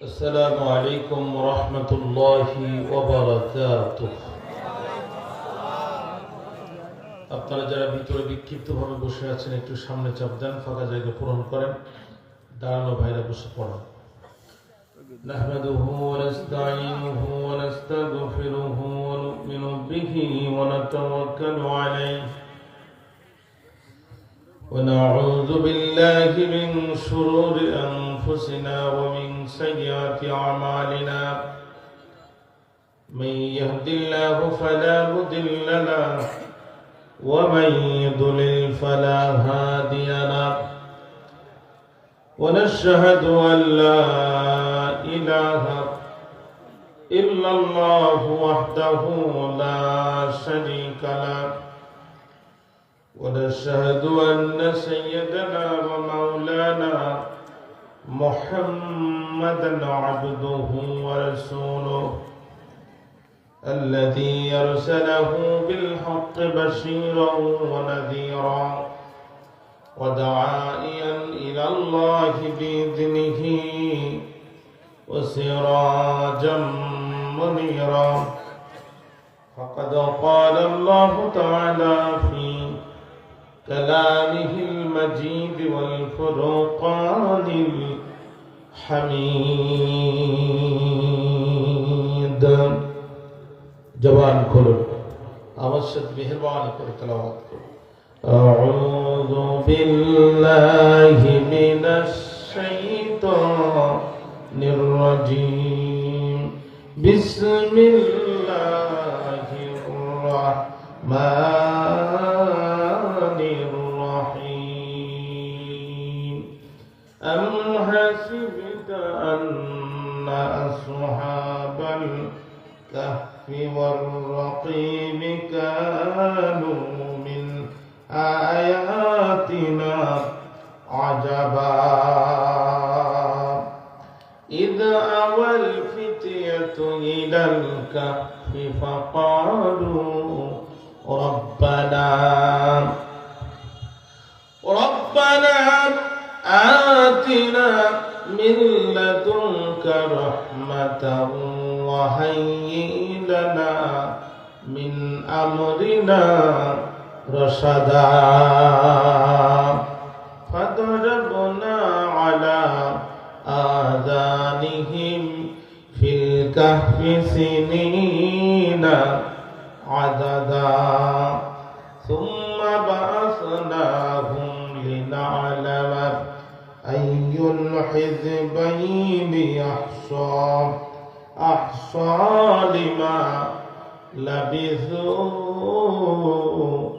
السلام عليكم ورحمة الله وبركاته। আপনারা যারা ভিতরে বিক্ষিপ্তভাবে বসে আছেন একটু সামনে চাপ দেন, ফাঁকা জায়গা পূরণ করেন। দাঁড়ানো ভাইরা বসে পড়েন। نحمده ونستعينه ونستغفره ونؤمن به ونتوكل عليه ونعوذ بالله من شرور أنفسنا ومن سيئات أعمالنا من يهد الله فلا مضل له ومن يضلل فلا هادي له ونشهد أن لا إله إلا الله وحده لا شريك له ونشهد أن سيدنا ومولانا محمدا عبده ورسوله الذي أرسله بالحق بشيرا ونذيرا وداعيا إلى الله بإذنه وسراجا منيرا فقد قال الله تعالى في كلامه المجيد والفرقان الحميد جوان كله أوسط مهربان كله تلاوات كله أعوذ بالله من الشيطان الرجيم بسم الله الرحمن الرحيم أم حسبت أن أصحاب الكهف والرقيم كانوا من آياتنا عجبا إذ أوى الفتية إلى الكهف فقالوا ربنا آتنا من لدنك رحمة وهيئ لنا من أمرنا رشدا فضربنا على آذانهم في الكهف سنين عددا ثم بعثناهم لنعلم أي الحزبين أحصى لما لبثوا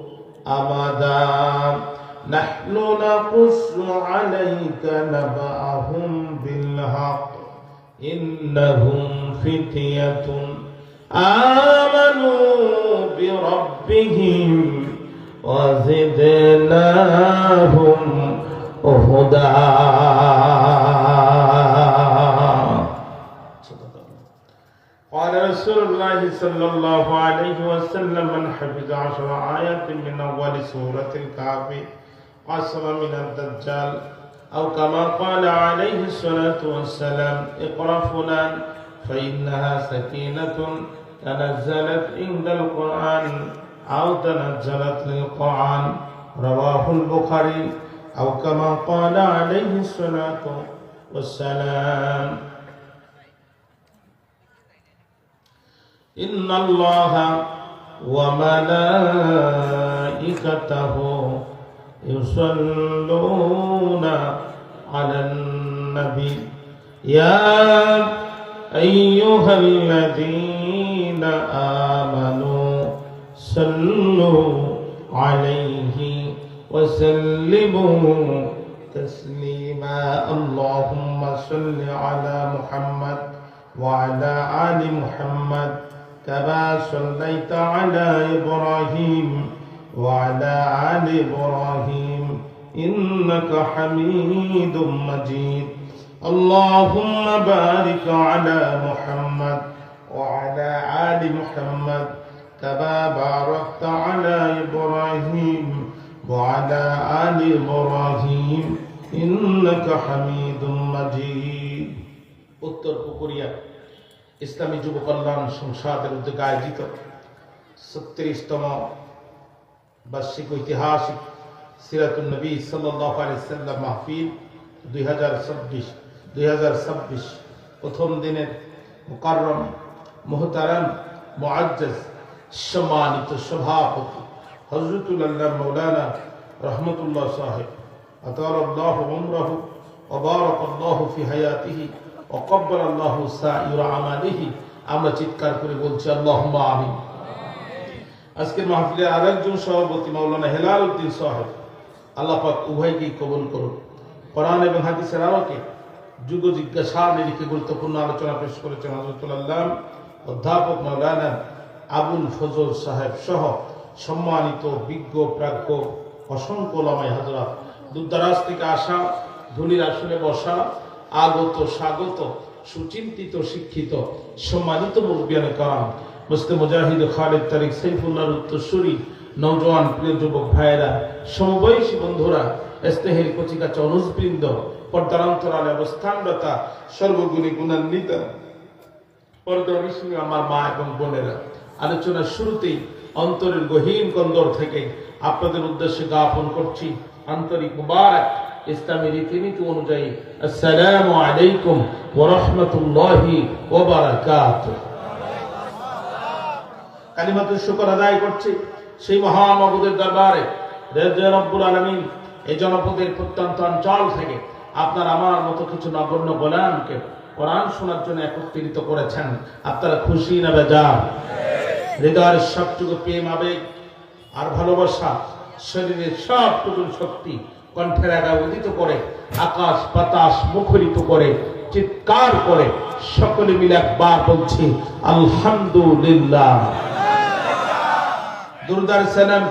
أمدا نحن نقص عليك نبأهم بالحق إنهم فتية آمنوا بربهم وزدناهم هدى قال رسول الله صلى الله عليه وسلم من حفظ 10 آيات من أول سورة الكهف عصم من الدجال أو كما قال عليه الصلاة والسلام اقرأ فلان فإنها سكينة تنزلت عند القرآن أو تنزلت للقرآن رواه البخاري أو كما قال عليه الصلاة والسلام إن الله وملائكته يصلون على النبي يا أيها الذين آمنوا صلوا عليه وسلموا تسليما اللهم صل على محمد وعلى آل محمد كما صليت على إبراهيم وعلى آل إبراهيم إنك حميد مجيد اللهم بارك على محمد وعلى آل محمد كما باركت على إبراهيم وعلى آل إبراهيم إنك حميد مجيد উত্তর পুকুরিয়া ইসলামী যুব কল্যাণ সংসদের উদ্যোগে আয়োজিত 36তম বার্ষিক ঐতিহাসিক সিরাতুন নবী সাল্লাল্লাহু আলাইহি সাল্লাম মাহফিল 2026 প্রথম দিনের মুকাররম মুহতারাম মুআজ্জাজ সম্মানিত সভাপতি হযরতুল আল্লাহ মাওলানা রহমতুল্লাহ সাহেব আতারাল্লাহু উমরাহু ওয়া বারাকাল্লাহু ফি হায়াতিহি ওয়া ক্বাব্বালাল্লাহু সাইরা আমালিহি। আমরা চিৎকার করে বলছি আল্লাহুম্মা আমিন। আজকের মাহফিলে আরেকজন সভাপতি মাওলানা হেলাল উদ্দিন সাহেব, আল্লাহ পাক উভয়কেই কবুল করুন। কোরআন এবং হাদিসের আলোকে যুগ জিজ্ঞাসা নিরিখে গুরুত্বপূর্ণ আলোচনা পেশ করেছেন হযরতুল আল্লাহ অধ্যাপক মাওলানা আবুল ফজল সাহেব সহ সম্মানিত বিজ্ঞ প্রাজ্ঞ অসংখ্য ওলামায়ে হযরত, দূরদরাজ থেকে আসা, ধুলির আসনে বসা, আগত স্বাগত, সুচিন্তিত শিক্ষিত সম্মানিত মুরব্বিয়ানে কারাম, মুসলিম মুজাহিদ খালিদ তারিক সাইফুল্লাহর উত্তরসূরি নওজোয়ান প্রিয় যুবক ভাইয়েরা, সমবয়সী বন্ধুরা, স্নেহের কচিকাচা অনুজবৃন্দ, পর্দার অন্তরালে অবস্থানরতা, সর্বগুণী গুণান্বিতা পর্দানিশী আমার মা এবং বোনেরা, আলোচনার শুরুতেই অন্তরের গহীন কন্দর থেকে আপনাদের উদ্দেশ্যে জ্ঞাপন করছি আন্তরিক মুবারক ইসলামী রীতিনীতি অনুযায়ী আসসালামু আলাইকুম ওয়া রাহমাতুল্লাহি ওয়া বারাকাতুহু। কালিমাতুশ শুকর আদায় করছি সেই মহান মাবুদের দরবারে যে রব্বুল আলামিন এই জনপদের প্রত্যন্ত অঞ্চল থেকে আপনার আমার মতো কিছু নগণ্য গোলামকে কোরআন শোনার জন্য একত্রিত করেছেন। আপনারা খুশি না বেজার? হৃদয়ের সবটুকু প্রেম, আবেগ আর ভালোবাসা, শরীরের সবটুকু শক্তি কণ্ঠের আগায় উদিত করে আকাশ বাতাস মুখরিত করে চিৎকার করে সকলে মিলে একবার বলছি আলহামদুলিল্লাহ। দুরুদ সালাম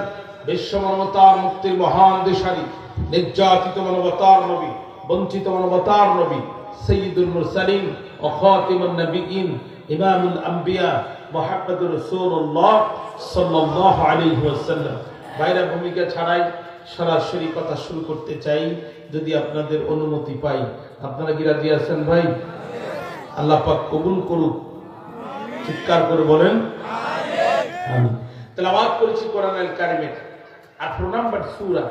বিশ্ব মানবতার মুক্তির মহান দিশারি, নির্যাতিত মানবতার নবী, বঞ্চিত মানবতার নবী, সাইয়্যিদুল মুরসালিন ও খাতিমুন নবিয়্যিন, ইমামুল আম্বিয়া মুহাম্মদুর রাসূলুল্লাহ সাল্লাল্লাহু আলাইহি ওয়াসাল্লাম। বাইরে ভূমিকা ছাড়াই সরাসরি কথা শুরু করতে চাই, যদি আপনাদের অনুমতি পাই। আপনারা কি রাজি আছেন ভাই? আল্লাহ পাক কবুল করুক। চিৎকার করে বলেন আমিন। তেলাওয়াত করেছি কোরআনুল কারীমের 18 নম্বর সূরা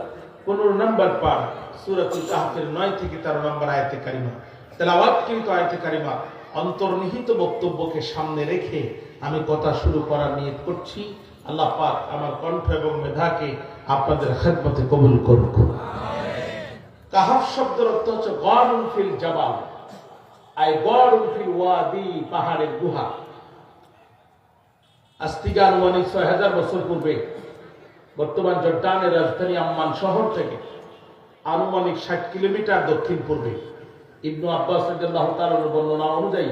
15 নম্বর পারা সূরাতুল কাহফের 9 থেকে 13 নম্বর আয়াতে কারিমা। তেলাওয়াত কিন্তু আয়াতে কারিমা অন্তর্নিহিত বক্তব্যকে সামনে রেখে আমি কথা শুরু করার নিয়ত করছি। আল্লাহ পাক আমার কণ্ঠ এবং মেধাকে আপনাদের খেদমতে কবুল করুক। কাহফ শব্দের অর্থ হচ্ছে গারুন ফিল জাবাল, আই গারুন ফিল ওয়াদি, পাহাড়ের গুহা। আজ থেকে আনুমানিক 6000 বছর পূর্বে বর্তমান জর্ডানের রাজধানী আম্মান শহর থেকে আনুমানিক 60 কিলোমিটার দক্ষিণ পূর্বে ইবনু আব্বাস রাদিয়াল্লাহু তাআলার বর্ণনা অনুযায়ী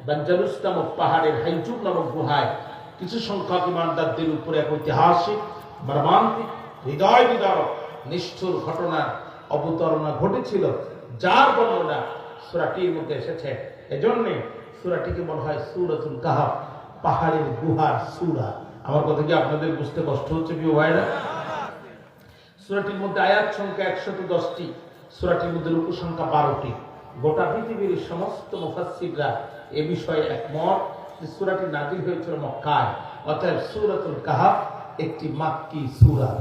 বানজালুস নামক পাহাড়ের হাইজুব নামক গুহায় কিছু সংখ্যক ইমানদারদের উপরে এক ঐতিহাসিক, মর্মান্তিক, হৃদয় বিদারক, নিষ্ঠুর ঘটনার অবতারণা ঘটেছিল, যার বর্ণনা সূরাটির মধ্যে এসেছে। এজন্য সূরাটিকে বলা হয় সূরাতুল কাহফ, পাহাড়ের গুহার সূরা। আমার কথা কি আপনাদের বুঝতে কষ্ট হচ্ছে প্রিয় ভাইরা? সূরাটির মধ্যে আয়াত সংখ্যা 110টি, সূরাটির মধ্যে রুকু সংখ্যা 12টি। গোটা পৃথিবীর সমস্ত মুফাসসিররা এ বিষয়ে একমত যে সূরাটি নাযিল হয়েছিল মক্কায়, অর্থাৎ সূরাতুল কাহফ একটি মাক্কি সূরা।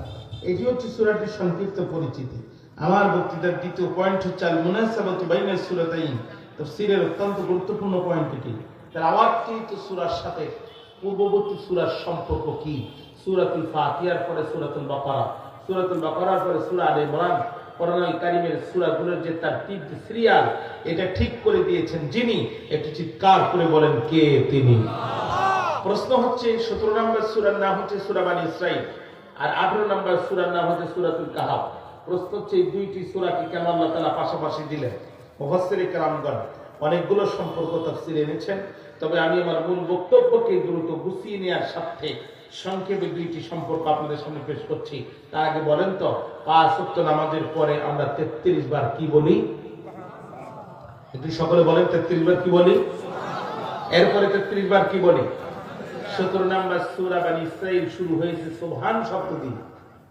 এটি হচ্ছে সূরাটির সংক্ষিপ্ত পরিচিতি। আমার বক্তৃতার দ্বিতীয় পয়েন্ট হচ্ছে আল মুনাসাবাতু বাইনাস সূরাতাইন, তাফসীরের অত্যন্ত গুরুত্বপূর্ণ পয়েন্ট এটি। তেলাওয়াতকৃত সূরার সাথে পূর্ববর্তী সূরার সম্পর্ক কি? সূরাতুল ফাতিহার পরে সূরাতুল বাকারা, সূরাতুল বাকারার পরে সূরা আলে ইমরান, কোরআনুল কারীমের সূরাগুলোর যে তারতিব, সিরিয়াল, এটা ঠিক করে দিয়েছেন যিনি। একটু চিৎকার করে বলেন কে তিনি? প্রশ্ন হচ্ছে 17 নম্বর সূরার নাম হচ্ছে সূরা বনী ইসরাঈল, আর 18 নম্বর সূরার নাম হচ্ছে সূরাতুল কাহফ। প্রশ্ন হচ্ছে এই দুইটি সূরাকে কেন আল্লাহ তাআলা পাশাপাশি দিলেন? মুফাসসিরে কেরামগণ অনেকগুলো সম্পর্ক তাফসীরে এনেছেন, তবে আমি আমার মূল বক্তব্যকে দ্রুত গুছিয়ে নেওয়ার সাথে সংক্ষেপে দুইটি সম্পর্ক আপনাদের সামনে পেশ করছি। তার আগে বলেন তো, 5 ওয়াক্ত নামাজের পরে আমরা 33 বার কি বলি? একটু সকলে বলেন 33 বার কি বলি? এরপরে 33 বার কি বলি? 17 নম্বর সূরা বনী ইসরাঈল শুরু হয়েছে সুবহান শব্দ দিয়ে,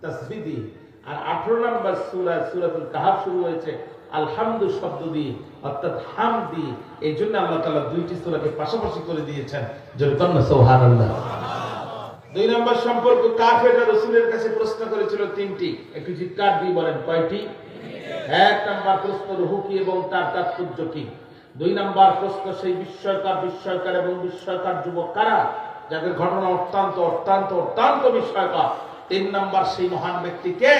তাসবিহ দিয়ে, আর 18 নম্বর সূরা সূরাতুল কাহফ শুরু হয়েছে আলহামদু শব্দ দিয়ে, অর্থাৎ হাম দিয়ে। এই জন্য আল্লাহ তাআলা দুইটি সূরাকে পাশাপাশি করে দিয়েছেন। জোরে কন্যা সুবহানাল্লাহ। 2 নম্বর সম্পর্ক কাফেররা রাসূলের কাছে প্রশ্ন করেছিল 3টি, একটু চিৎকার দিয়ে বলেন কয়টি? 1 নম্বর প্রশ্ন রূহ কি এবং তার তাৎপর্য কি। 2 নম্বর প্রশ্ন সেই বিস্ময়কর এবং বিস্ময়কর যুবক কারা, যাদের ঘটনা অত্যন্ত অত্যন্ত অত্যন্ত বিস্ময়কর। 3 নম্বর সেই মহান ব্যক্তিকে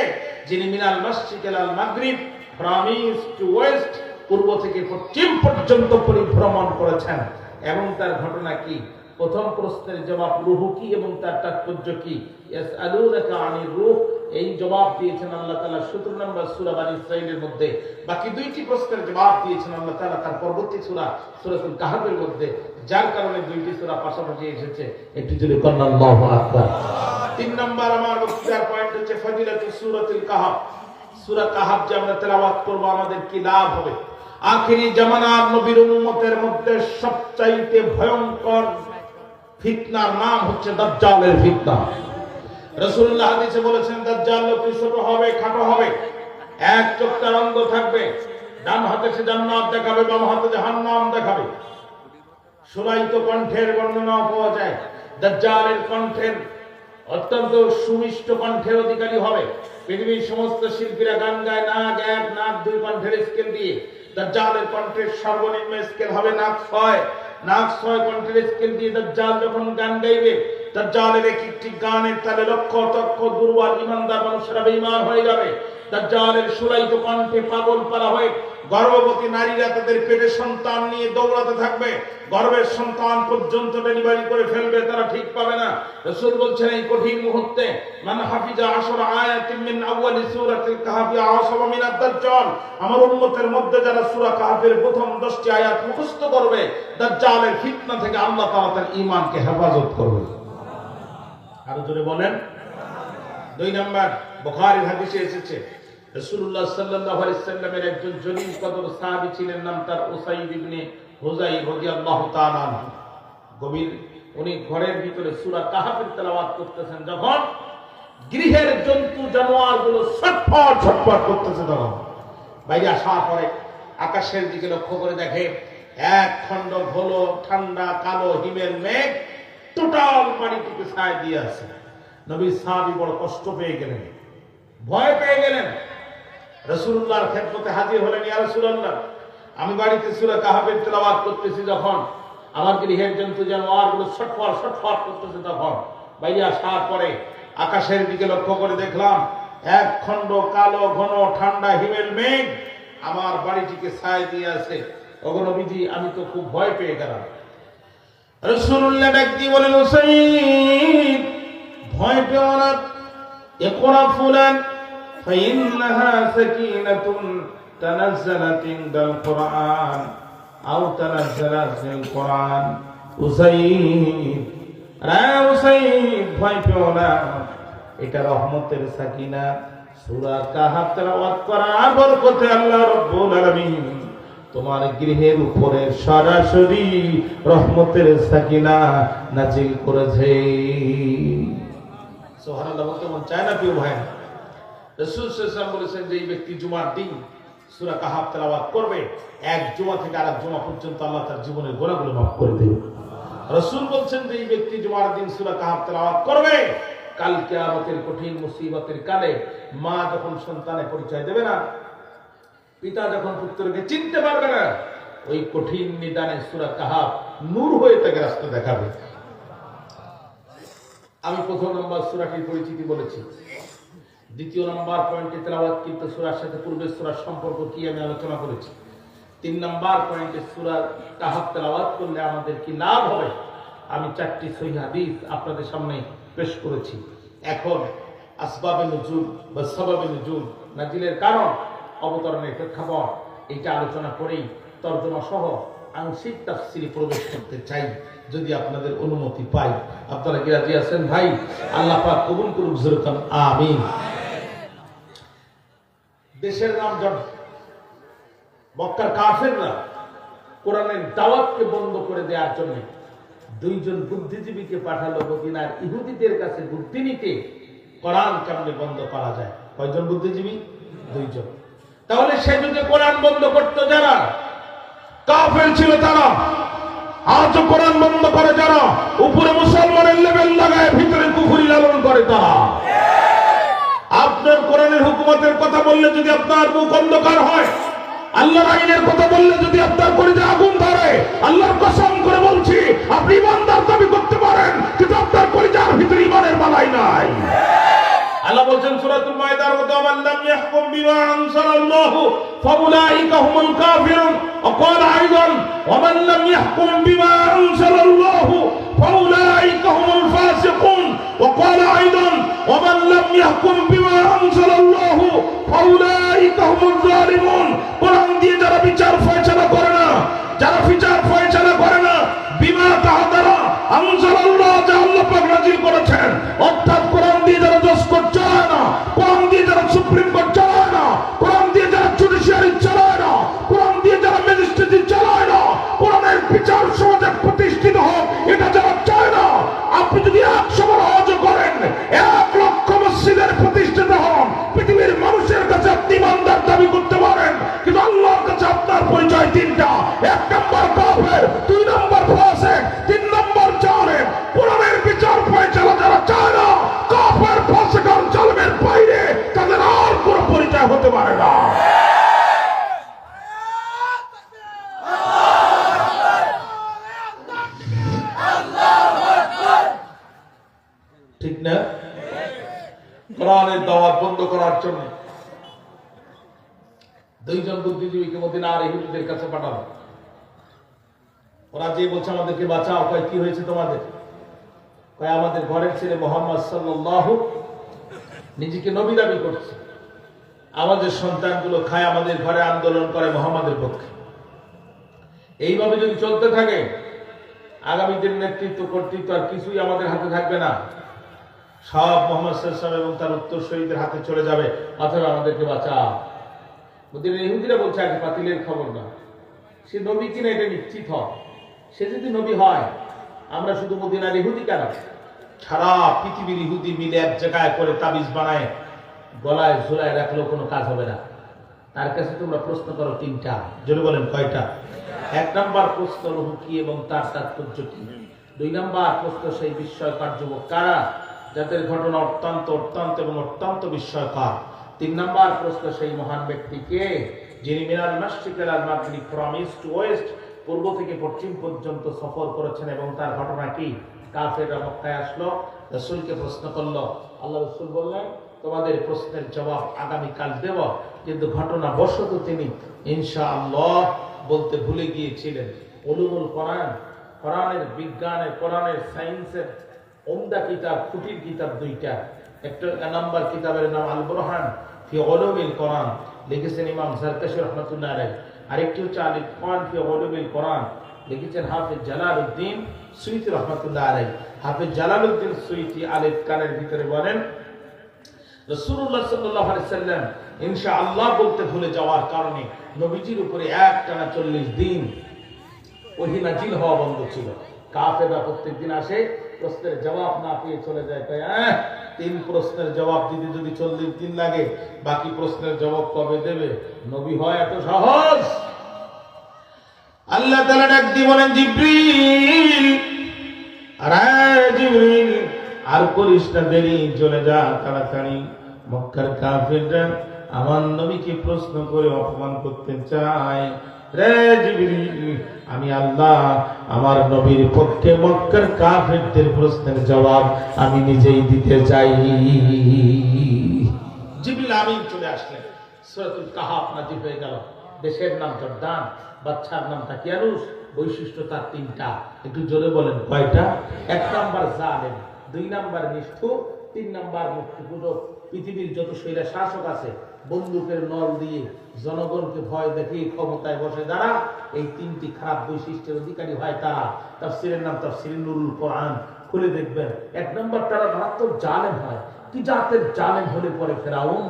যিনি মিনাল মাশরিক ইলাল মাগরিব, ফ্রম ইস্ট টু ওয়েস্ট, পূর্ব থেকে পশ্চিম পর্যন্ত পরিভ্রমণ করেছেন এবং তার ঘটনা কি। প্রথম প্রশ্নের জবাব রূহ কি এবং তার তাৎপর্য কি। ইয়াসআলুনাকা আনির রূহ, এই জবাব দিয়েছেন আল্লাহ তাআলা 17 নম্বর সূরা বনী ইসরাঈলের মধ্যে। বাকি 2টি প্রশ্নের জবাব দিয়েছেন আল্লাহ তাআলা তার পরবর্তী সূরা সূরাতুল কাহফের মধ্যে, যার কারণে 2টি সূরা পাশাপাশি এসেছে। একটু জোরে বলুন আল্লাহু আকবার। 3 নম্বর আমার বক্তব্যের পয়েন্ট হচ্ছে ফজিলাতুস সূরাতুল কাহফ। সূরা কাহফ যে আমরা তেলাওয়াত করব আমাদের কি লাভ হবে। আখিরি জামানার নবীর উম্মতের মধ্যে সবচাইতে ভয়ঙ্কর ফিতনার নাম হচ্ছে দাজ্জালের ফিতনা। রাসূলুল্লাহ হাদিসে বলেছেন দাজ্জাল লোকটি ছোট হবে, খাটো হবে, এক চোখ তার অন্ধ থাকবে, ডান হাতে সে জান্নাত দেখাবে, বাম হাতে জাহান্নাম দেখাবে। সুরাইত কণ্ঠের বর্ণনা পাওয়া যায়। দাজ্জালের কণ্ঠের অত্যন্ত সুমিষ্ট কণ্ঠের অধিকারী হবে। পৃথিবীর সমস্ত শিল্পীরা গান গায় নাক 1, নাক 2 কণ্ঠের স্কেল দিয়ে। দাজ্জালের কণ্ঠের সর্বনিম্ন স্কেল হবে নাক 6। নাক 6 কণ্ঠের স্কেল দিয়ে দাজ্জাল যখন গান গাইবে, দাজ্জালের একটি গানের তালে লক্ষ লক্ষ দুর্বল ঈমানদার মানুষেরা বেঈমান হয়ে যাবে। দাজ্জালের সুরাইত কণ্ঠে পাগল পারা হয়ে গর্ভবতী নারীরা তাদের পেটে সন্তান নিয়ে দৌড়াতে থাকবে, গর্ভের সন্তান পর্যন্ত ডেলিভারি করে ফেলবে, তারা ঠিক পাবে না। রাসূল বলছেন এই কঠিন মুহূর্তে মান হাফিজা 10 আয়াতিন মিন আউয়ালি সূরাতিল কাহফি আসাবা মিনাদ দাজ্জাল, আমার উম্মতের মধ্যে যারা সূরা কাহফের প্রথম 10টি আয়াত মুখস্থ করবে, দাজ্জালের ফিতনা থেকে আল্লাহ তাআলা তার ঈমানকে হেফাজত করবে। আর জোরে বলেন। 2 নম্বর বুখারীর হাদিসে এসেছে রাসূলুল্লাহ সাল্লাল্লাহু আলাইহি সাল্লামের একজন জলিল কদর সাহাবী ছিলেন, নাম তার উসাইদ ইবনে হুযাইর রাদিয়াল্লাহু তাআলা আনহু। গভীর উনি ঘরের ভিতরে সূরা কাহফের তেলাওয়াত করতেছেন, যখন গৃহের জন্তু জানোয়ারগুলো ছটফট ছটফট করতেছে, তখন বাইরে আসার পরে আকাশের দিকে লক্ষ্য করে দেখে এক খণ্ড ঘন ঠান্ডা কালো হিমেল মেঘ টোটাল পানিটিকে ছায়া দিয়ে আছে। নবী সাহাবী বড় কষ্ট পেয়ে গেলেন, ভয় পেয়ে গেলেন। রাসূলুল্লাহর খেদমতে হাজির হলেন, ইয়া রাসূলুল্লাহ, আমি বাড়িতে সূরা কাহফের তেলাওয়াত করতেছি, যখন আমার গৃহের জন্তু জানোয়ারগুলো ছটফট ছটফট করতেছে, তখন বাইরে আসার পরে আকাশের দিকে লক্ষ্য করে দেখলাম এক খণ্ড কালো ঘন ঠান্ডা হিমেল মেঘ আমার বাড়িটিকে ছায়া দিয়ে আছে। ওগো নবীজি, আমি তো খুব ভয় পেয়ে গেলাম। রাসূলুল্লাহ ব্যক্তি বলেন, উসাইদ, ভয় পেও না, ইকরা ফুলান ফাইন্নাহা সাকিনাতুন তানাজ্জালাত ইনদাল কুরআন আও তানাজ্জালাত ফিল কুরআন। উসাইদ, রে উসাইদ, ভয় পেও না, এটা রহমতের সাকিনা। সূরা কাহফ তেলাওয়াত করার বরকতে আল্লাহ রাব্বুল আলামিন তোমার গৃহের উপরে সরাসরি রহমতের সাকিনা নাজিল করেছে। সুবহানাল্লাহ। বলতে মন চায় না প্রিয় ভাই। রাসূল সাল্লাল্লাহু আলাইহি ওয়াসাল্লাম বলেছেন যে এই ব্যক্তি জুমার দিন সূরা কাহফ তেলাওয়াত করবে, এক জুমা থেকে আরেক জুমা পর্যন্ত আল্লাহ তার জীবনের গুনাহগুলো মাফ করে দেবে। রাসূল বলছেন যে এই ব্যক্তি জুমার দিন সূরা কাহফ তেলাওয়াত করবে, কাল কিয়ামতের কঠিন মুসিবতের কালে মা যখন সন্তানের পরিচয় দেবে না, পিতা যখন পুত্রকে চিনতে পারবে না, ওই কঠিন নিদানে সূরা কাহফ নূর হয়ে তাকে রাস্তা দেখাবে। আমি প্রথম নম্বর সূরাটির পরিচিতি বলেছি। দ্বিতীয় নম্বর পয়েন্টে তেলাওয়াত কিন্তু সূরার সাথে পূর্বের সূরার সম্পর্ক কি আমি আলোচনা করেছি। 3 নম্বর পয়েন্টে সূরা কাহফ তেলাওয়াত করলে আমাদের কি লাভ হবে, আমি 4টি সহিহ হাদিস আপনাদের সামনে পেশ করেছি। এখন আসবাবে নুজুল বা সাবাবে নুজুল, নাজিলের কারণ, অবতরণের প্রেক্ষাপট, এইটা আলোচনা করেই তরজমা সহ আংশিক তাফসীরে প্রবেশ করতে চাই, যদি আপনাদের অনুমতি পাই। আপনারা কি রাজি আছেন ভাই? আল্লাহ পাক কবুল করুক, জোরে বলুন আমিন। দেশের নাম মক্কার কাফেররা কোরআনের দাওয়াতকে বন্ধ করে দেওয়ার জন্য 2 জন বুদ্ধিজীবীকে পাঠালো মদিনার ইহুদিদের কাছে বুদ্ধি নিতে কোরআন কেমনে বন্ধ করা যায়। কয়জন বুদ্ধিজীবী? 2 জন। তাহলে সে যদি কোরআন বন্ধ করতো, যারা কাফের ছিল তারা আজও কোরআন বন্ধ করে, যারা উপরে মুসলমানের লেভেল লাগায় ভিতরে কুফরি লালন করে তারা। আপনার কোরআনের হুকুমতের কথা বললে যদি আপনার মুখ অন্ধকার হয়, আল্লাহর আইনের কথা বললে যদি আপনার কলিজা আগুন ধরে, আল্লাহর কসম করে বলছি আপনি ইমানদার দাবি করতে পারেন, কিন্তু আপনার কলিজার ভিতরে ইমানের বালাই নাই। আল্লাহ বলছেন সূরাতুল মাইদার মধ্যে, মান লাম ইয়াহকুম বিমা আনজালাল্লাহু ফাউলাইকা হুমুল কাফিরুন। ওয়া ক্বালা আইদান ওয়া মান লাম ইয়াহকুম বিমা আনজালাল্লাহু ফাউলাইকা হুমুল ফাসিকুন। ওয়া ক্বালা আইদান ওয়া মান লাম ইয়াহকুম বিমা আনজালাল্লাহু ফাউলাইকা হুমুল যালিমুন। কোরআন দিয়ে যারা বিচার ফয়সালা করে না, যারা বিচার ফয়সালা করে না বিমা তাহাদারা আনজালাল্লাহ, যা আল্লাহ পাক নাযিল করেছেন, অর্থাৎ কোরআন দিয়ে যারা জজ করতে চায় না, কোরআন দিয়ে যারা সুপ্রিম কোর্ট চালায় না, কোরআন দিয়ে যারা জুডিশিয়ারি চালায় না, কোরআন দিয়ে যারা ম্যাজিস্ট্রেসি চালায় না, কোরআনের বিচার সমাজে প্রতিষ্ঠিত হোক এটা যারা চায় না, আপনি যদি 100 বার হজ করেন, 1 লক্ষ মসজিদের প্রতিষ্ঠিত হন, পৃথিবীর মানুষের কাছে আপনি ইমানদার দাবি করতে পারেন, কিন্তু আল্লাহর কাছে আপনার পরিচয় 3টা। 1 নম্বর কাফের, 2 নম্বর ফাসিক, 3 নম্বর জালেম। কোরআনের বিচার ফয়সালা যারা চায় না, কাফের ফাসিক আর জালেমের বাইরে তাদের আর কোনো পরিচয় হতে পারে না। ঠিক না? কোরআনের দাওয়াত বন্ধ করার জন্য 2 জন বুদ্ধিজীবীকে মদিনা আর ইহুদিদের কাছে পাঠানো। ওরা যে বলছে আমাদেরকে বাঁচাও, কয় কি হয়েছে তোমাদের? কয় আমাদের ঘরের ছেলে মুহাম্মদ সাল্লাল্লাহু নিজেকে নবী দাবি করছে, আমাদের সন্তানগুলো খায় আমাদের ঘরে আন্দোলন করে মুহাম্মাদের পক্ষে। এইভাবে যদি চলতে থাকে, আগামী দিন নেতৃত্ব কর্তৃত্ব আর কিছুই আমাদের হাতে থাকবে না, সব মুহাম্মদ সাল্লাল্লাহু আলাইহি ওয়াসাল্লাম এবং তার উত্তরসূরিদের হাতে চলে যাবে। অথবা আমাদেরকে বাঁচাও। মদিনার ইহুদিরা বলছে আগে বাতিলের খবর না, সে নবী কিনা এটা নিশ্চিত হয়। সে যদি নবী হয়, আমরা শুধু মদিনার ইহুদি কেন, সারা পৃথিবীর ইহুদি মিলে এক জায়গায় করে তাবিজ বানায় গলায় ঝুলায় রাখলেও কোনো কাজ হবে না। তার কাছে তোমরা প্রশ্ন করো 3টা। জোরে বলেন কয়টা? 1 নম্বর প্রশ্ন রূহ কি এবং তার তাৎপর্য কি। 2 নম্বর প্রশ্ন সেই বিস্ময়কর যুবক কারা, যাদের ঘটনা অত্যন্ত অত্যন্ত এবং অত্যন্ত বিস্ময়কর। 3 নম্বর প্রশ্ন সেই মহান ব্যক্তি কে, যিনি মিনাল মাশরিক ইলাল মাগরিব, ফ্রম ইস্ট টু ওয়েস্ট, পূর্ব থেকে পশ্চিম পর্যন্ত সফর করেছেন, এবং তার ঘটনা কি। কাফেররা মক্কায় আসলো, রাসূলকে প্রশ্ন করলো। আল্লাহ রাসূল বললেন তোমাদের প্রশ্নের জবাব আগামী কাল দেব, কিন্তু ঘটনা বশত তিনি ইনশাআল্লাহ বলতে ভুলে গিয়েছিলেন। উলুমুল কোরআন, কোরআনের বিজ্ঞানের, কোরআনের সায়েন্সের উমদা কিতাব, খুঁটির কিতাব 2টা। একটা নাম্বার কিতাবের নাম আল বুরহান ফি উলুমিল কোরআন, লিখেছেন ইমাম জারকাশী রাহমাতুল্লাহ আলাইহি। আরেকটি হচ্ছে আল ইতকান ফি উলুমিল কোরআন, লিখেছেন হাফেজ জালালউদ্দিন সুয়ুতী রাহমাতুল্লাহ আলাইহি। হাফেজ জালালউদ্দিন সুয়ুতী আল ইতকানের ভিতরে বলেন, রাসূলুল্লাহ সাল্লাল্লাহু আলাইহি সাল্লাম ইনশাআল্লাহ বলতে ভুলে যাওয়ার কারণে নবীজির উপরে একটানা 40 দিন ওহী নাজিল হওয়া বন্ধ ছিল। কাফেররা প্রত্যেকদিন আসে, প্রশ্নের জবাব না পেয়ে চলে যায়। তাই 3 প্রশ্নের জবাব দিতে যদি 40 দিন লাগে, বাকি প্রশ্নের জবাব কবে দেবে? নবী হয় এত সহজ? আল্লাহ তাআলা ডাক দিয়ে বলেন, জিবরিল, আরে জিবরিল আর করিস না দেরি, চলে যা তাড়াতাড়ি। মক্কার কাফেররা আমার নবীকে প্রশ্ন করে অপমান করতে চায়। রে জিবরিল, আমি আল্লাহ আমার নবীর পক্ষে মক্কার কাফেরদের প্রশ্নের জবাব আমি নিজেই দিতে চাই। জিবরিল আমিন চলে আসলেন। সূরাতুল কাহাফ নাযিল হয়ে গেল। দেশের নাম জর্দান, বাচ্চার নাম তাকিয়ানুস, বৈশিষ্ট্য তার 3টা। একটু জোরে বলেন কয়টা? 1 নাম্বার জালেম, 2 নাম্বার নিষ্ঠুর, 3 নাম্বার মুক্তিপূজক। পৃথিবীর যত শৈলা শাসক আছে, বন্দুকের নল দিয়ে জনগণকে ভয় দেখিয়ে ক্ষমতায় বসে যারা, এই 3টি খারাপ বৈশিষ্ট্যের অধিকারী হয় তারা। তাফসীরের নাম তাফসীরে নুরুল কোরআন, খুলে দেখবেন। 1 নম্বর তারা মারাত্মক জালেম হয়। কি জাতের জালেম হলে পরে? ফেরাউন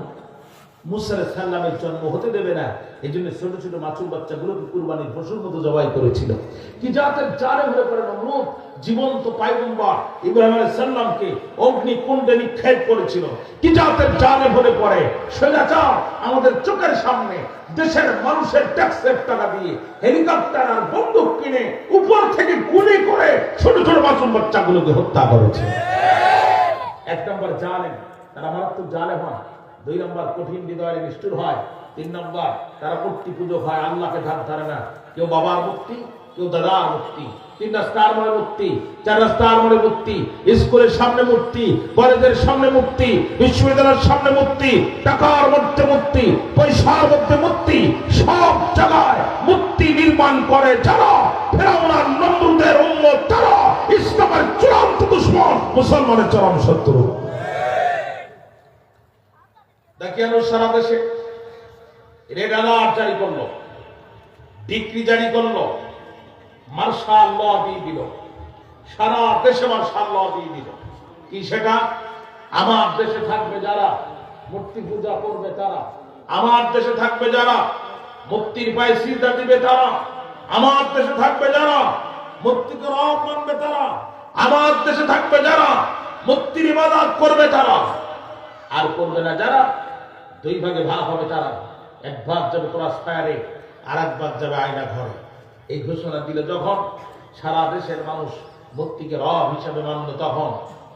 মুসা আলাইহিস সালামের জন্ম হতে দেবে না, এই জন্য ছোট ছোট মাছুর বাচ্চাগুলোকে কুরবানির পশুর মতো জবাই করেছিল। কি জাতের জালেম হয়ে পড়ে নমরুদ জীবন্ত পয়গম্বর ইব্রাহিম আলাইহিস সালামকে অগ্নিকুণ্ডে নিক্ষেপ করেছিল। কি জাতের জালেম হয়ে পড়ে স্বৈরাচার আমাদের চোখের সামনে দেশের মানুষের ট্যাক্সের টাকা দিয়ে হেলিকপ্টার আর বন্দুক কিনে উপর থেকে গুলি করে ছোট ছোট মাসুম বাচ্চাগুলোকে হত্যা করেছে। এক নম্বর জালেম, তারা মারাত্মক জালেম হয়। দুই নম্বর কঠিন হৃদয়ের নিষ্ঠুর হয়। তিন নম্বর তারা মূর্তি পুজো হয়, আল্লাহকে ধার ধারে না। কেউ বাবার মূর্তি, কেউ দাদার মূর্তি। তিন রাস্তার মোড়ে মূর্তি, চার রাস্তার মোড়ে মূর্তি, স্কুলের সামনে মূর্তি, কলেজের সামনে মূর্তি, বিশ্ববিদ্যালয়ের সামনে মূর্তি, টাকার মধ্যে মূর্তি, পয়সার মধ্যে মূর্তি, সব জায়গায় মূর্তি নির্মাণ করে যারা ফেরাউন আর নমরুদের উম্মত, তারা ইসলামের চূড়ান্ত দুশমন, মুসলমানের চরম শত্রু। দেখেন সারা দেশে রেড অ্যালার্ট জারি করলো, ডিক্রি জারি করলো, মার্শাল ল দিয়ে দিল, সারা দেশে মার্শাল ল দিয়ে দিল। কি সেটা? আমার দেশে থাকবে যারা মূর্তি পূজা করবে তারা, আমার দেশে থাকবে যারা মূর্তির পায়ে সিজদা দিবে তারা, আমার দেশে থাকবে যারা মূর্তিকে রব মানবে তারা, আমার দেশে থাকবে যারা মূর্তির ইবাদত করবে তারা। আর করবে না যারা, দুই ভাগে ভাগ হবে তারা। এক ভাগ যাবে ক্রস ফায়ারে, আর এক ভাগ যাবে আয়না ঘরে। এই ঘোষণা দিলে যখন সারা দেশের মানুষ মূর্তিকে রব হিসাবে মানল তখন,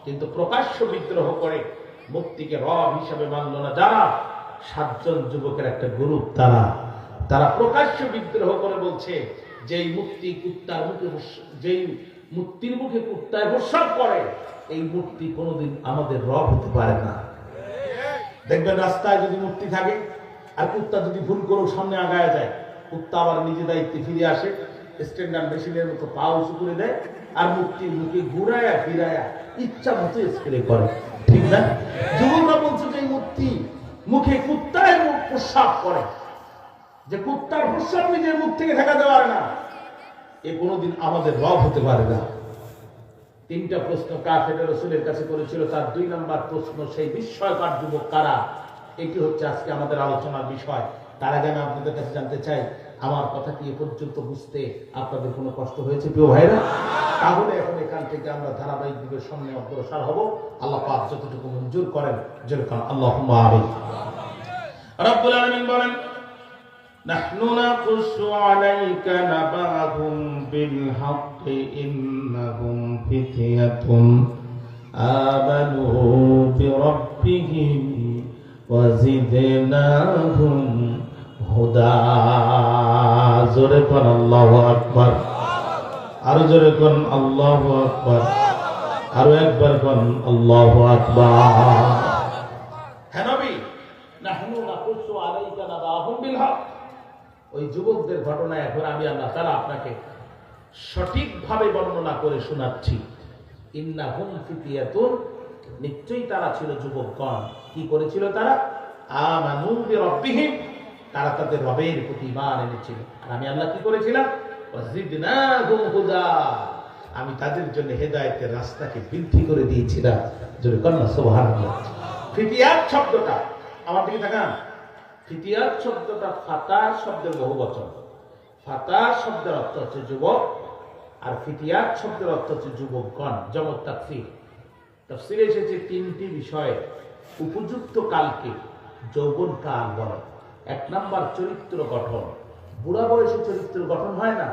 কিন্তু প্রকাশ্য বিদ্রোহ করে মূর্তিকে রব হিসাবে মানল না যারা, 7 জন যুবকের একটা গ্রুপ, তারা প্রকাশ্য বিদ্রোহ করে বলছে যেই মূর্তি কুত্তার মুখে, যেই মূর্তির মুখে কুত্তায় প্রস্রাব করে, এই মূর্তি কোনোদিন আমাদের রব হতে পারে না। দেখবেন রাস্তায় যদি মূর্তি থাকে আর কুত্তা যদি ভুল করে সামনে আগায় যায়, কুত্তা আবার নিজে দায়িত্বে ফিরে আসে, স্ট্যান্ডার্ড মেশিনের মতো পা উঁচু করে দেয় আর মূর্তির মুখে ঘুরায়া ফিরায়া ইচ্ছা মতো স্প্রে করে। ঠিক না? যুবকরা বলছে যে এই মূর্তি মুখে কুত্তায় মুখ প্রস্রাব করে, যে কুত্তার প্রস্রাব নিজের মুখ থেকে ঠেকাতে পারে না, এ কোনোদিন আমাদের রব হতে পারে না। 3টা প্রশ্ন কাফের রাসূলের কাছে করেছিল, তার 2 নম্বর প্রশ্ন সেই বিস্ময়কর যুবক কারা, এটি হচ্ছে আজকে আমাদের আলোচনার বিষয়। তার আগে আমি আপনাদের কাছে জানতে চাই, আমার কথা কি এ পর্যন্ত বুঝতে আপনাদের কোনো কষ্ট হয়েছে প্রিয় ভাইরা? তাহলে এখন এখান থেকে আমরা ধারাবাহিক দিকের সামনে অগ্রসর হব। আল্লাহ পাক যতটুকু মঞ্জুর করেন, যেরকম আল্লাহুম্মা আমিন। রব্বুল আলামিন বলেন, নাহনু নাকুসু আলাইকা নাবাহুম বিল হাক্কি ইন্নাহুম ফিতয়াতুন আমানু বিরাব্বিহিম ওয়া জিদনাহুম হুদা। জোরে কোন আল্লাহু আকবার, আরো জোরে কোন আল্লাহু আকবার, আরো একবার কোন আল্লাহু আকবার। হে নবী, নাহনু নাকুসু আলাইকা নাবাহুম বিল হক, ওই যুবকদের ঘটনা এখন আমি আল্লাহ তাআলা আপনাকে সঠিকভাবে বর্ণনা করে শোনাচ্ছি। ইন্নাহুম ফিতয়াতুন, নিশ্চয়ই তারা ছিল যুবকগণ। কি করেছিল তারা? আমানু বিরাব্বিহিম, তারা তাদের রবের প্রতি ঈমান এনেছিল। আর আমি আল্লাহ কি করেছিলাম? ওয়াজিদনাহুম হুদা, আমি তাদের জন্য হেদায়েতের রাস্তাকে বৃদ্ধি করে দিয়েছিলাম। জোরে কন্না সুবহানাল্লাহ। ফিতয়াত শব্দটা আমার দিকে তাকান, ফিতয়াত শব্দটা ফাতার শব্দের বহুবচন। ফাতার শব্দের অর্থ হচ্ছে যুবক, আর ফিতয়াত শব্দের অর্থ হচ্ছে যুবকগণ। যেমন তাফসীর, তাফসীরে এসেছে 3টি বিষয়ে উপযুক্ত কালকে যৌবন কাল বলে। 1 নম্বর চরিত্র গঠন। বুড়া বয়সে চরিত্র গঠন হয় না,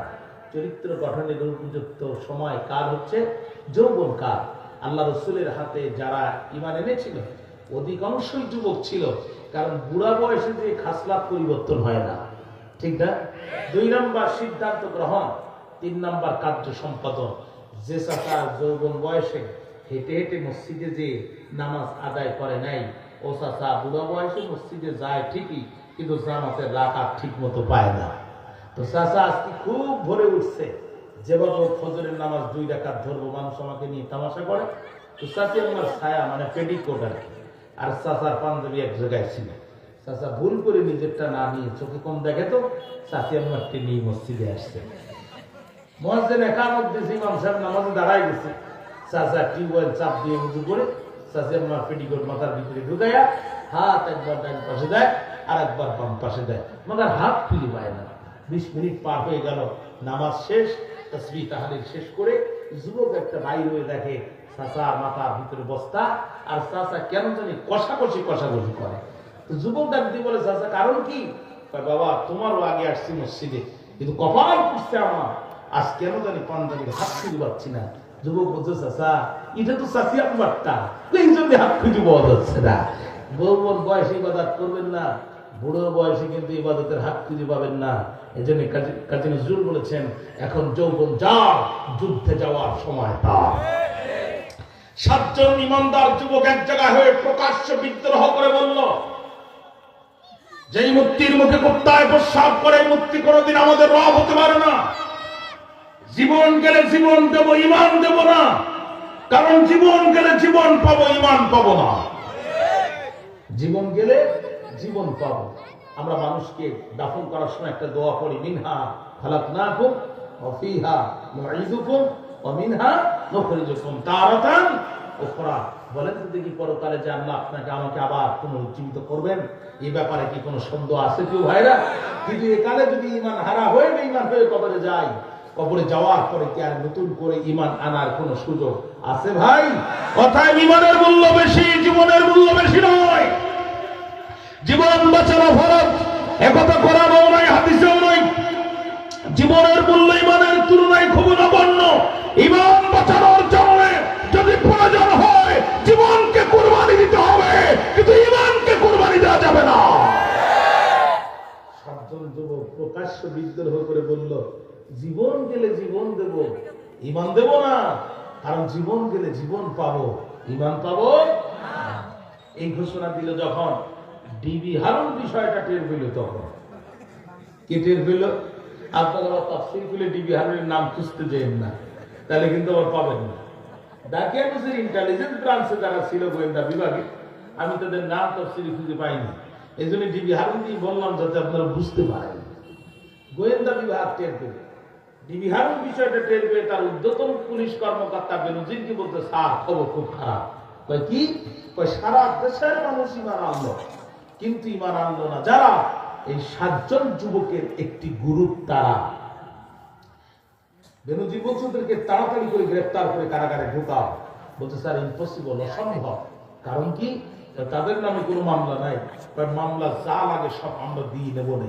চরিত্র গঠনের উপযুক্ত সময় কাল হচ্ছে যৌবন কাল। আল্লাহ রাসূলের হাতে যারা ঈমান এনেছিল অধিকাংশই যুবক ছিল, কারণ বুড়া বয়সে যে খাসলাত পরিবর্তন হয় না। ঠিক না? 2 নম্বর সিদ্ধান্ত গ্রহণ, 3 নম্বর কার্য সম্পাদন। যে চাচা যৌবন বয়সে হেঁটে হেঁটে মসজিদে যে নামাজ আদায় করে নাই, ও চাচা বুড়া বয়সে মসজিদে যায় ঠিকই, কিন্তু জামাতের রাকাত ঠিক মতো পায় না। তো চাচা আজকে খুব ভরে উঠছে, যেভাবে ফজরের নামাজ 2 রাকাত ধরবো, মানুষ আমাকে নিয়ে তামাশা করে। তো চাচি আমার ছায়া মানে পেডিকোট আর কি, আর চাচার পাঞ্জাবি এক জায়গায় ছিল। চাচা ভুল করে নিজেরটা না নিয়ে চোখে কম দেখে তো চাচি আমারটি নিয়ে মসজিদে আসছে। মুয়াজ্জিন ইকামত দিয়েছে, ইমাম সাহেব নামাজে দাঁড়ায় গেছে, চাচা টিউবওয়েল চাপ দিয়ে উজু করে চাচি আমার পেডিকোট মাথার ভিতরে ঢুকাইয়া হাত একবার ডান পাশে দেয়, আর একবার বাম পাশে দেয়, মগার হাত ফিরি পায় না। 20 মিনিট পার হয়ে গেল, নামাজ শেষ, তাসবিহ তাহলিল শেষ করে যুবক একটা বাইর হয়ে দেখে চাচা মাথার ভিতরে বস্তা, আর চাচা কেন জানি কষাকষি করে। যুবক ডাক দিয়ে বলে, চাচা কারণ কি? বাবা তোমারও আগে আসছি মসজিদে, কিন্তু কপাল করছে আমার, আজ কেন জানি পাঞ্জাবির হাত খুঁজে পাচ্ছি না। যুবক বলছে, চাচা এটা তো চাচিয়ার বার্তা, এই জন্য হাত খুঁজে পাওয়া যাচ্ছে না। বউর বয়সে ইবাদত করবেন না, বুড়োর বয়সে কিন্তু ইবাদতের হাত খুঁজে পাবেন না। এই জন্য কাজী নজরুল বলেছেন, এখন যৌবন যার, যুদ্ধে যাওয়ার সময় তার। 7 জন ইমানদার যুবক এক জায়গায় হয়ে প্রকাশ্য বিদ্রোহ করে বলল, যেই মূর্তির মুখে কুত্তায় প্রস্রাব করে, এই মূর্তি কোনোদিন আমাদের রব হতে পারে না। জীবন গেলে জীবন দেব, ইমান দেব না, কারণ জীবন গেলে জীবন পাবো, ইমান পাবো না। জীবন গেলে জীবন পাবো। আমরা মানুষকে দাফন করার সময় একটা দোয়া পড়ি, মিনহা খালাকনাকুম ওয়া ফিহা নুঈদুকুম ওয়া মিনহা নুখরিজুকুম তারাতান উখরা। বলেন তো দেখি, পরকালে যে আল্লাহ আপনাকে আমাকে আবার পুনরুজ্জীবিত করবেন, এই ব্যাপারে কি কোনো সন্দেহ আছে কেউ ভাইরা? কিন্তু একালে যদি ইমান হারা হয়ে বেঈমান হয়ে কবরে যায়, কবরে যাওয়ার পরে কি আর নতুন করে ইমান আনার কোনো সুযোগ আছে ভাই? কথায় ইমানের মূল্য বেশি, জীবনের মূল্য বেশি নয়। জীবন বাঁচানো ফরজ, একথা কোরআনেও নাই, হাদিসেও নাই। জীবনের মূল্য ইমানের তুলনায় খুব নগণ্য। ইমান বাঁচানোর জন্য যদি প্রয়োজন হয় জীবনকে কুরবানি দিতে হবে, কিন্তু ইমানকে কুরবানি দেওয়া যাবে না। 7 জন যুবক প্রকাশ্য বিদ্রোহ করে বলল, জীবন গেলে জীবন দেব, ইমান দেব না, কারণ জীবন গেলে জীবন পাবো, ইমান পাবো না। এই ঘোষণা দিল যখন ডিবি হারুন বিষয়টা টের পেল, তখন কে টের পেল? আপনারা তাফসীর খুলে ডিবি হারুনের নাম খুঁজতে যাবেন না, তাহলে কিন্তু আবার পাবেন না। ঢাকা ইন্টেলিজেন্স ব্রাঞ্চে যারা ছিল গোয়েন্দা বিভাগে, আমি তাদের নাম তাফসীরে খুঁজে পাইনি। এই জন্য ডিবি হারুন দিয়ে বললাম যাতে আপনারা বুঝতে পারেন। গোয়েন্দা বিভাগ টের পেল, ডিবি হারুন বিষয়টা টের পেয়ে তার ঊর্ধ্বতন পুলিশ কর্মকর্তা বেনজিরকে বলতে, স্যার খবর খুব খারাপ। কয় কি? কয় সারা দেশের মানুষ ইমান আনলো, কিন্তু ইমান আনলো না যারা, এই 7 জন যুবকের একটি গ্রুপ, তারা। বেনজির বলছে ওদেরকে তাড়াতাড়ি করে গ্রেফতার করে কারাগারে ঢোকাও। বলছে স্যার ইম্পসিবল, অসম্ভব। কারণ কি? তাদের নামে কোনো মামলা নাই। মামলা যা লাগে সব আমরা দিয়ে নেবো না।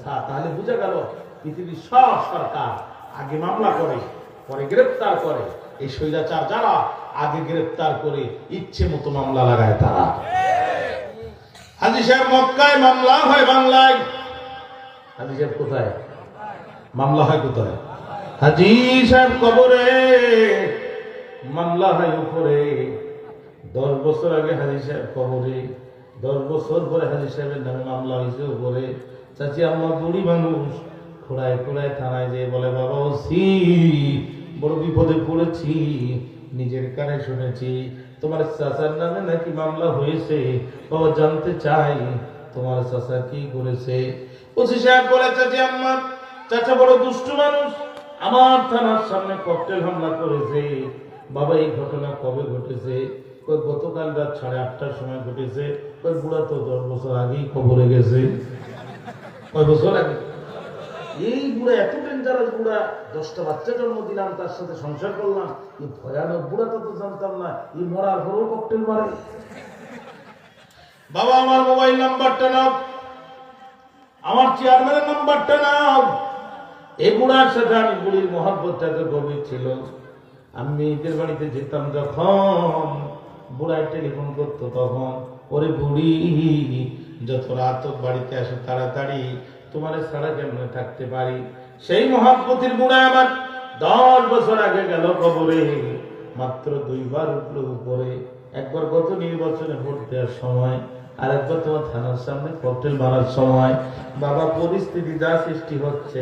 স্যার তাহলে বুঝা গেল পৃথিবীর সব সরকার আগে মামলা করে পরে গ্রেফতার করে, এই স্বৈরাচার যারা আগে গ্রেফতার করে ইচ্ছে মতো মামলা লাগায় তারা। হাজী সাহেব মক্কায় মামলা হয় বাংলায়। হাজী সাহেব কোথায় মামলা হয়? কোথায়? হাজী সাহেব কবরে মামলা হয় উপরে। 10 বছর আগে হাজী সাহেব কবরে, 10 বছর পরে হাজী সাহেবের নামে মামলা হয়েছে উপরে। চাচি আম্মা বুড়ি মানুষ, খোড়ায় খোড়ায় থানায় যেয়ে বলে, বাবা ওসি বড় বিপদে পড়েছি, নিজের কানে শুনেছি তোমার চাচার নামে নাকি মামলা হয়েছে, বাবা জানতে চাই তোমার চাচা কি করেছে। ওসি সাহেব বলে, চাচি আম্মা, চাচা বড় দুষ্টু মানুষ, আমার থানার সামনে ককটেল হামলা করেছে। বাবা এই ঘটনা কবে ঘটেছে? গতকাল রাত 8:30টার সময় ঘটেছে। বুড়া তো 10 বছর আগেই কবরে গেছে। কয় বছর আগে? এই বুড়া এত ডেঞ্জারাস বুড়া, 10টা বাচ্চা জন্ম দিলাম, তার সাথে সংসার করলাম, এই ভয়ানক বুড়া তো জানতাম না, এই মরার পরেও ককটেল মারে। বাবা আমার মোবাইল নাম্বারটা নাও, আমার চেয়ারম্যানের নাম্বারটা নাও। এই বুড়ার সাথে আমি, বুড়ির মহব্বতটা তো গভীর ছিল। আমি মেয়েদের বাড়িতে যেতাম যখন, বুড়ায় টেলিফোন করতো তখন, ওরে বুড়ি যত রাত বাড়িতে আসে তাড়াতাড়ি, তোমার ছাড়া কেমনে থাকতে পারি। সেই মহব্বতের বুড়া আমার 10 বছর আগে গেল কবরে। মাত্র 2 বার উঠলো উপরে, একবার গত নির্বাচনে ভোট দেওয়ার সময়, আর একবার তোমার থানার সামনে ককটেল মারার সময়। বাবা পরিস্থিতি যা সৃষ্টি হচ্ছে,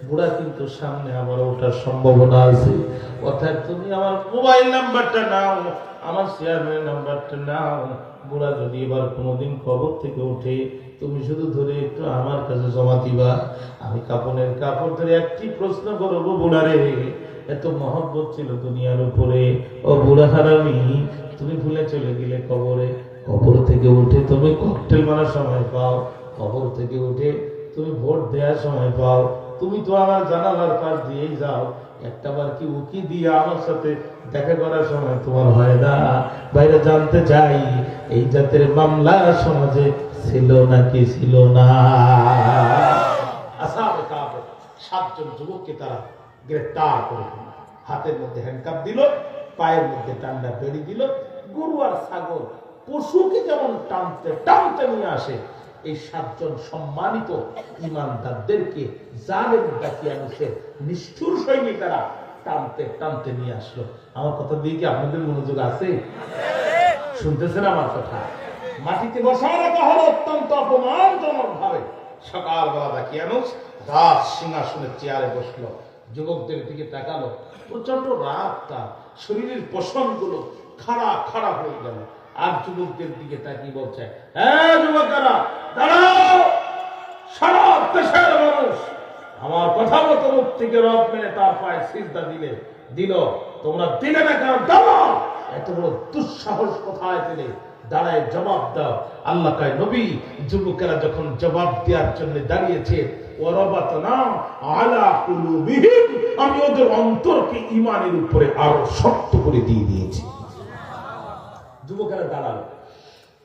বুড়া কিন্তু সামনে আবার ওঠার সম্ভাবনা আছে। অর্থাৎ তুমি আমার মোবাইল নাম্বারটা নাও, আমার চেয়ারম্যানের নাম্বারটা নাও। বুড়া যদি এবার কোনোদিন কবর থেকে উঠে, তুমি শুধু ধরে একটু আমার কাছে জমা দিবা। আমি কাপড়ের কাপড় ধরে একটি প্রশ্ন করবো, বুড়ারে এত মহব্বত ছিল দুনিয়ার উপরে, ও বুড়া হারামি তুমি ভুলে চলে গেলে কবরে, কবর থেকে উঠে তুমি ককটেল মারার সময় পাও, কবর থেকে উঠে তুমি ভোট দেওয়ার সময় পাও, তুমি তো আমার জানালার পাশ দিয়েই যাও, একটাবার কি উকি দিয়ে আমার সাথে দেখা করার সময় তোমার হয় না? বাইরে জানতে চাই এই জাতের মামলা সমাজে ছিল নাকি ছিল না? আসাবে কাবে 7 জন যুবককে তারা গ্রেফতার করে দিল, হাতের মধ্যে হ্যান্ডকাপ দিল, পায়ের মধ্যে টান্ডা বেড়ি দিল। গরু আর ছাগল পশুকে যেমন টানতে টানতে নিয়ে আসে, এই 7 জন সম্মানিত ইমানদারদেরকে জালেম দাকিয়ানুসের নিষ্ঠুর সৈনিকেরা টানতে টানতে নিয়ে আসলো। আমার কথা দিয়ে কি আপনাদের মনোযোগ আছে? শুনতেছেন আমার কথা? মাটিতে বসা রাখা হলো অত্যন্ত অপমানজনক ভাবে। সকালবেলা দাকিয়ানুস রাজ সিংহাসনের চেয়ারে বসলো, যুবকদের দিকে তাকালো, প্রচন্ড রাত, তার শরীরের পশমগুলো খাড়া খাড়া হয়ে গেল। আর যুবকদের দিকে তাকিয়ে বলছে, হ্যাঁ যুবকেরা দাঁড়াও, সারা দেশের মানুষ আমার কথা মতো মুখ থেকে রব মেনে তার পায়ে সিজদা দিল, তোমরা দিলে না কেন? দাঁড়াও, এত বড় দুঃসাহস কোথায় দিলে? দাঁড়ায় জবাব দাও। আল্লাহ কয়, নবী, যুবকেরা যখন জবাব দেওয়ার জন্য দাঁড়িয়েছে, ওয়ারাবাতনা আলা কুলুবিহিম, আমি ওদের অন্তরকে ঈমানের উপরে আরো শক্ত করে দিয়ে দিয়েছি। যুবকেরা দাঁড়ালো,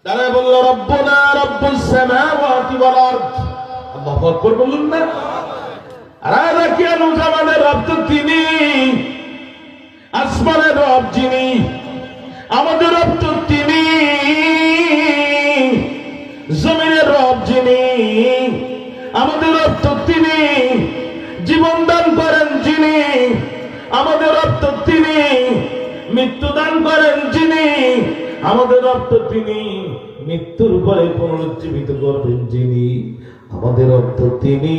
দাঁড়ায় বলল, রব্বুনা রব্বুস সামাওয়াতি ওয়াল আরদ। আল্লাহু আকবার বলুন না? আর কি আমাদের রব তো তিনি, আসমানের রব যিনি, আমাদের রব তো তিনি, জমিনের রব যিনি, আমাদের রব তো তিনি, জীবন দান করেন যিনি, আমাদের রব তো তিনি, মৃত্যু দান করেন যিনি, আমাদের রব তো তিনি, মৃত্যুর পরে পুনরুজ্জীবিত করবেন যিনি, আমাদের রব তো তিনি,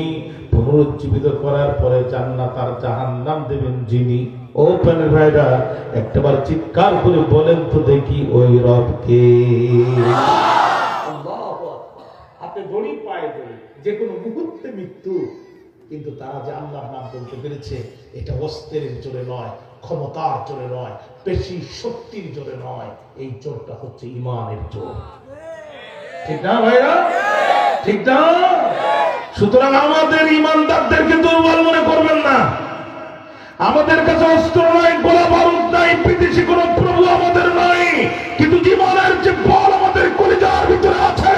পুনরুজ্জীবিত করার পরে জান্নাত আর জাহান্নাম দেবেন যিনি। ও প্রাণের ভাইরা, একটাবার চিৎকার করে বলেন তো দেখি, ওই রবকে। হাতে দড়ি, পায়ে দড়ি, যে কোনো মুহূর্তে মৃত্যু। কিন্তু তারা যে আল্লাহর নাম বলতে পেরেছে, এটা অস্ত্রের জোরে নয়, ক্ষমতার জোরে নয়, পেশি শক্তির জোরে নয়, এই জোরটা হচ্ছে ঈমানের জোর। ঠিক না ভাইরা? ঠিক না? সুতরাং আমাদের ঈমানদারদেরকে দুর্বল মনে করবেন না। আমাদের কাছে অস্ত্র নয়, গোলা বারুদ নাই, বিদেশি কোন প্রভু আমাদের নাই, কিন্তু জীবনের যে বল আমাদের কলিজার ভিতরে আছে,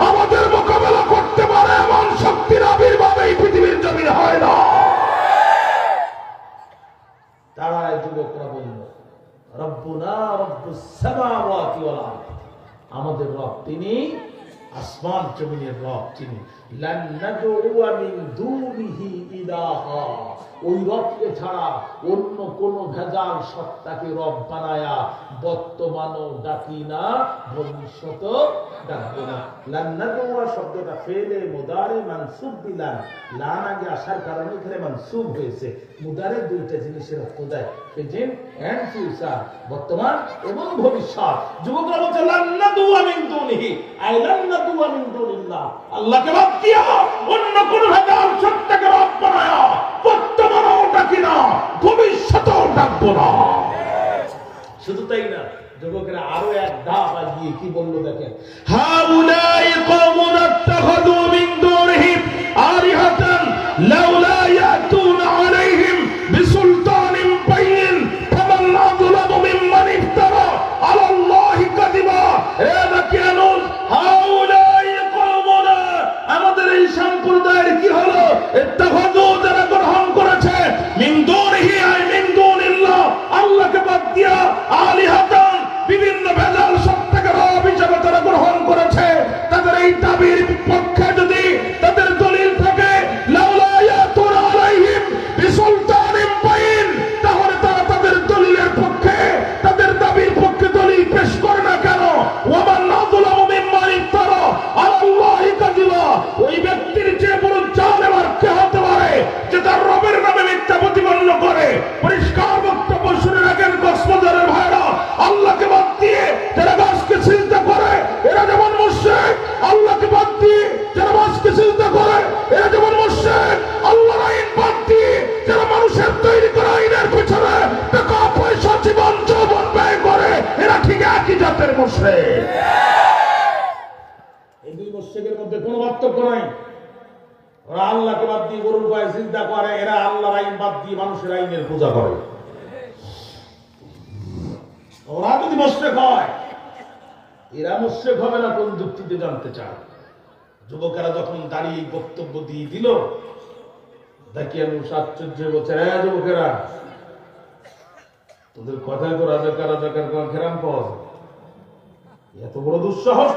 আমাদের মোকাবেলা করতে পারে এমন শক্তির আবির্ভাব এই পৃথিবীর জমিনে হয় না। তারা যুবকরা বলল, রব্বুনা রব্বুস সামাওয়াতি ওয়াল আরদ, আমাদের রব তিনি, আসমান জমিনের রব তিনি। লান নাদউয়া মিন দুনিহি ইলাহা, ওই রবকে ছাড়া অন্য কোন ভেজাল সত্তাকে রব বানায়া বর্তমানও ডাকি না, ভবিষ্যতও ডাকবো না। লান নাদউয়া শব্দটা ফেলে মুদারে মানসুব দিলাম, লান আগে আসার কারণে এখানে মানসুব হয়েছে। মুদারে দুইটা জিনিসের অর্থ দেয়, প্রেজেন্ট এন্ড ফিউচার, বর্তমান এবং ভবিষ্যৎ। যুবকরা বলছে লান নাদউয়া মিন দুনিহি, আই লান নাদউয়া মিন দুনিল্লাহ, আল্লাহকে বাদ দিয়া অন্য কোন ভেজাল সত্তাকে রব বানায়া বর্তমানও ডাকি না, ভবিষ্যতেও ডাকবো না। শুধু তাই না, যুবকেরা আরো এক ধাপ এগিয়ে কি বললো দেখেন, হাউলাই কওমুন আত্তাখাযু মিন দুনিহি আলিহাতান লাউলা ইয়াতুনা আলাইহিম বিসুলতানিন বাইয়িন ফামান আযলামু মিম্মান ইফতারা আলাল্লাহি কাযিবা। হে দাকিয়ানুস, হাউলাই কওমুন, আমাদের এই সম্প্রদায়ের কি হলো? ইত্তাখাযু, যারা গ্রহণ করেছে, মিন দুনিহি আই মিন দুনিল্লাহ, আল্লাহকে বাদ দিয়া, আলিহাতান, বিভিন্ন ভেজাল সত্তাকে রব হিসেবে তারা গ্রহণ করেছে। তাদের এই দাবির পক্ষে যদি তাদের দলিল থাকে, লাউলা ইয়াতুনা আলাইহিম বিসুলতানিন বাইয়িন, তাহলে তারা তাদের দলিলের পক্ষে, তাদের দাবির পক্ষে দলিল পেশ করে না কেন? ওয়ামান আযলামু মিম্মান ইফতারা আলাল্লাহি কাযিবা, ওই ব্যক্তির চেয়ে বড় জালেম আর কে হতে পারে যে তার রবের নামে মিথ্যা প্রতিপন্ন করে? পরিষ্কার বক্তব্য শুনে রাখেন কক্সবাজারের ভাইরা, আল্লাহকে বাদ দিয়ে যারা গাছকে সিজদা করে এরা যেমন মুশরিক, আল্লাহকে বাদ দিয়ে যারা গাছকে সিজদা করে এরা যেমন মুশরিক, আল্লাহর আইন বাদ দিয়ে যারা মানুষের তৈরি করা আইনের পিছনে টাকা পয়সা জীবন যৌবন ব্যয় করে এরা ঠিক একই জাতের মুশরিক। এই দুই মুশরিকের মধ্যে কোনো পার্থক্য ওরা আল্লাহকে বাদ দিয়ে গরুর গায়ে সিজদা করে, এরা আল্লাহর আইন বাদ দিয়ে মানুষের আইনের পূজা করে। ওরা যদি মুশরিক হয়, এরা মুশরিক হবে না কোন যুক্তিতে জানতে চায়। যুবকেরা যখন দাঁড়িয়ে বক্তব্য দিয়ে দিল, দেখিয়ে আশ্চর্য বলছে, যুবকেরা তোদের কথায় তো রাজাকার রাজাকার ঘেরাম পাওয়া যায়, এত বড় দুঃসাহস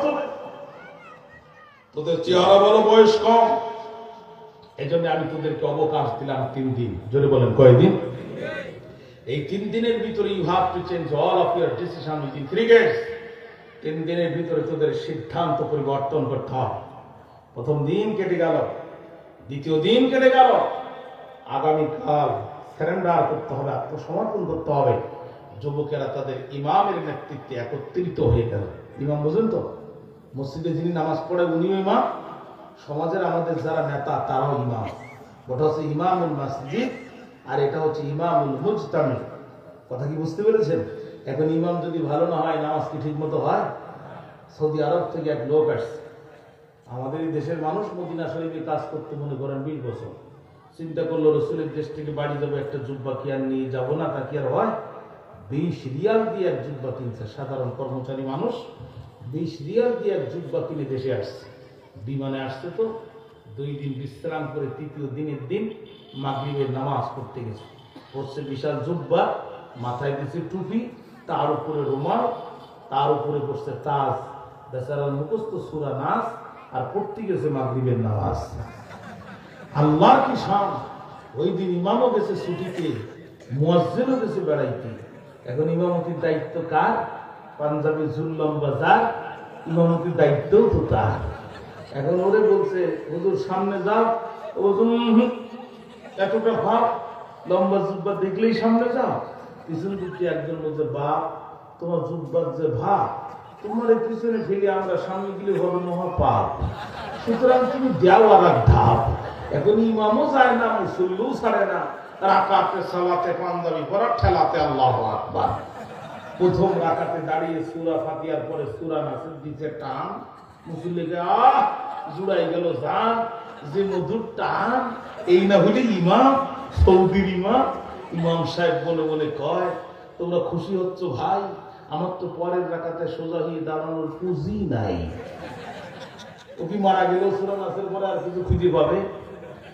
তোদের চেহারা বড়, বয়স কম, এই জন্য আমি তোদেরকে অবকাশ দিলাম 3 দিন। জোরে বলেন কয়দিন? এই 3 দিনের ভিতরে you have to change all of your decision within 3 days। 3 দিনের ভিতরে তোদের সিদ্ধান্ত পরিবর্তন করতে হবে। প্রথম দিন কেটে গেল, দ্বিতীয় দিন কেটে গেল, আগামীকাল সারেন্ডার করতে হবে, আত্মসমর্পণ করতে হবে। যুবকেরা তাদের ইমামের নেতৃত্বে একত্রিত হয়ে গেল। ইমাম বুঝেন তো, মসজিদে যিনি নামাজ পড়ে উনিও ইমাম, সমাজের আমাদের যারা নেতা তারাও ইমাম। ওটা হচ্ছে ইমামুল মসজিদ, আর এটা হচ্ছে ইমামুল মুজতামি। কথা কি বুঝতে পেরেছেন? এখন ইমাম যদি ভালো না হয়, নামাজ কি ঠিক মতো হয়? সৌদি আরব থেকে এক লোক আসছে, আমাদের এই দেশের মানুষ মদিনা শরীফে কাজ করতে মনে করেন 20 বছর। চিন্তা করলো রসুলের দেশ থেকে বাড়ি যাবো, একটা জুব্বা কি আর নিয়ে যাবো না, তা কি আর হয়? 20 রিয়াল দিয়ে এক জুব্বা কিনছে। সাধারণ কর্মচারী মানুষ 20 রিয়াল দিয়ে এক জুব্বা কিনে দেশে আসছে। বিমানে আসছে তো 2 দিন বিশ্রাম করে তৃতীয় দিনের দিন মাগরিবের নামাজ পড়তে গেছে। পড়ছে বিশাল জুব্বা, মাথায় দিচ্ছে টুপি, তার উপরে রুমাল, তার উপরে পড়ছে তাজ, বেচারার মুখস্থ সূরা নাস, আর পড়তে গেছে মাগরিবের নামাজ। আল্লাহর কি শান! ওই দিন ইমামও গেছে ছুটিতে, মুয়াজ্জিনও গেছে বেড়াইতে। এখন ইমামতির দায়িত্ব কার? পাঞ্জাবি জুল্লম বাজার, ইমামতির দায়িত্বও তো তার। এখন ওরে বলছে, হুজুর সামনে যাও। এতটা ভাব, লম্বা জুব্বা দেখলেই সামনে যাও। পিছন দিকে একজন বলছে, বাপ তোমার জুব্বার যে ভাব, তোমার এই পিছনে ফেলে আমরা সামনে গেলে হবে মহা পাপ, সুতরাং তুমি দেও আর এক ধাপ। এখন ইমামও যায় না, মুসল্লিও ছাড়ে না, রাকাতে সালাতে পাঞ্জাবি পরা ঠেলাতে আল্লাহু আকবার। প্রথম রাকাতে দাঁড়িয়ে সূরা ফাতিহার পরে সূরা নাসের দিকে টান, মুসল্লিকে জুড়াই গেল জান, যে মধুর টান। এই না হলে ইমাম, সৌদির ইমাম। ইমাম সাহেব বলে বলে কয়, তোমরা খুশি হচ্ছ ভাই? আমার তো পরের রাকাতে সোজা হয়ে দাঁড়ানোর পুঁজি নাই। ও কি মারা গেলেও সূরা নাসের পরে আর কিছু খুঁজে পাবে?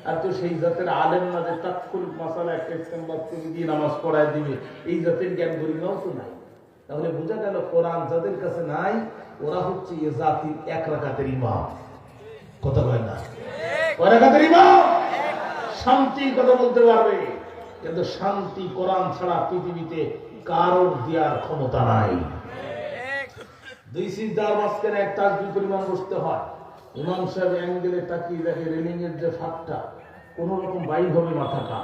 আর তো সেই জাতের আলেম না যে তাৎক্ষণিক মাসালা একটা ইস্তেমবাদ করে দিয়ে নামাজ পড়ায় দিবে, এই জাতের জ্ঞান গরিমাও তো নাই। তাহলে বোঝা গেল কোরআন যাদের কাছে নাই, ওরা হচ্ছে এ জাতির 1 রাকাতের ইমাম। কথা কয় না? কয় রাকাতের ইমাম? শান্তির কথা বলতে পারবে, কিন্তু শান্তি কোরআন ছাড়া পৃথিবীতে কারোর দেওয়ার ক্ষমতা নাই। 2 সিজদার মাঝখানে এক তাসবিহ পরিমাণ বসতে হয়। ইমাম সাহেব অ্যাঙ্গেলে তাকিয়ে দেখে রেলিং এর যে ফাঁকটা, কোন রকম বাইর হবে মাথাটা,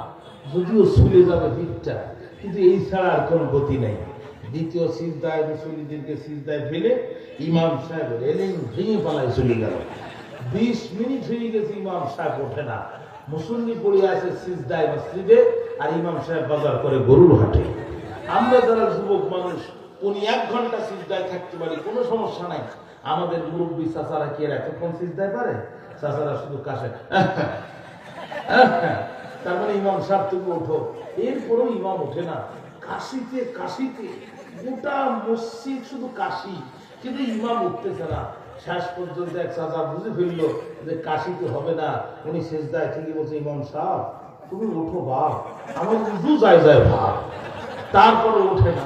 যদিও ছুলে যাবে পিঠটা, কিন্তু এই ছাড়া আর কোন গতি নেই। দ্বিতীয় সিজদায় মুসল্লিদেরকে সিজদায় ফেলে ইমাম সাহেব রেলিং ভেঙে পালায় চলে গেল। 20 মিনিট হয়ে গেছে, ইমাম সাহেব ওঠে না। মুসল্লি পড়ে আছে সিজদায় মসজিদে, আর ইমাম সাহেব বাজার করে গরুর হাটে। আমরা যারা যুবক মানুষ 1 ঘন্টা সিজদায় থাকতে পারি, কোনো সমস্যা নাই। আমাদের মুরব্বী চাচারা কি আর এতক্ষণ সিজদায় পারে? চাচারা শুধু কাশে। তার মানে ইমাম সাহেব তুমি ওঠো, এরপরেও ইমাম ওঠে না। কাশিতে কাশিতে গোটা মসজিদ শুধু কাশি, কিন্তু ইমাম উঠতেছে না। শেষ পর্যন্ত এক চাচা বুঝে ফেললো যে কাশিতে হবে না, উনি সিজদায় ঠিকই বলছে, ইমাম সাহেব তুমি ওঠো বাপ, আমার উজু যায় যায় ভাব। তারপরে ওঠে না।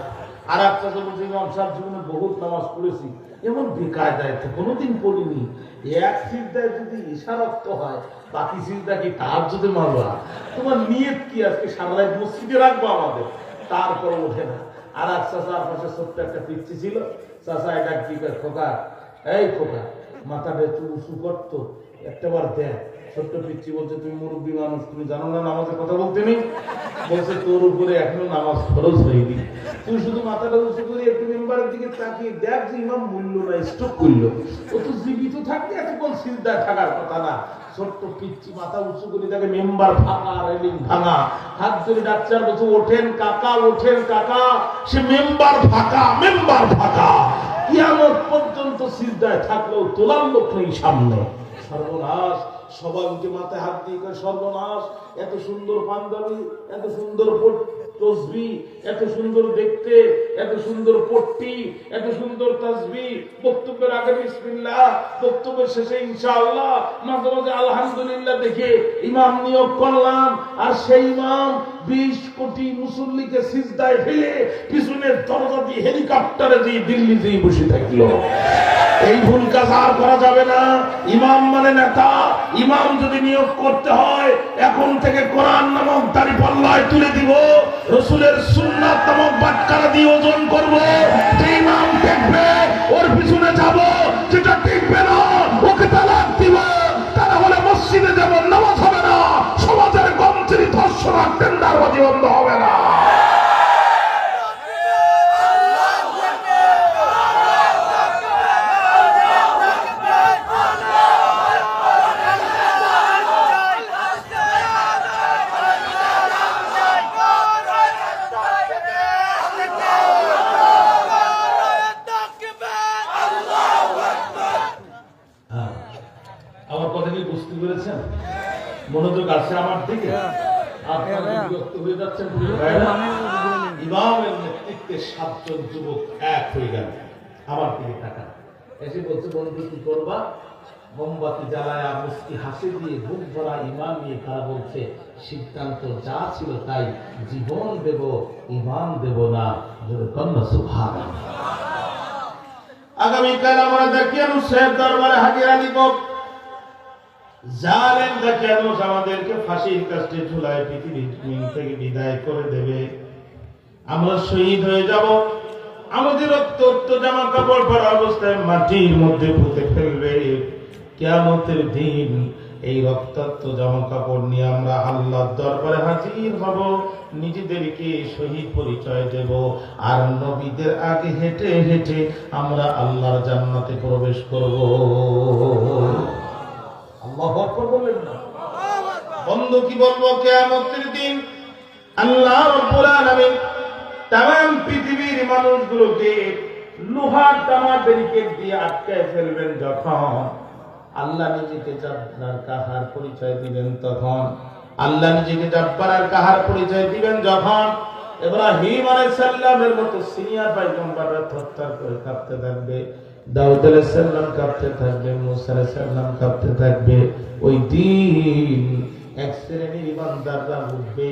আর এক চাচা বলছে, ইমাম সাহেব জীবনে বহুত নামাজ পড়েছি, এমন বেকায়দায় তো কোনোদিন পড়িনি। এক সিজদায় যদি ইশারত হয়, বাকি সিজদা কি তাহাজ্জুদে মারবা? তোমার নিয়ত কি আজকে সারা রাত মসজিদে রাখবো আমাদের? তারপরে ওঠে না। আর এক চাচার পাশে ছোট্ট একটা পিচ্ছি ছিল, চাচা এটা কি করে, খোকা এই খোকা, মাথাটা একটু উঁচু করতো, একটাবার দেখ। ছোট্ট পিচ্ছি বলছে, তুমি মুরব্বী মানুষ, তুমি জানো না নামাজের কথা বলতে নেই? বলছে, তোর উপরে এখনো নামাজ খরচ হয়নি, তুই শুধু মাথাটা উঁচু করে একটু মেম্বারের দিকে তাকিয়ে দেখ যে ইমাম মূল্য না, স্ট্রোক করলো। ও তো জীবিত থাকলে এতক্ষণ সিজদায় থাকার কথা না। ছোট্ট পিচ্ছি মাথা উঁচু করে দেখে মেম্বার ফাঁকা, রেলিং ভাঙা, হাত ধরে ডাক্তার বলছে, ওঠেন কাকা, ওঠেন কাকা। সে মেম্বার ফাঁকা, মেম্বার ফাঁকা। কিয়ামত পর্যন্ত সিজদায় থাকলেও তোলার লোক নেই সামনে। সর্বনাশ! সবাইকে মাথায় হাত দিয়ে করে সর্বনাশ, এত সুন্দর পাঞ্জাবি, এত সুন্দর তসবি, এত সুন্দর দেখতে, এত সুন্দর পট্টি, এত সুন্দর তাসবি, বক্তব্যের আগে বিসমিল্লাহ, বক্তব্যের শেষে ইনশাআল্লাহ, মাঝে মাঝে আলহামদুলিল্লাহ দেখে ইমাম নিয়োগ করলাম, আর সেই ইমাম 20 কোটি মুসল্লিকে সিজদায় ফেলে পিছনের দরজা দিয়ে হেলিকপ্টারে দিয়ে দিল্লি দিয়ে বসে থাকলো। এই ভুল কাজ আর করা যাবে না। ইমাম মানে নেতা। ইমাম যদি নিয়োগ করতে হয় এখন থেকে কোরআন নামক দাঁড়িপাল্লায় তুলে দিব, রসুলের সুন্নাত নামক বাটখারা দিয়ে ওজন করব। যে ইমাম দেখবে ওর পিছনে যাব, যেটা টিকবে না ওকে তালাক দিব। তারা হলে মসজিদে যাব, নামাজ হবে না, সমাজের গমচিরি ধর্ষণ আর টেন্ডারবাজি বন্ধ হবে না। আমার কথা কি বুঝতে পেরেছেন? মনোযোগ আছে আমার দিকে? আপনারা বিরক্ত হয়ে যাচ্ছেন? ইমামের নেতৃত্বে 7 জন যুবক এক হয়ে গেল, আমার দিকে তাকান, এসে বলছে, বন্ধু কি করবা? মোমবাতি জ্বালায়া মুস্কি হাসি দিয়ে বুক ভরা ইমান নিয়ে তারা বলছে, সিদ্ধান্ত যা ছিল তাই, জীবন দেব, ইমান দেব না। কন্যা সুবহানাল্লাহ। আগামীকাল আমরা দাকিয়ানুস সাহেব দরবারে হাজিরা দিব। জালেম দাকিয়ানুস আমাদেরকে ফাঁসির কাস্টে ঝুলায় পৃথিবী থেকে বিদায় করে দেবে। আমরা শহীদ হয়ে যাব। আমাদের রক্ত জামা কাপড় পরা অবস্থায় মাটির মধ্যে পুঁতে ফেলবে। কিয়ামতের দিন এই রক্তাক্ত জামা কাপড় নিয়ে আমরা আল্লাহর দরবারে হাজির হব, নিজেদেরকে শহীদ পরিচয় দেব, আর নবীদের আগে হেঁটে হেঁটে আমরা আল্লাহর জান্নাতে প্রবেশ করব। আল্লাহু আকবার বললেন না? বন্ধু কি বলবো, কিয়ামতের দিন আল্লাহ রাব্বুল আলামিন তাম পৃথিবীর মানুষগুলোকে লোহার তামা ব্যারিকেড দিয়ে আটকায় ফেলবেন। যখন আল্লাহ নিজেকে জব্বার কাহার পরিচয় দিবেন, তখন আল্লাহ নিজেকে জব্বার আর কাহার পরিচয় দিবেন, যখন ইব্রাহিম আলাইহিস সালামের মতো সিনিয়র পয়গম্বররা থরথর করে কাঁপতে থাকবে, দাউদ আলাইহিস সালাম কাঁপতে থাকবে, মুসা আলাইহিস সালাম কাঁপতে থাকবে। ওই দিন এক শ্রেণীর ইমানদাররা উঠবে,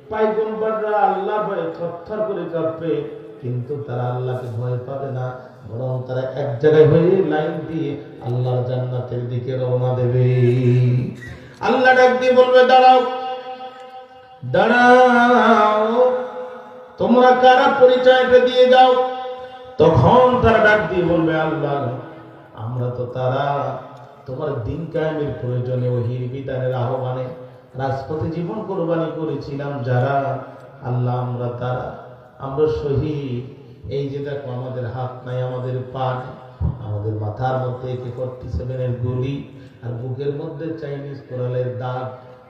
পয়গম্বররা আল্লাহ ভয়ে থরথর করে কাঁপবে, কিন্তু তারা আল্লাহকে ভয় পাবে না, বরং তারা এক জায়গায় হয়ে লাইন দিয়ে আল্লাহর জান্নাতের দিকে রওনা দেবে। আল্লাহ ডাক দিয়ে বলবে, দাঁড়াও দাঁড়াও, তোমরা কারা পরিচয়টা দিয়ে যাও। তখন তারা ডাক দিয়ে বলবে, আল্লাহ আমরা তো তারা তোমার দিন কায়েমের প্রয়োজনে ওহির বিধানের আহ্বানে রাজপথে জীবন কোরবানি করেছিলাম যারা, আল্লাহ আমরা তারা, আমরা শহীদ। এই যে দেখো আমাদের হাত নাই, আমাদের পা নেই, আমাদের মাথার মধ্যে AK-47 গুলি, আর বুকের মধ্যে চাইনিজ কোরালের দাগ।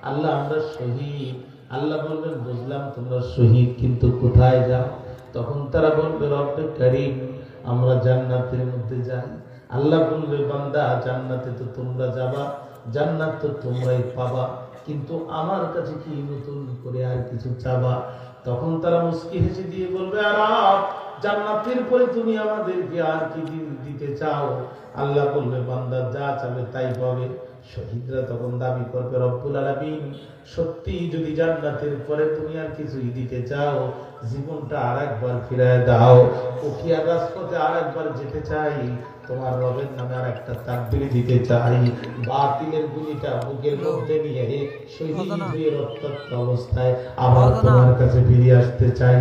আল্লাহ আমরা শহীদ। আল্লাহ বলবেন, বুঝলাম তোমরা শহীদ, কিন্তু কোথায় যাও? তখন তারা বলবে, রব্বে কারীম আমরা জান্নাতের মধ্যে যাই। আল্লাহ বলবে, বান্দা জান্নাতে তো তোমরা যাবা, জান্নাত তো তোমরাই পাবা, কিন্তু আমার কাছে কি নতুন করে আর কিছু চাবা? তখন তারা মুস্কি হেসে দিয়ে বলবে, আরাব জান্নাতের পরে তুমি আমাদেরকে আর কি দিতে চাও? আল্লাহ বলবে, বান্দা যা চাবে তাই পাবে। শহীদরা তখন দাবি করবে, রব্বুল আলামিন সত্যি যদি জান্নাতের পরে তুমি আর কিছুই দিতে চাও, জীবনটা আরেকবার ফিরায় দাও, উঠিয়া রাজপথে আরেকবার যেতে চাই, তোমার রবের নামে আরেকটা তাকবীর দিতে চাই, বাতিলের গুলিটা বুকের মধ্যে নিয়ে শহীদ হয়ে রক্তাক্ত অবস্থায় আবার তোমার কাছে ফিরে আসতে চাই।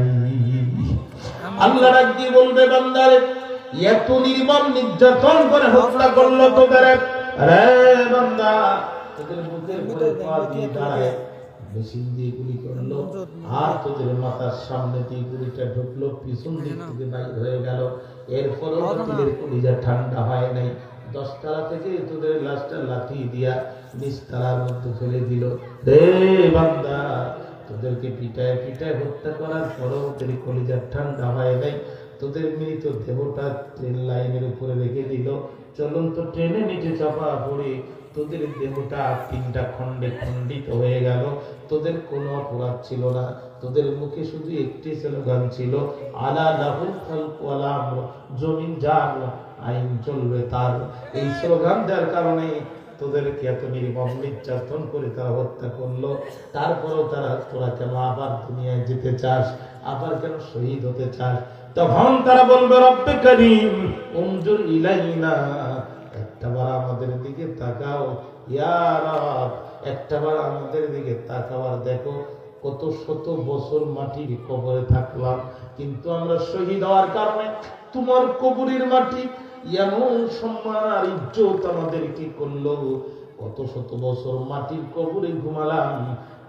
আল্লাহ ডাক দিয়ে বলবে, বান্দারে এত নির্মম নির্যাতন করে হত্যা করলো তোদের, আরে বান্দা তোদের বুকের উপরে পা দিয়ে দাঁড়ায় মেশিন দিয়ে গুলি করলো, আর তোদের মাথার সামনে দিয়ে গুলিটা ঢুকলো, পিছন দিক থেকে বাইর হয়ে গেল, এরপরও তোদের কলিজা ঠান্ডা হয় নাই। 10 তলা থেকে তোদের লাশটা লাঠি দিয়া 20 তলার মধ্যে ফেলে দিল। রে বান্দা তোদেরকে পিটায় পিটায় হত্যা করার পরও তোদের কলিজা ঠান্ডা হয় নাই, তোদের মৃত দেহটা ট্রেন লাইনের উপরে রেখে দিল, চলন্ত ট্রেনে নিচে চাপা পড়ে তোদের দেহটা 3টা খণ্ডে খণ্ডিত হয়ে গেল, তোদের কোনো অপরাধ ছিল না, তোদের মুখে শুধু একটি স্লোগান ছিল, আলা লাহুল খালকু ওয়াল আমর, জমিন যার, আইন চলবে তার। এই স্লোগান দেওয়ার কারণে তোদেরকে এত নির্মম নির্যাতন করে তারা হত্যা করলো। তারপরেও তোরা কেন আবার দুনিয়ায় যেতে চাস, আবার কেন শহীদ হতে চাস? তখন তারা বলবে, রব্বে করিম উনজুর ইলাইনা, একটাবার আমাদের দিকে তাকাও, ইয়া রব একটাবার আমাদের দিকে তাকাও, আর দেখো কত শত বছর মাটির কবরে থাকলাম, কিন্তু আমরা শহীদ হওয়ার কারণে তোমার কবরের মাটি এমন সম্মান আর ইজ্জত আমাদেরকে করলো। কত শত বছর মাটির কবরে ঘুমালাম,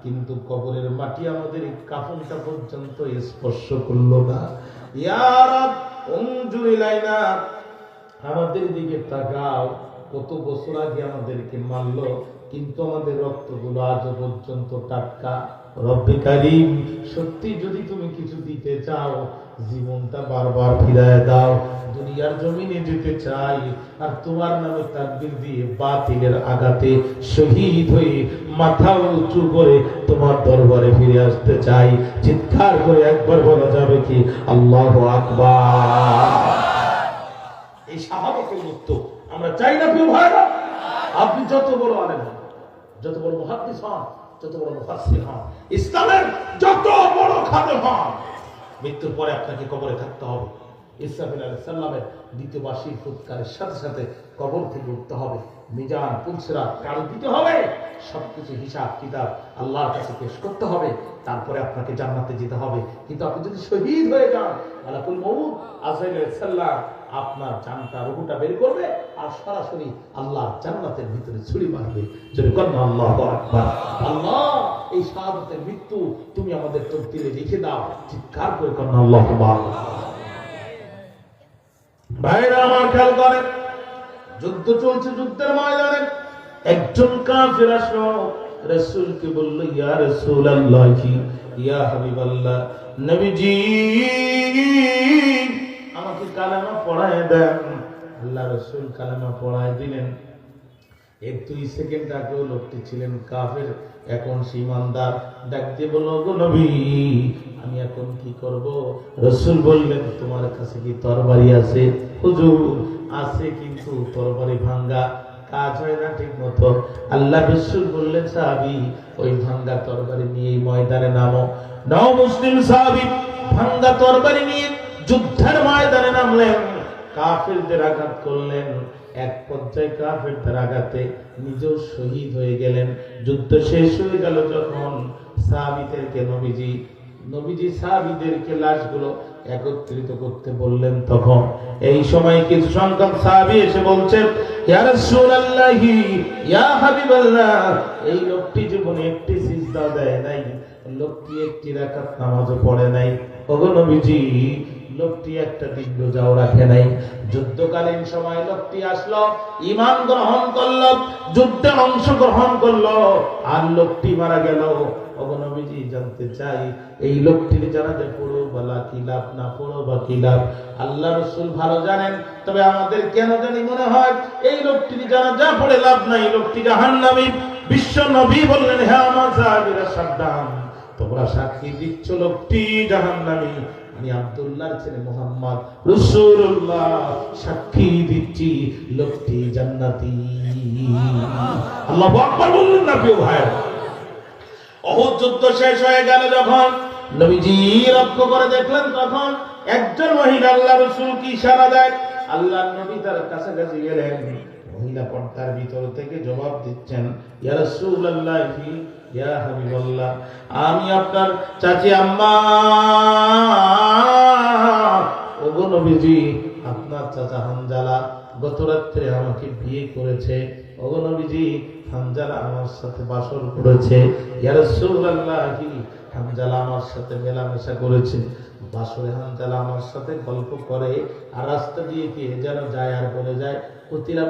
কিন্তু কবরের মাটি আমাদের কাফনটা পর্যন্ত স্পর্শ করলো না। ইয়া রব উনজুর ইলাইনা, আমাদের দিকে তাকাও, কত বছর আগে আমাদেরকে মারলো, কিন্তু আমাদের রক্তগুলো আজ পর্যন্ত টাটকা। রব্বে কারীম সত্যি যদি তুমি কিছু দিতে চাও, জীবনটা বারবার ফিরায় দাও, দুনিয়ার জমিনে যেতে চাই, আর তোমার নামে তাকবীর দিয়ে বাতিলের আঘাতে শহীদ হয়ে মাথা উঁচু করে তোমার দরবারে ফিরে আসতে চাই। চিৎকার করে একবার বলা যাবে কি আল্লাহু আকবার? এই শাহাদাতের মৃত্যু আমরা চাই না প্রিয় ভাইরা। আপনি যত বড় আলেম হন, যত বড় মুহাদ্দিস হন, যত বড় মুফাসসির হন, ইসলামের যত বড় খাদেম হন, মৃত্যুর পরে আপনাকে কবরে থাকতে হবে। ইসরাফিল আলাইহিস সালামের দ্বিতীয় বার্ষিক ফুৎকারের সাথে সাথে কবর থেকে উঠতে হবে, মিজান পুলসিরাত কাল দিতে হবে, সবকিছু হিসাব কিতাব আল্লাহর কাছে পেশ করতে হবে, তারপরে আপনাকে জান্নাতে যেতে হবে। কিন্তু আপনি যদি শহীদ হয়ে যান, মালাকুল মউত আজরাইল আলাইহিস সালাম আপনার জানটা রূহটা বের করবে আর সরাসরি আল্লাহর জান্নাতের ভিতরে ছুরি মারবে। যদি কোন আল্লাহু আকবার। আল্লাহ এই শাহাদাতের মৃত্যু তুমি আমাদের তকদিরে লিখে দাও। চিৎকার করে কোন আল্লাহু আকবার। ভাইরা আমার খেয়াল করেন, যুদ্ধ চলছে, যুদ্ধের ময়দানে একজন কাফের আসলো, রাসূলকে বলল, ইয়া রাসূলুল্লাহ, ইয়া হাবিবাল্লাহ, নবীজি আমাকে কালেমা পড়ায় দেন। আল্লাহ রাসূল কালেমা পড়ায় দিলেন। 1-2 সেকেন্ড আগেও লোকটি ছিলেন কাফের, এখন ঈমানদার। ডাক দিয়ে বলল, গো নবী আমি এখন কি করব? রাসূল বললেন, তোমার কাছে কি তরবারি আছে? হুজুর আছে, কিন্তু তরবারি ভাঙ্গা, কাজ হয় না ঠিক মতো। আল্লাহ রাসূল বললেন, সাহাবী ওই ভাঙ্গা তরবারি নিয়ে ময়দানে নামো। নও মুসলিম সাহাবী ভাঙ্গা তরবারি নিয়ে যুদ্ধের ময়দানে নামলেন, কাফেরদের আঘাত করলেন। এক পর্যায়ে কাফেরদের আঘাতে নিজেও শহীদ হয়ে গেলেন। যুদ্ধ শেষ হয়ে গেল যখন, সাহাবীদেরকে নবীজি সাহাবীদেরকে লাশগুলো একত্রিত করতে বললেন, তখন এই সময় কিছু সংখ্যক সাহাবী এসে বলছেন, ইয়া রাসূলুল্লাহ, ইয়া হাবিবাল্লাহ, এই লোকটি জীবনে একটি সিজদা দেয় নাই, লোকটি একটি রাকাত নামাজও পড়ে নাই। ওগো নবীজি লোকটি একটা দিন রোজাও রাখে নাই। যুদ্ধকালীন সময় লোকটি আসলো, ঈমান গ্রহণ করলো, যুদ্ধে অংশগ্রহণ করলো, আর লোকটি মারা গেল। ওগো নবীজি জানতে চাই এই লোকটির জানাজা পড়ো বলা কি লাভ, না পড়ো বা কি লাভ? আল্লাহ রাসূল ভালো জানেন, তবে আমাদের কেন জানি মনে হয় এই লোকটির জানাজা পড়ে লাভ নাই, লোকটি জাহান্নামী। বিশ্ব নবী বললেন, হ্যাঁ আমার সাহাবীরা সাবধান, তোমরা সাক্ষী দিচ্ছ লোকটি জাহান্নামী। আমি আব্দুল্লাহর ছেলে মুহাম্মদ রাসূলুল্লাহ সাক্ষী দিচ্ছি লোকটি জান্নাতি। আল্লাহু আকবার বললেন না প্রিয় ভাই? উহুদ যুদ্ধ শেষ হয়ে গেল যখন, নবীজি লক্ষ্য করে দেখলেন, তখন একজন মহিলা আল্লাহ রাসূলকে ইশারা দেয়। আল্লাহর নবী তার কাছাকাছি গেলেন, মহিলা পর্দার ভিতর থেকে জবাব দিচ্ছেন, ইয়া রাসূলুল্লাহ, ইয়া হাবিবাল্লাহ, আমি আপনার চাচি আম্মা। ওগো নবীজি আপনার চাচা হানজালা গত রাত্রে আমাকে বিয়ে করেছে। ওগো নবীজি হানজালা আমার সাথে বাসর করেছে। ইয়া রাসূলুল্লাহ, হানজালা আমার সাথে মেলামেশা করেছে। বাসরে হানজালা আমার সাথে গল্প করে, আর রাস্তা দিয়ে কে যেন যায় আর বলে যায়, কুতিলা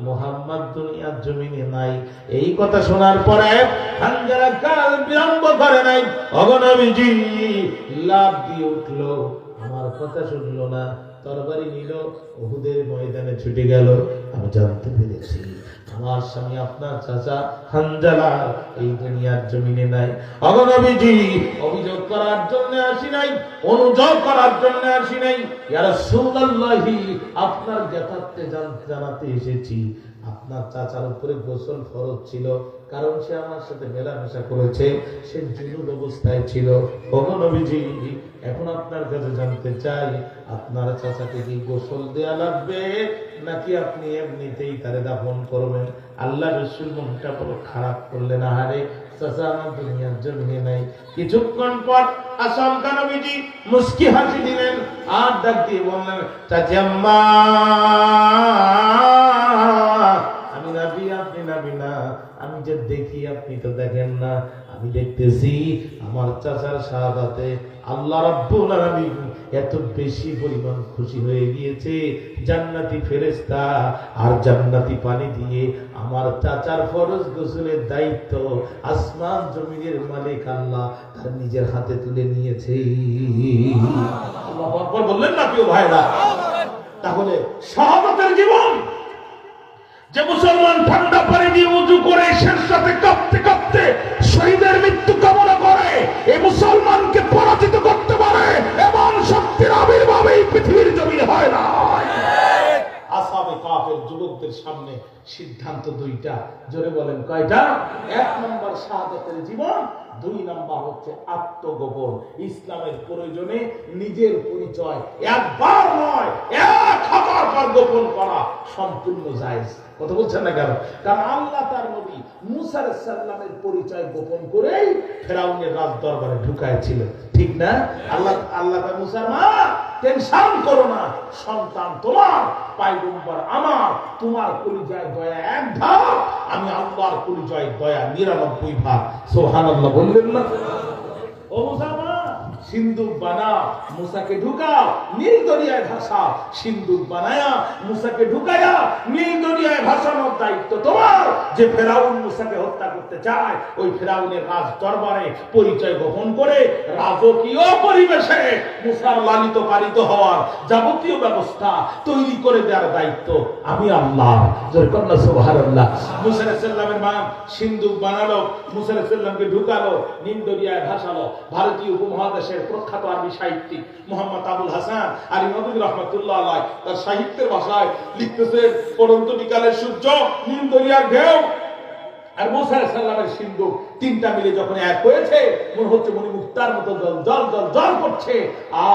মুহাম্মদ দুনিয়ার জমিনে নাই। এই কথা শোনার পরে হানজালা কাল বিলম্ব করে নাই, ওগো নবীজি লাফ দিয়ে উঠলো, আমার কথা শুনলো না, তরবারি নিল, উহুদের ময়দানে ছুটে গেল। আমি জানতে পেরেছি আমার স্বামী আপনার চাচা হানজালা এই দুনিয়ার জমিনে নাই। ওগো নবীজি, অভিযোগ করার জন্য আসি নাই, অনুযোগ করার জন্য আসি নাই। ইয়া রাসূলুল্লাহি, আপনার জ্ঞাতার্থে জানাতে এসেছি আপনার চাচার উপরে গোসল ফরজ ছিল, কারণ সে আমার সাথে মেলামেশা করেছে, সে জুনুব অবস্থায় ছিল। ওগো নবীজি, এখন আপনার কাছে জানতে চাই আপনার চাচাকে কি গোসল দেয়া লাগবে নাকি আপনি এমনিতেই তারে দাফন করবেন? আল্লাহ রাসূল মনটা বড় খারাপ করলেন, আহারে চাচা আমার দুনিয়ার জমিনে নাই। কিছুক্ষণ পর আচমকা নবীজি মুস্কি হাসি দিলেন আর ডাক দিয়ে বললেন, চাচি আম্মা, আমি নবী, আপনি নবী না। আমি যে দেখি আপনি তো দেখেন না, আমি দেখতেছি আমার চাচার শাহাদাতে আল্লাহ রাব্বুল আলামিন এত বেশি পরিমাণ খুশি হয়ে গিয়েছে, জান্নাতি ফেরেশতা আর জান্নাতি পানি দিয়ে আমার চাচার ফরজ গোসলের দায়িত্ব আসমান জমিনের মালিক আল্লাহ তার নিজের হাতে তুলে নিয়েছে। আল্লাহু আকবার বললেন না প্রিয় ভাইরা? তাহলে শাহাদাতের জীবন যে মুসলমান ঠান্ডা পানি দিয়ে উযু করে শেষ সাথে কাঁপতে কাঁপতে শহীদের মৃত্যু কামনা করে, এই মুসলমানকে পরাজিত করতে পারে এমন শক্তির আবির্ভাব এই পৃথিবীর জমিনে হয় না। আসহাবে কাফের যুবকদের সামনে সিদ্ধান্ত দুইটা, জোরে বলেন কয়টা? এক নম্বর শাহাদাতের জীবন, দুই নম্বর হচ্ছে আত্মগোপন। ইসলামের প্রয়োজনে নিজের পরিচয় একবার নয় 1000 বার গোপন করা সম্পূর্ণ জায়েজ। কথা বলছেন না কেন? কারণ আল্লাহ তার নবী মুসা আলাইহিস সালামের পরিচয় গোপন করেই ফেরাউনের রাজ দরবারে ঢুকাইছিলেন, ঠিক না? আল্লাহ মুসার মা, টেনশন করো না, সন্তান তোমার, পয়গম্বর আমার, তোমার পরিচয় দয়া এক ভাগ, আমি আল্লাহর পরিচয় দয়া 99 ভাগ। সুবহানাল্লাহ বললেন না? ও মুসা মা, সিন্দুক বানাও, মুসাকে ঢুকাও, নীল দরিয়ায় ভাসাও। সিন্দুক বানায়া মুসাকে ঢুকায়া নীল দরিয়ায় ভাসানোর দায়িত্ব তোমার। যে ফেরাউন মুসাকে হত্যা করতে চায়, ওই ফেরাউনের রাজ দরবারে পরিচয় গোপন করে রাজকীয় পরিবেশে মুসার লালিত পালিত হওয়ার যাবতীয় ব্যবস্থা তৈরি করে দেওয়ার দায়িত্ব আমি আল্লাহ। সুবহানাল্লাহ। মুসা আলাইহিস সালামের মা সিন্দুক বানালো, মুসা আলাইহিস সালামকে ঢুকালো, নীল দরিয়ায় ভাসালো। ভারতীয় উপমহাদেশের প্রখ্যাত আরবি সাহিত্যিক মুহাম্মদ আবুল হাসান আলী নদভী রাহমাতুল্লাহ আলাইহি তার সাহিত্যের ভাষায় লিখতেছেন, পড়ন্ত বিকালের সূর্য, নীল দরিয়ার ঢেউ আর মুসা আলাইহিস সালামের সিন্দুক তিনটা মিলে যখন এক হয়েছে, মনে হচ্ছে মণিমুক্তার মতো জল জল জল জল করছে।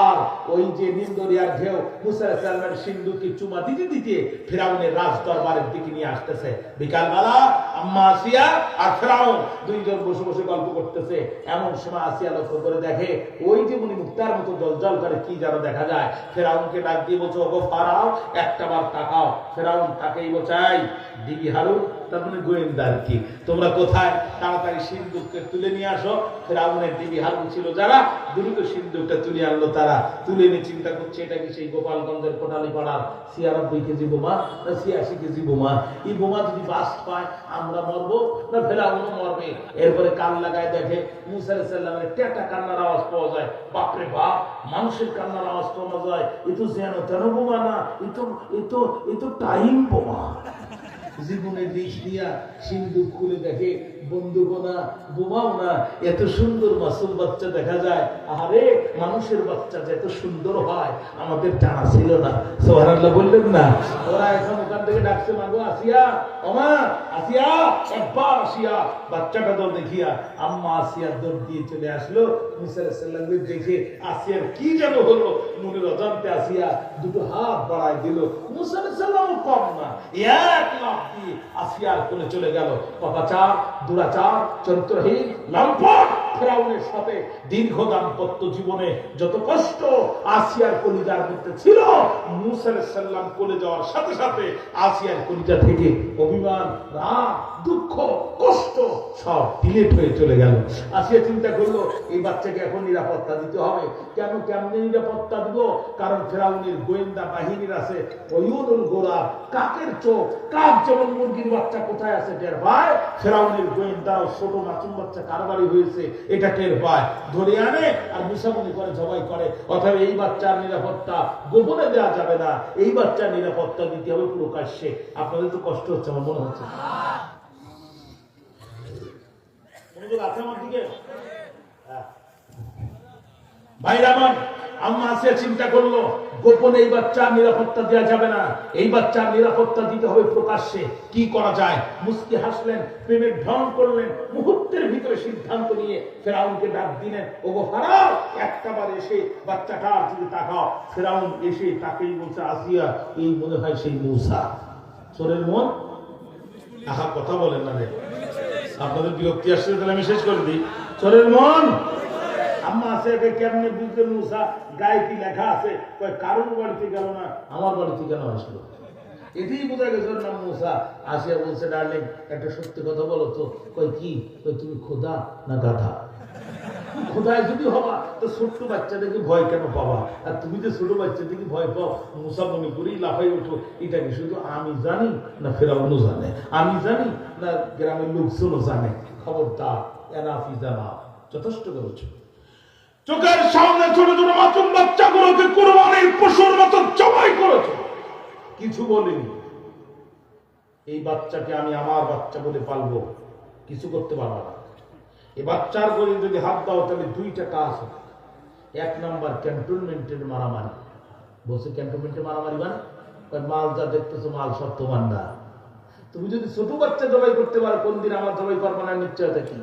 আর ওই যে নীল দরিয়ার ঢেউ মুসা আলাইহিস সালামের সিন্দুককে চুমা দিতে দিতে ফেরাউনের রাজ দরবারের দিকে নিয়ে আসতেছে। বিকালবেলা আম্মা আসিয়া আর ফেরাউন দুইজন বসে বসে গল্প করতেছে। এমন সময় আসিয়া লক্ষ্য করে দেখে ওই যে মণিমুক্তার মতো জল জল করে কি যেন দেখা যায়। ফেরাউনকে ডাক দিয়ে বলছে, ওগো ফারাও, একটা বার তাকাও। ফেরাউন তাকেই বোঝাই, দিবি হারুন, তার মানে গোয়েন্দা আর কি, তোমরা কোথায়? তাড়াতাড়ি সিন্দুককে তুলে নিয়ে আসো। ফেরাউনের দিবি হারুন ছিল যারা, দ্রুত সিন্দুকটা তুলে আনলো তারা। তুলে নিয়ে চিন্তা করছে, এটা কি সেই গোপালগঞ্জের কোটালি পাড়ার 96 কেজি বোমা না 86 কেজি বোমা? এই বোমা যদি বাস্ট পায় আমরা মরবো না ফেরাউনও মরবে। এরপরে কান লাগায় দেখে মুসা আলাইহিস সালামের টেটা কান্নার আওয়াজ পাওয়া যায়। বাপরে বাপ, মানুষের কান্নার আওয়াজ পাওয়া যায়। এ তো যেন তেন বোমা না, এ তো টাইম বোমা। জীবনের দিক দিয়া সিন্দুক খুলে দেখে বন্দুকও না, বোমাও না, এত সুন্দর মাসুম বাচ্চা দেখা যায়। আরে মানুষের বাচ্চা যে এত সুন্দর হয় আমাদের জানা ছিল না। সুবহানাল্লাহ বললেন না? ওরা এখন ওখান থেকে ডাকছে, মাগো আসিয়া, ওমা আসিয়া, একবার আসিয়া। বাচ্চাটা দৌড় দেখিয়া আম্মা আসিয়া দৌড় দিয়ে চলে আসলো। মুসা আলাইহিস সালামকে দেখে আসিয়ার কি যেন হলো, মনের অজান্তে আসিয়া দুটো হাত বাড়ায় দিল। মুসা আলাইহিস সালাম কম না, এক লাফ দিয়ে আসিয়ার কোলে চলে গেল। পাপাচার, দুরাচার, চরিত্রহীন, লম্পট ফেরাউনের সাথে দীর্ঘ দাম্পত্য জীবনে যত কষ্ট আসিয়ার কলিজার মধ্যে ছিল, মুসা আলাইহিস সালাম কোলে যাওয়ার সাথে সাথে আসিয়ার কলিজা থেকে অভিমান, রাগ, দুঃখ কষ্ট সব ডিলিট হয়ে চলে গেল। আসিয়া চিন্তা করলো এই বাচ্চাকে এখন নিরাপত্তা দিতে হবে। কেমনে নিরাপত্তা দিব? কারণ ফেরাউনের গোয়েন্দা বাহিনীর আছে ওয়ুনুল গোরা, কাকের চোখ, কাক যেমন মুরগির বাচ্চা কোথায় আছে টের পায়, ফেরাউনের গোয়েন্দাও ছোট মাসুম বাচ্চা কারবারি হয়েছে এটা টের পায়, ধরে আনে আর মুসাফুনি করে জবাই করে। অর্থাৎ এই বাচ্চার নিরাপত্তা গোপনে দেওয়া যাবে না, এই বাচ্চার নিরাপত্তা দিতে হবে প্রকাশ্যে। আপনাদের তো কষ্ট হচ্ছে আমার মনে হচ্ছে, আছে আমার দিকে ভাইরা আমার। আম্মা আসিয়া চিন্তা করলো গোপনে এই বাচ্চার নিরাপত্তা দেওয়া যাবে না, এই বাচ্চার নিরাপত্তা দিতে হবে প্রকাশ্যে। কি করা যায়? মুস্কি হাসলেন, প্রেমের ঢং করলেন, মুহূর্তের ভিতরে সিদ্ধান্ত নিয়ে ফেরাউনকে ডাক দিলেন, ওগো ফারাও, একটাবার এসে বাচ্চাটার দিকে তাকাও। ফেরাউন এসে তাকেই বলছে, আসিয়া এই মনে হয় সেই মূসা। চোরের মন, আহা কথা বলেন না রে, আপনাদের বিরক্তি আসছে তাহলে আমি শেষ করে দিই। চোরের মন, আম্মা আছে কেমনে বুঝলেন মূসা? গায়ে কি লেখা আছে? কারোর বাড়িতে গেল না, আমার বাড়িতে কেন আসলো? এটাই বোঝা গেছে নাম মূসা। আসিয়া বলছে, ডার্লিং একটা সত্যি কথা বলো তো। কই কি? কই তুমি খোদা না গাধা? খোদায় যদি হবা তো ছোট্ট বাচ্চা দেখে ভয় কেন পাবা? আর তুমি যে ছোট বাচ্চা দেখে ভয় পাও, মূসা মনে করেই লাফাই ওঠো। এটা কি শুধু আমি জানি না ফেরাউনও জানে? আমি জানি না গ্রামের লোকজনও জানে? খবরদার, এনাফি জানা, যথেষ্ট করেছ। চোখের সামনে ছোট ছোট মাসুম বাচ্চাগুলোকে কুরবানির পশুর মতো জবাই করেছ, কিছু বলিনি। এই বাচ্চাকে আমি আমার বাচ্চা বলে পালবো, কিছু করতে পারবো না। এই বাচ্চার বলে যদি হাত দাও তাহলে দুইটা কাজ হবে। এক নাম্বার ক্যান্টনমেন্টের মারামারি। বসে ক্যান্টনমেন্টের মারামারি মানে মাল যা দেখতেছো মাল সব তোমার না। তুমি যদি ছোট বাচ্চা জবাই করতে পারো, কোন দিন আমার জবাই করবো না নিশ্চয়তা কি?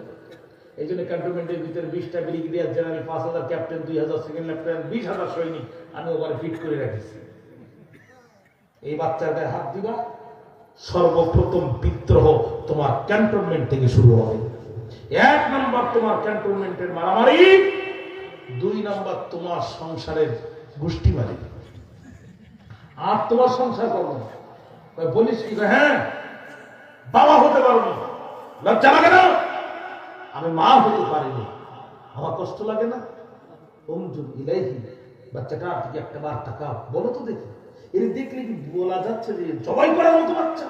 এই জন্য ক্যান্টনমেন্টের ভিতরে 20টা brigadier general, 5000 captain, 2000 second lieutenant, 20,000 সৈনিক আমি ওখানে ফিট করে রাখেছি। এই বাচ্চার গায়ে হাত দিবা, সর্বপ্রথম বিদ্রোহ তোমার ক্যান্টনমেন্ট থেকে শুরু হবে। এক নাম্বার তোমার ক্যান্টনমেন্টের মারামারি, দুই নাম্বার তোমার সংসারের গোষ্ঠী মারি। আর তোমার সংসার করবো না। বলিস কি? হ্যাঁ, বাবা হতে পারবো, লজ্জা লাগে না? আমি মা হতে পারিনি, আমার কষ্ট লাগে না? বাচ্চাটার দিকে একটা বার টাকা বলো তো দেখি। এর দেখলে কি বলা যাচ্ছে যে জবাই করার মতো বাচ্চা?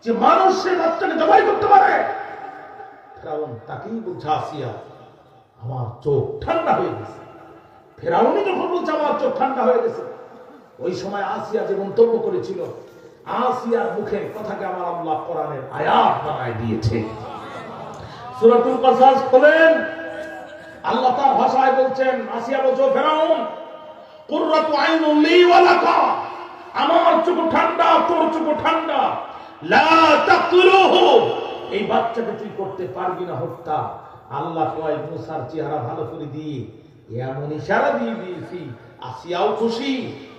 যে মানুষ সে বাচ্চাকে জবাই করতে পারে? ফেরাউন তাকেই বলছে, আসিয়া আমার চোখ ঠান্ডা হয়ে গেছে। ফেরাউনই যখন বলছে আমার চোখ ঠান্ডা হয়ে গেছে, ওই সময় আসিয়া যে মন্তব্য করেছিল, আসিয়ার মুখের কথাকে আমার আল্লাহ কোরআনের আয়াত বানায় দিয়েছে। সূরাতুল কাসাস খোলেন, আল্লাহ তার ভাষায় বলছেন, আসিয়া বলছো ফেরাউন, কুররাতু আইনুন লি ওয়া লাকা, আমার চোখ ঠান্ডা, তোর চোখ ঠান্ডা। লা তাকতুলুহু, এই বাচ্চাকে তুই করতে পারবি না হত্যা। আল্লাহ কয় মুসার চেহারা ভালো করে দিয়ে এমন ইশারা দিয়ে দিয়েছি, আসিয়াও খুশি,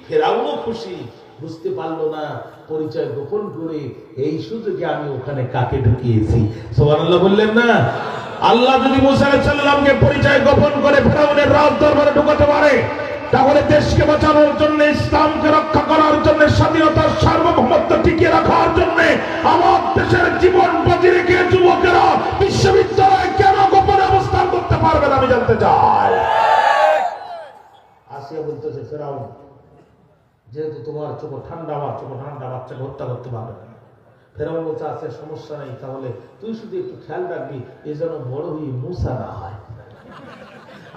ফেরাউনও খুশি। বুঝতে পারলো না, পরিচয় গোপন করে এই সুযোগে আমি ওখানে কাকে ঢুকিয়েছি। সুবহানাল্লাহ বললেন না? আল্লাহ যদি মুসা আলাইহিস সালামকে পরিচয় গোপন করে ফেরাউনের রাজ দরবারে ঢুকাতে পারে, তাহলে দেশকে বাঁচানোর জন্য, ইসলামকে রক্ষা করার জন্য, স্বাধীনতার সার্বভৌমত্ব টিকিয়ে রাখার জন্য আমার দেশের জীবন বাজি রেখে যুবকেরা বিশ্ববিদ্যালয়ে কেন গোপনে অবস্থান করতে পারবে না আমি জানতে চাই। আসিয়া বলতেছে, ফেরাউন যেহেতু তোমার চোখ ঠান্ডা, আমার চোখ ঠান্ডা, বাচ্চাকে হত্যা করতে পারবে না। ফেরাউন বলছে, আছে সমস্যা নেই, তাহলে তুই শুধু একটু খেয়াল রাখবি এ যেন বড় হয়ে মূসা না হয়।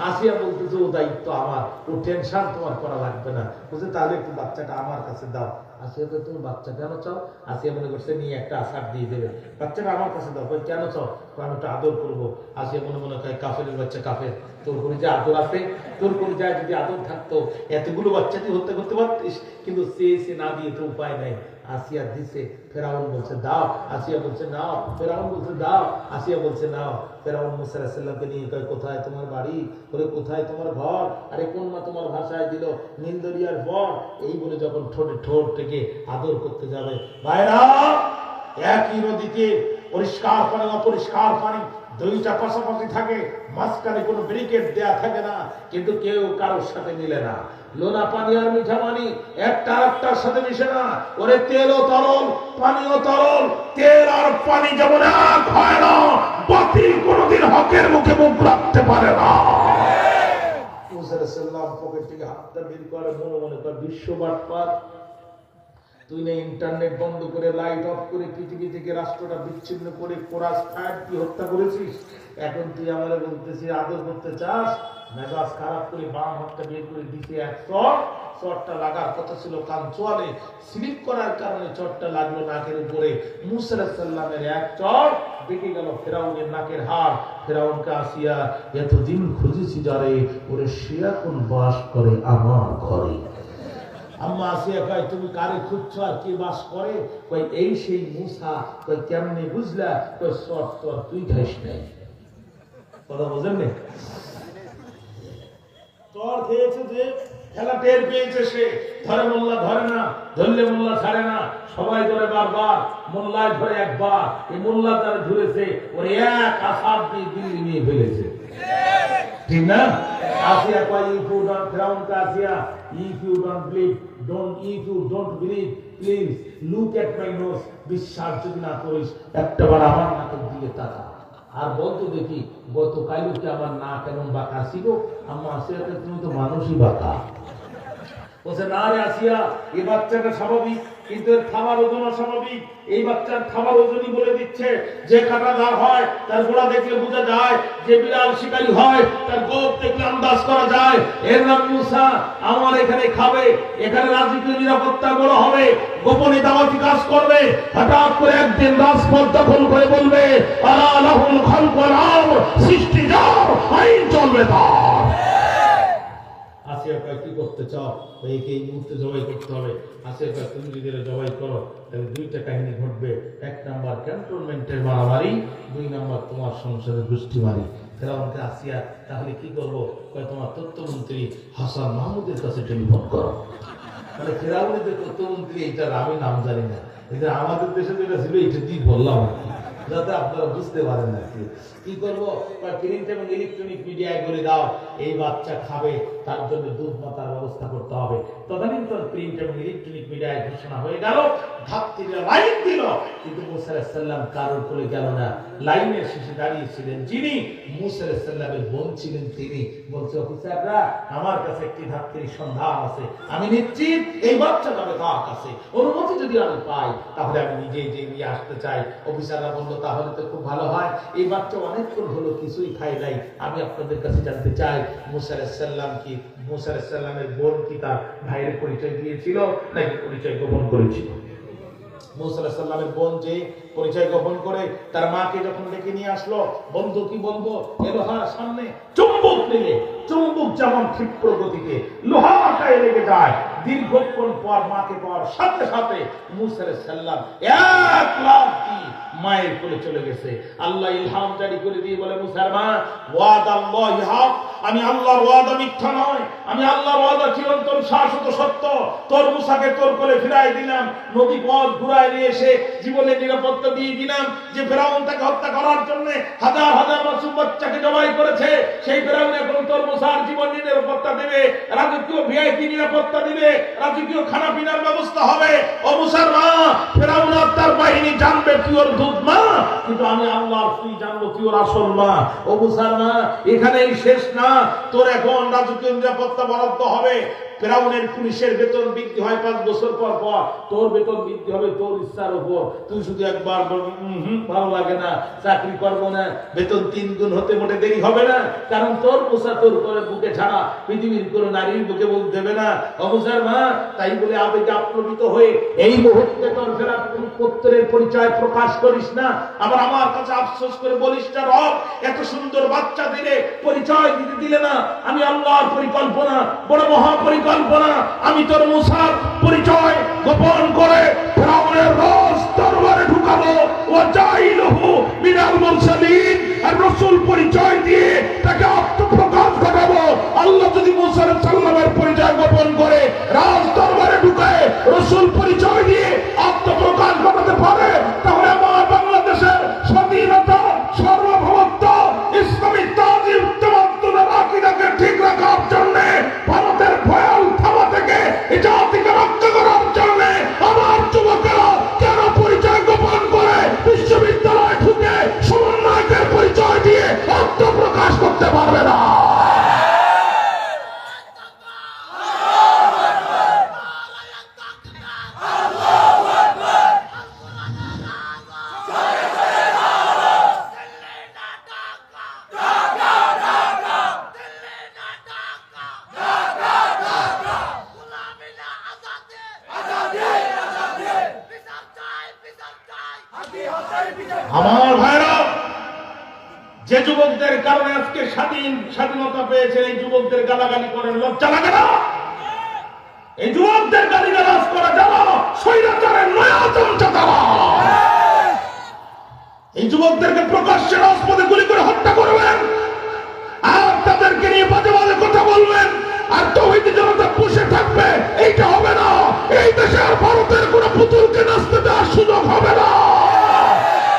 আসিয়া বলতেছে, ও দায়িত্ব আমার, ও টেনশন তোমার করা লাগবে না। বলছে, তাহলে একটু বাচ্চাটা আমার কাছে দাও। আসিয়া তো, তুমি বাচ্চা কেন চাও? আসিয়া মনে করছে নিয়ে একটা আশার দিয়ে দেবে, বাচ্চাটা আমার কাছে দাও। কেন চাও? আমি একটু আদর করবো। আসিয়া মনে মনে হয়, কাফেরের বাচ্চা কাফের, তোর করে যে আদর আছে, তোর করে যায় যদি আদর থাকতো এতগুলো বাচ্চা তুই হত্যা করতে পারতিস, কিন্তু সে না দিয়ে তো উপায় নাই। আসিয়া দিছে, ফেরাউন বলছে দাও, আসিয়া বলছে নাও, ফেরাউন বলছে দাও, আসিয়া বলছে নাও। ফেরাউন মুসা আলাইহিস সালামকে নিয়ে কয়, কোথায় তোমার বাড়ি? বলে, কোথায় তোমার ঘর? আরে কোন মা তোমার ভাষায় দিল নিন্দরিয়ার বর, এই বলে যখন ঠোঁটে ঠোঁট থেকে আদর করতে যাবে, ভাইরা একই নদীতে পরিষ্কার পানি অপরিষ্কার পানি দুইটা পাশাপাশি থাকে, মাঝখানে কোনো ব্যারিকেড দেয়া থাকে না, কিন্তু কেউ কারোর সাথে মিলে না। লোনা পানি আর মিঠা পানি একটা আরেকটার সাথে মিশে না। ওরে তেলও তরল, পানিও তরল। তেল আর পানি যেমন এক হয় না, বাতিল কোনোদিন হকের মুখে মুখ রাখতে পারে না। মুসা আলাইহিস সালাম পকেট থেকে হাতটা বের করে মনে মনে করে, বিশ্ব বাটপার, তুই না ইন্টারনেট বন্ধ করে লাইট অফ করে পৃথিবী থেকে রাষ্ট্রটা বিচ্ছিন্ন করে কোরাস ফায়ার কি হত্যা করেছিস, এখন তুই আমাদের বলতেছিস আদর করতে চাস। মেজাজ খারাপ করে বাম হাতটা বের করে দিতে এক চটটা লাগার কথা ছিল কান চোয়ালে, স্লিপ করার কারণে চটটা লাগলো নাকের উপরে। মুসা আলাইহিস সালামের এক চট বেঁকে গেল ফেরাউনের নাকের হাড়। ফেরাউনকে আসিয়া এতদিন খুঁজেছি যারে, ওরে সে এখন বাস করে আমার ঘরে। আম্মা আসিয়া কয়, তুমি কারে খুঁজছো আর কে বাস করে? কই এই সেই মুসা। কই কেমনে বুঝলা? কই সর সর, তুই খাইস নাই। কথা বোঝেন না? তোর খেয়েছে যে খেলা টের পেয়েছে সে, ধরে মোল্লা ধরে না, ধরলে মোল্লা ছাড়ে না, সবাই ধরে বারবার, মোল্লায় ধরে একবার। এই মোল্লা তার ধরেছে, ওর এক আসাদ দিয়ে দিল্লি নিয়ে ফেলেছে, ঠিক না? আসিয়া কয়, ইফ ইউ ডোন্ট, ফেরাউনকে Asiya, if you don't believe, if you don't believe, please look at my nose. বিশ্বাস যদি না করিস একটাবার আমার নাকের দিকে তাকা আর বলতো দেখি গতকালও কি আমার নাক এমন বাঁকা ছিল? আম্মা আসিয়া, তুমি তো মানুষই বাঁকা। বলছে না রে আসিয়া, এই বাচ্চাটা স্বাভাবিক, কিন্তু এর খাবার ওজন অস্বাভাবিক। এই বাচ্চার খাবার ওজনই বলে দিচ্ছে, যে কাঁটাদার হয় তার গোড়া দেখলে বোঝা যায়, যে বিড়াল শিকারী হয় তার গোপ দেখলে আন্দাজ করা যায়। এর নাম মুসা, আমার এখানে খাবে, এখানে রাজকীয় নিরাপত্তা বড় হবে, গোপনে দাওয়াতি কাজ করবে। হঠাৎ করে একদিন রাজপথ দখল করে বলবে, আলা লাহুল খালকু ওয়াল আমর, সৃষ্টি যার, আইন চলবে তার। আসিয়া কয়, কি করতে চাও? একে এই মুহূর্তে জবাই করতে হবে। আসিয়া কয়, তুমি যদি জবাই করো তাহলে দুইটা কাহিনী ঘটবে। এক নাম্বার ক্যান্টনমেন্টের মারামারি, দুই নাম্বার তোমার সংসারের গোষ্ঠী মারি। ফেরাউনকে আসিয়া, তাহলে কি করবো? কয়, তোমার তথ্যমন্ত্রী হাসান মাহমুদের কাছে টেলিফোন করো। মানে ফেরাউনের যে তথ্যমন্ত্রী, এইটার আমি নাম জানি না, এটা আমাদের দেশে যেটা ছিল এইটা দিয়ে বললাম আর কি, যাতে আপনারা বুঝতে পারেন আর কি। কি করবো? প্রিন্ট এবং ইলেকট্রনিক মিডিয়ায় বলে দাও, এই বাচ্চা খাবে, তার জন্য দুধ মাতার ব্যবস্থা করতে হবে। তদানীন্তন প্রিন্ট এবং ইলেকট্রনিক মিডিয়ায় ঘোষণা হয়ে গেল, ধাত্রীরা লাইন দিল, কিন্তু মুসা আলাইহিস সালাম কারোর কোলে গেল না। লাইনের শেষে দাঁড়িয়েছিলেন যিনি, মুসা আলাইহিস সালামের বোন ছিলেন তিনি। বলছে, অফিসাররা, আমার কাছে একটি ধাত্রীর সন্ধান আছে, আমি নিশ্চিত এই বাচ্চা যাবে তার কাছে, অনুমতি যদি আমি পাই তাহলে আমি নিজে যে নিয়ে আসতে চাই। অফিসাররা বলল, তাহলে তো খুব ভালো হয়, এই বাচ্চা অনেকক্ষণ হলো কিছুই খায় নাই, আমি আপনাদের কাছে জানতে চাই, মুসা আলাইহিস সালাম কি, মুসা আলাইহিস সালামের বোন কি তার ভাইয়ের পরিচয় দিয়েছিল নাকি পরিচয় গোপন করেছিল? মুসা আলাইহিস সালামের বোন যে পরিচয় গোপন করে তার মাকে যখন ডেকে নিয়ে আসলো, বন্ধু কি বলবো, এ লোহার সামনে চুম্বক নিলে, চুম্বক যেমন ক্ষিপ্র গতিতে লোহাটায় লেগে যায়, দীর্ঘক্ষণ পর মাকে পাওয়ার সাথে সাথে মুসা আলাইহিস সালাম এক লাফ দিয়ে মায়ের কোলে চলে গেছে। আল্লাহ ইলহাম জারি করে দিয়ে বলে, মুসার মা, ওয়াদাল্লাহি হক, আমি আল্লাহর ওয়াদা মিথ্যা নয়, আমি আল্লাহর ওয়াদা চিরন্তন শাশ্বত সত্য। তোর মুসাকে তোর কোলে ফিরাই দিলাম, নদী পথ ঘুরায় নিয়ে এসে জীবনের নিরাপত্তা দিয়ে দিলাম। যে ফেরাউন তাকে হত্যা করার জন্য হাজার হাজার মাসুম বাচ্চাকে জবাই করেছে, সেই ফেরাউন এখন তোর মুসার জীবন নিরাপত্তা দেবে, রাজকীয় ভিআইপি নিরাপত্তা দিবে, রাজকীয় খানা পিনার ব্যবস্থা হবে। ও মুসার মা, ফেরাউন আর তার বাহিনী জানবে তুই ওর দুধ মা, কিন্তু আমি আল্লাহ, তুই জানবো তুই ওর আসল মা। ও মুসার মা, এখানেই শেষ না, তোর এখন রাজকীয় নিরাপত্তা বরাদ্দ হবে। ফেরাউনের পুলিশের বেতন বৃদ্ধি হয় 5 বছর পর পর, তোর বেতন বৃদ্ধি হবে তোর ইচ্ছার উপর। তুই শুধু একবার ভালো লাগে না, চাকরি করবো না, বেতন 3 গুণ হতে মোটে দেরি হবে না, কারণ তোর মুসা তোর করে বুকে ছাড়া পৃথিবীর কোনো নারীর বুকে বলতে দেবে না। অবসার মা, তাই বলে আবেগে আপ্লবিত হয়ে এই মুহূর্তে তোর ফেরার পুত্রের পরিচয় প্রকাশ করিস না, আবার আমার কাছে আফসোস করে বলিস না, রব এত সুন্দর বাচ্চা দিলে পরিচয় দিতে দিলে না। আমি আল্লাহর পরিকল্পনা, বড় মহা পরিকল্পনা, আমি তোর মুসার পরিচয় গোপন করে ফেরাউনের রাজ দরবারে ঢুকাবো। ওয়া জাইলুহু মিনাল মুরসালিন, আর রাসূল পরিচয় দিয়ে তাকে আত্মপ্রকাশ ঘটাবো। আল্লাহ যদি মুসা আলাইহিস সালামের পরিচয় গোপন করে রাজ দরবারে ঢুকায় রাসূল পরিচয় দিয়ে আত্মপ্রকাশ ঘটাতে পারে, তাহলে আমার বাংলাদেশের স্বাধীনতা, সার্বভৌমত্ব আমার ভাইরা, যে যুবকদের কারণে আজকে স্বাধীনতা পেয়েছে, এই যুবকদের গালাগালি করেন, লজ্জা লাগে না? এই যুবকদের গালিগালাজ করা যারা স্বৈরাচারের নয়াতন্ত্র তারা, এই যুবকদেরকে প্রকাশ্যে রাজপথে গুলি করে হত্যা করবেন আর তাদেরকে নিয়ে বাজে বাজে কথা বলবেন আর তৌহিদি জনতা বসে থাকবে, এইটা হবে না। এই দেশে আর ভারতের কোন পুতুলকে নাচতে দেওয়ার সুযোগ হবে না।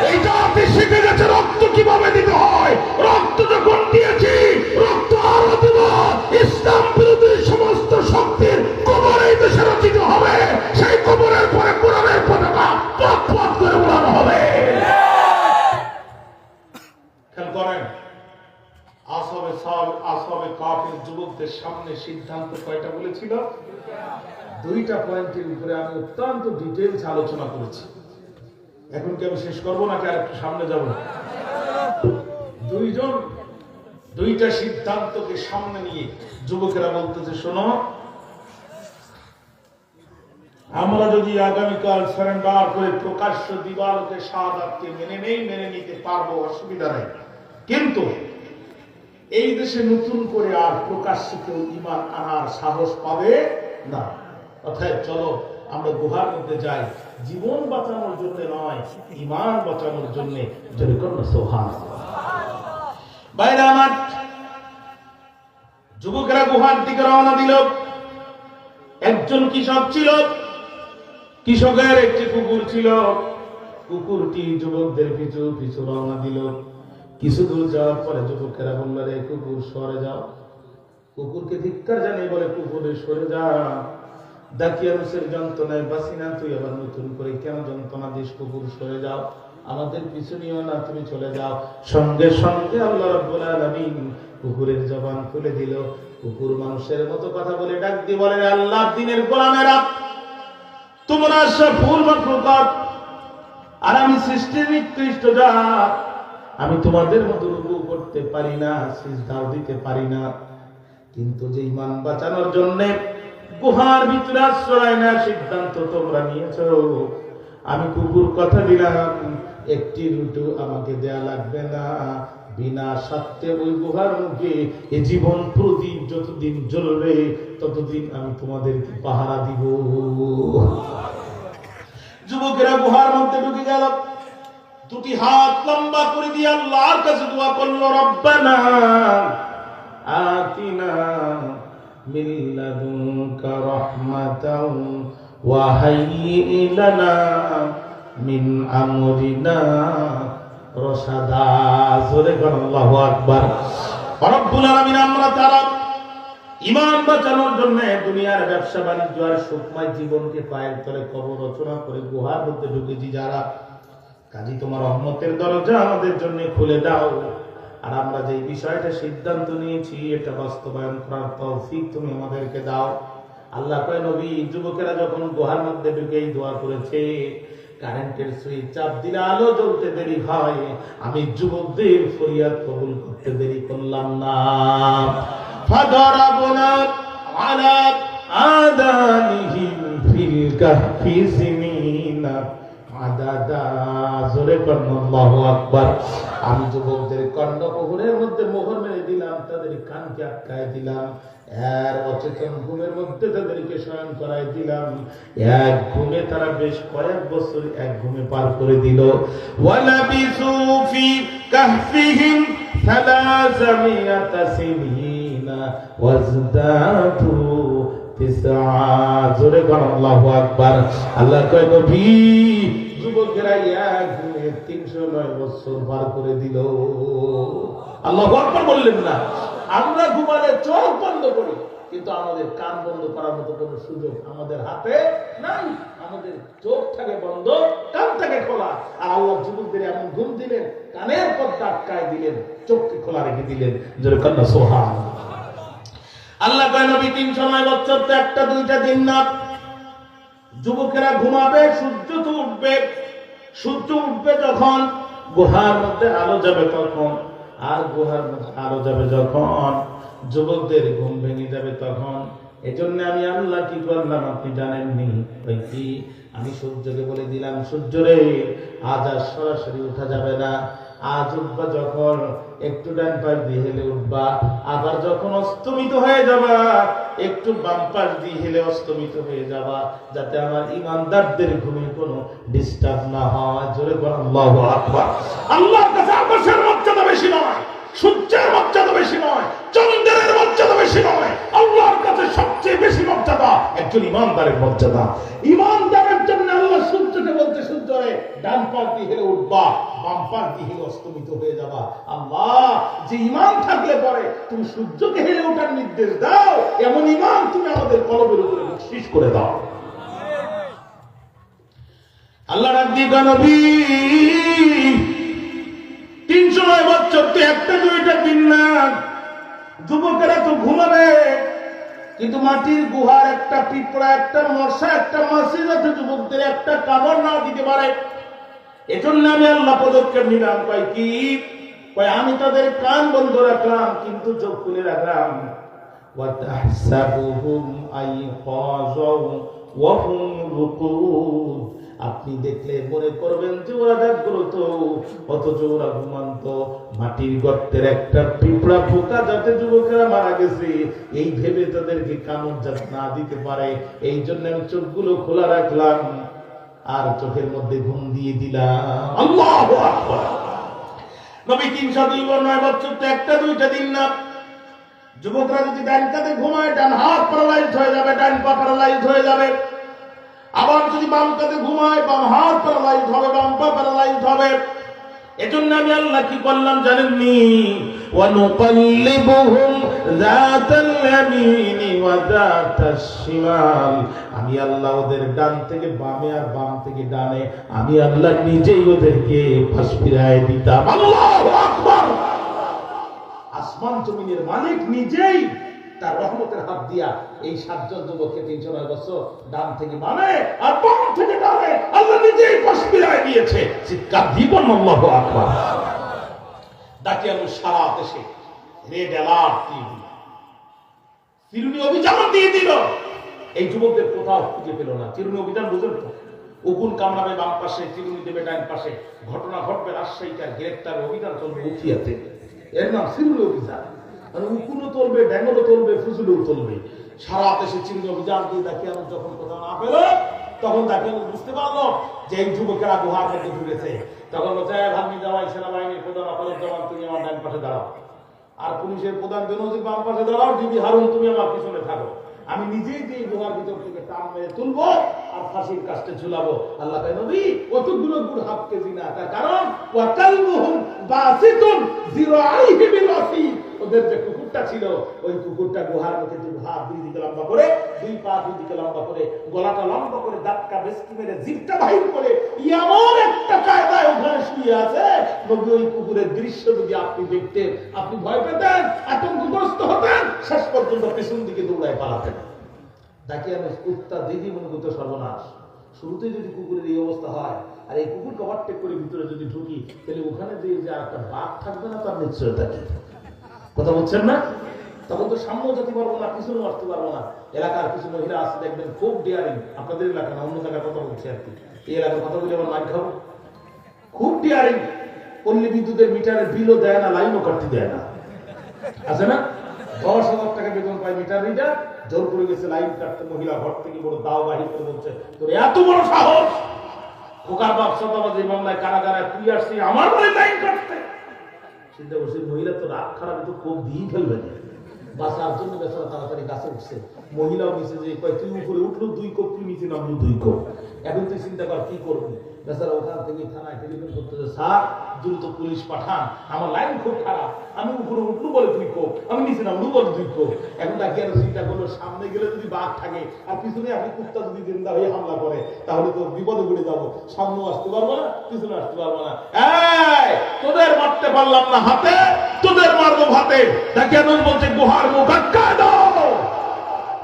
এই জাতি শিখে গেছে রক্ত কিভাবে দিতে হয়। রক্ত যখন দিয়েছি, রক্ত আরো দেব। ইসলাম বিরোধী সমস্ত শক্তির কবর এই দেশে রচিত হবে। সেই কবরের পরে কোরআনের পতাকা পথ পথ করে উড়ানো হবে। খেয়াল করেন, আসহাবে কাফের যুবকদের সামনে সিদ্ধান্ত কয়টা বলেছিল? দুইটা পয়েন্টের উপরে আমি অত্যন্ত ডিটেইলস আলোচনা করেছি। এখন কি আমি শেষ করবো নাকি আর একটু সামনে যাব? দুইটা সিদ্ধান্তকে সামনে নিয়ে যুবকেরা বলতেছে, শোনো, আমরা যদি আগামীকাল সারেন্ডার করে প্রকাশ্য দিবালোকে শাহাদাতকে মেনে নিতে পারবো, অসুবিধা নেই, কিন্তু এই দেশে নতুন করে আর প্রকাশ্যে কেউ ঈমান আনার সাহস পাবে না। অতএব চলো আমরা গুহার মধ্যে যাই, জীবন বাঁচানোর জন্য নয়, ঈমান বাঁচানোর জন্য। সুবহানাল্লাহ। বাইরে আমার যুবকেরা গুহার দিকে রওনা দিল। একজন কৃষক ছিল, কৃষকের একটি কুকুর ছিল। কুকুরটি যুবকদের পিছু পিছু রওনা দিল। কিছু দূর যাওয়ার পরে যুবকেরা বলল, রে কুকুর সরে যাও। কুকুরকে ধিক্কার জানিয়ে বলে, কুকুরে সরে যা, দাকিয়ানুসের যন্ত্রণায় বাঁচি না, তুই আবার নতুন করে কেন যন্ত্রণা দিস? কুকুর সরে যাও, আমাদের পিছু নিও না, তুমি চলে যাও। সঙ্গে সঙ্গে আল্লাহ রাব্বুল আলামিন কুকুরের জবান খুলে দিল। কুকুর মানুষের মতো কথা বলে ডাক দিয়ে বলে, আল্লাহর দ্বীনের গোলামেরা, তোমরা সব ভুল মাখলুকাত, আর আমি সৃষ্টির নিকৃষ্ট জাত। আমি তোমাদের মতো রুকু করতে পারি না, সিজদাও দিতে পারি না, কিন্তু যে ঈমান বাঁচানোর জন্য গুহার ভিতরে আশ্রয় নেওয়ার সিদ্ধান্ত তোমরা নিয়েছো, আমি কুকুর কথা দিলাম, একটি রুটু আমাকে দেয়া লাগবে না। বিনা স্বার্থে ওই গুহার মুখে এ জীবন প্রদীপ যতদিন জ্বলবে ততদিন আমি তোমাদেরকে পাহারা দিব। যুবকেরা গুহার মধ্যে ঢুকে গেল। দুটি হাত লম্বা করে দিয়ে আল্লাহর কাছে দোয়া করল, রব্বানা আতিনা মিন লাদুনকা রাহমাতাও ওয়া হাইয়্যি লানা মিন আমরিনা রশাদা। জোরে বল আল্লাহু আকবার। রব্বুল আলামিন, আমরা তারা ঈমান বাঁচানোর জন্য দুনিয়ার ব্যবসা বাণিজ্য আর সুখময় জীবনকে পায়ের তলে কবর রচনা করে গুহার মধ্যে ঢুকেছি যারা, কাজী তোমার রহমতের দরজা আমাদের জন্য খুলে দাও। আর আমরা যে বিষয়টা সিদ্ধান্ত নিয়েছি এটা বাস্তবায়ন করার তৌফিক তুমি আমাদেরকে দাও। আল্লাহ কয়, নবী, যুবকেরা যখন গুহার মধ্যে ঢুকেই দোয়া করেছে, কারেন্টের সুইচ চাপ দিলে আলো জ্বলতে দেরি হয়, আমি যুবকদের ফরিয়াদ কবুল করতে দেরি করলাম না। ফাদারাবনা আলা আদানিহিম ফিল কাহফি সিনিনা আদাদা। জোরে বলুন আল্লাহু আকবার। আমি যুবকদের কর্ণকুহরের মধ্যে মোহর মেরে দিলাম, তাদের কানকে আটকায় দিলাম, এর অচেতন ঘুমের মধ্যে তাদেরকে শয়ন করাই দিলাম। এক ঘুমে তারা বেশ কয়েক বছর এক ঘুমে পার করে দিল। ওয়ালাবিসু ফি কাহফিহিম সালাসামিয়াতা সিনিনা ওয়াজদাতু তিসআ। জোরে বলুন আল্লাহু আকবার। আল্লাহ কয়, নবী, যুবকেরা এক ঘুমে 309 বছর পার করে দিল। আল্লাহু আকবার বললেন না? আমরা ঘুমালে চোখ বন্ধ করি, কিন্তু আমাদের কান বন্ধ করার মতো কোনো সুযোগ আমাদের হাতে নাই। আমাদের চোখ থাকে বন্ধ, কান থাকে খোলা। আর আল্লাহ যুবকদের এমন ঘুম দিলেন, কানের পর্দা আটকায় দিলেন, চোখকে খোলা রেখে দিলেন। জোরে কন্যা সুবহানাল্লাহ। আল্লাহ কয়, নবী, 309 বছর তো একটা দুইটা দিন না। যুবকেরা ঘুমাবে, সূর্য তো উঠবে। সূর্য উঠবে যখন, গুহার মধ্যে আলো যাবে তখন, আর গুহার মধ্যে আলো যাবে যখন, যুবকদের ঘুম ভেঙে যাবে তখন। এজন্য আমি আল্লাহ কি করলাম আপনি জানেননি? ওই কি আমি সূর্যকে বলে দিলাম, সূর্য রে আজ আর সরাসরি উঠা যাবে না, আজ উঠবা যখন একটু ডান পাশ দিয়ে হেলে উঠবা, আবার যখন অস্তমিত হয়ে যাবা একটু বাম পাশ দিয়ে হেলে অস্তমিত হয়ে যাবা, যাতে আমার ইমানদারদের ঘুমে কোনো ডিস্টার্ব না হয়। জোরে বলেন আল্লাহু আকবার। আল্লাহর কাছে আকাশের মর্যাদা বেশি নয়, সূর্যের মর্যাদা বেশি নয়, চন্দ্রের মর্যাদা বেশি নয়, আল্লাহর কাছে সবচেয়ে বেশি মর্যাদা একজন ইমানদারের মর্যাদা। ইমানদারের জন্য আল্লাহ সূর্যকে বলতে, সূর্য রে ডান পাশ দিয়ে হেলে উঠবা, বাম পাশ দিয়ে হেলে অস্তমিত হয়ে যাবা। আল্লাহ যে ঈমান থাকলে পরে তুমি সূর্যকে হেলে ওঠার নির্দেশ দাও, এমন ঈমান তুমি আমাদের কলবের উপরে বকশিশ করে দাও। আল্লাহ রাব্বি নবী 309 বছর তো একটা দুইটা দিন না, যুবকেরা তো ঘুমাবে, কিন্তু মাটির গুহার একটা পিঁপড়া, একটা মশা, একটা মাছি যাতে যুবকদের একটা কামড় না দিতে পারে, এজন্য আমি আল্লাহ পদক্ষেপ নিলাম। কয় কি? কয় আমি তাদের কান বন্ধ রাখলাম কিন্তু চোখ খুলে রাখলাম। ওয়াতাহসাবুহুম আইকাযাও ওয়া হুম রুকুদ, আপনি দেখলে মনে করবেন যে ওরা জাগ্রত, অথচ ওরা ঘুমান্ত। মাটির গর্তের একটা পিঁপড়া পোকা যাতে যুবকেরা মারা গেছে এই ভেবে তাদেরকে কামড় যাতে না দিতে পারে, এই জন্য আমি চোখগুলো খোলা রাখলাম আর চোখের মধ্যে ঘুম দিয়ে দিলাম। আল্লাহু আকবার। নবী 309 বছর তো একটা দুইটা দিন না। যুবকরা যদি ডান কাঁধে ঘুমায় ডান হাত প্যারালাইজড হয়ে যাবে, ডান পা প্যারালাইজড হয়ে যাবে। আবার যদি বাম কাঁধে ঘুমায় বাম হাত প্যারালাইজড হবে, বাম পা প্যারালাইজড হবে। এজন্য আমি আল্লাহ কি করলাম জানেননি? ওয়ানুকাল্লিবুহুম যাতাল ইয়ামিনি ওয়া যাতাশ শিমাল, আমি আল্লাহ ওদের ডান থেকে বামে আর বাম থেকে ডানে আমি আল্লাহ নিজেই ওদেরকে পাশ ফিরায় দিতাম। আল্লাহু আকবার। আসমান জমিনের মালিক নিজেই তার রহমতের হাত দিয়া এই 7 জন যুবককে 309 বছর ডান থেকে বামে আর বাম থেকে ডানে আল্লাহ নিজেই পাশ ফিরায় দিয়েছে। চিৎকার দিবেন আল্লাহু আকবার। ডাকিয়া সারা দেশে রেড অ্যালার্ট দিয়ে দিল, চিরুনি অভিযান দিয়ে দিল। এই যুবকদের কোথাও খুঁজে পেল না। চিরুনি অভিযান বুঝেন তো? উকুন কামড়াবে বাম পাশে, চিরুনি দেবে ডান পাশে, ঘটনা ঘটবে রাজশাহীটার গ্রেপ্তার অভিযান চলবে উঠিয়াতে, এর নাম চিরুনি অভিযান। উকুনও চলবে, ড্যাঙ্গলও চলবে, ফুসুলেও চলবে। সারা দেশে চিরুনি অভিযান দিয়ে ডাকিয়া যখন কোথাও না পেল, তখন ডাকিয়া বুঝতে পারলো যে এই যুবকেরা গুহার মধ্যে ঢুকেছে। তখন বলছে, ভাগ্নি জামাই সেনাবাহিনীর প্রধান আপাতত জমান তুমি আমার ডান পাশে দাঁড়াও, আর পুলিশের প্রধান বেনজির বাম পাশে দাঁড়াও, ডিবি হারুন তুমি আমার পিছনে থাকো। আমি নিজেই যে গুহার ভিতর থেকে টান মেরে তুলবো আর ফাঁসির কাস্টে ঝুলাবো। আল্লাহ কয়, নবী কতগুলো গুড় হাফ কেজি না, তার কারণ ওয়াকালবুহুম বাসিতুন যিরাইহি বিল ওয়াসিদ, ওদের যে কুকুরটা ছিল ওই কুকুরটা গুহার মধ্যে দুই হাত দুই দিকে লম্বা করে, দুই পা দুই দিকে লম্বা করে, গলাটা লম্বা করে, দাঁতটা বেশি মেরে, জিভটা বাহির করে এমন একটা কায়দায় ওখানে শুয়ে আছে, নবী ওই কুকুরের দৃশ্য যদি আপনি দেখতেন আপনি ভয় পেতেন, আতঙ্কগ্রস্ত হতেন, শেষ পর্যন্ত পেছন দিকে দৌড়ায় পালাতেন। তাকে আমি কুত্তা দেখি মনে করতে সর্বনাশ। শুরুতে যদি কুকুরের এই অবস্থা হয় আর এই কুকুরকে ওভারটেক করে ভিতরে যদি ঢুকি, তাহলে ওখানে যে একটা বাঘ থাকবে না তার নিশ্চয়তা কি? কথা বলছেন না? তখন তো সামনেও যেতে পারবো না, পিছনেও আসতে পারবো না। এলাকার কিছু মহিলা আছে দেখবেন খুব ডিয়ারিং, আপনাদের এলাকা না অন্য জায়গায় কথা বলছি আর কি, এই এলাকার কথা বলে আমার মাইক খাবো, খুব ডিয়ারিং। পল্লী বিদ্যুতের মিটারের বিলও দেয় না, লাইনও কাটতে দেয় না, আছে না? 10,000 টাকা বেতন পায় মিটার রিডার, জোর করে গেছে লাইন কাটতে। মহিলা ঘর থেকে বড় দাও বাহির করে বলছে, তোর এত বড় সাহস, খোকার বাপ সদাবাজি মামলায় কারাগারে তুই আসছি আমার বলে লাইন কাটতে। চিন্তা করছি মহিলা তো রাগ খারাপ, তো কোপ দিয়ে ফেলবে না, বাঁচার জন্য বেচারা তাড়াতাড়ি গাছে উঠছে। মহিলাও নিচে যে কয় তুই উপরে উঠলো 2 কোপ, তুই নিচে নামলো 2 কোপ। এখন তুই চিন্তা কর কি করবি। বেচারা ওখান থেকে থানায় টেলিফোন করতেছে, স্যার দ্রুত পুলিশ পাঠান, আমার লাইন খুব খারাপ, আমি উপরে উঠলো বলে 2 কোপ, আমি নিচে নামলো বলে 2 কোপ। এখন তাকে আর চিন্তা করলো সামনে গেলে যদি বাঘ থাকে আর পিছনে আপনি কুত্তা যদি জিন্দা হয়ে হামলা করে তাহলে তো বিপদে পড়ে যাবো, সামনেও আসতে পারবো না, পিছনে আসতে পারবো না। এই তোদের মারতে পারলাম না হাতে, তোদের মারবো ভাতে। তাকে বলছে গুহার মুখ আটকায় দাও,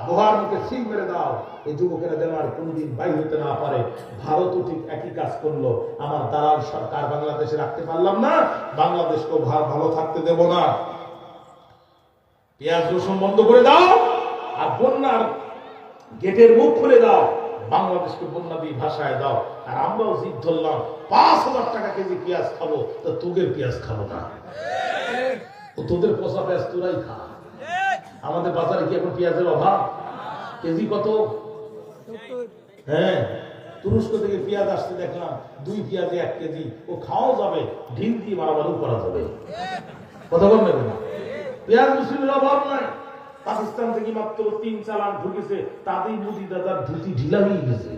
গুহার মুখে সিল মেরে দাও, এই যুবকেরা যেন আর কোনদিন বাইরে হতে না পারে। ভারতও ঠিক একই কাজ করলো। আমার দালাল সরকার বাংলাদেশে রাখতে পারলাম না, বাংলাদেশকেও ভালো থাকতে দেব না। পেঁয়াজ রসুন বন্ধ করে দাও, আর বন্যার গেটের মুখ খুলে দাও, বাংলাদেশকে বন্যা দিয়ে ভাষায় দাও। আর আমরাও জিদ ধরলাম 5,000 টাকা কেজি পেঁয়াজ খাবো, তো তোদের পেঁয়াজ খাবো না। তোদের পচা পেঁয়াজ তোরাই খা। আমাদের বাজারে কি এখন পেঁয়াজের অভাব? কেজি কত? হ্যাঁ, তুরস্ক থেকে পেঁয়াজ আসতে দেখলাম 2 পেঁয়াজে 1 কেজি। ও খাওয়াও যাবে, ঢিল দিয়ে মারামারিও করা যাবে। কথা বলবেন না? পেঁয়াজ মুসলিমের অভাব নাই। পাকিস্তান থেকে মাত্র 3 চালান ঢুকেছে, তাদের মোদি দাদার ধুতি ঢিলা হয়ে গেছে।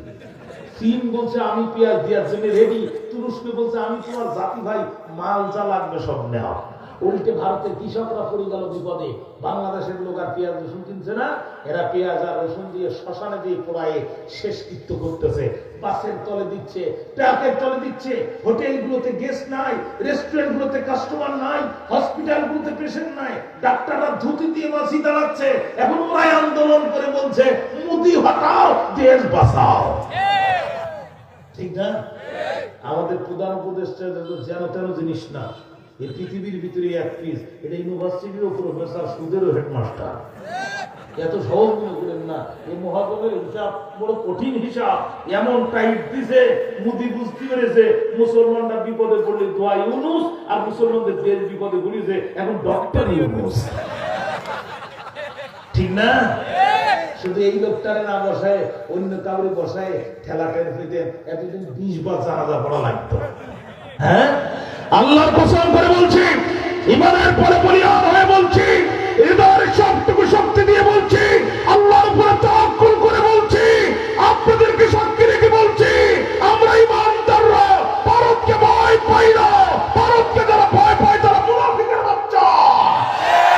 চীন বলছে আমি পেঁয়াজ দেওয়ার জন্য রেডি, তুরস্ক বলছে আমি তোমার জাতি ভাই, মাল যা লাগবে সব নেওয়া। উল্টে ভারতের কৃষকরা পড়ে গেল বিপদে। বাংলাদেশের লোক আর পেঁয়াজ রসুন কিনছে না, এরা পেঁয়াজ আর রসুন দিয়ে শ্মশানে দিয়ে পোড়ায় শেষ কৃত্য করতেছে। বাসের তলে দিচ্ছে, ট্রাকের তলে দিচ্ছে, হোটেলগুলোতে গেস্ট নাই, রেস্টুরেন্টগুলোতে কাস্টমার নাই, হসপিটালগুলোতে পেশেন্ট নাই, ডাক্তাররা ধুতি দিয়ে মাছি দাঁড়াচ্ছে। এখন ওরাই আন্দোলন করে বলছে মোদি হটাও, দেশ বাঁচাও। ঠিক না? আমাদের প্রধান উপদেষ্টা যেন তেন জিনিস না, এই পৃথিবীর ভিতরে এক পিস। এটা ইউনিভার্সিটিরও প্রফেসর, সুদেরও হেডমাস্টার। এত সহজ মনে করেন না। এই মহাজনের হিসাব বড় কঠিন হিসাব। এমন টাইট দিছে, মোদি বুঝতে পেরেছে মুসলমানরা বিপদে পড়লে দোয়া ইউনুস, আর মুসলমানদের দেশ বিপদে পড়েছে এখন ডক্টর ইউনুস। ঠিক না? শুধু এই লোকটারে না বসায় অন্য কাউরে বসায় ঠেলা টেনে ফেলতে এতদিন 20 বার জানাজা পড়া লাগতো। হ্যাঁ, আল্লাহর কসম করে বলছি, ইমানের পরে বলিয়ান হয়ে বলছি, হৃদয়ের সবটুকু শক্তি দিয়ে বলছি, আল্লাহর উপরে তাওয়াক্কুল করে বলছি, আপনাদেরকে সাক্ষী রেখে বলছি, আমরা ইমানদাররা ভারতকে ভয় পাই না। ভারতকে যারা ভয় পায় তারা মুনাফিকের বাচ্চা।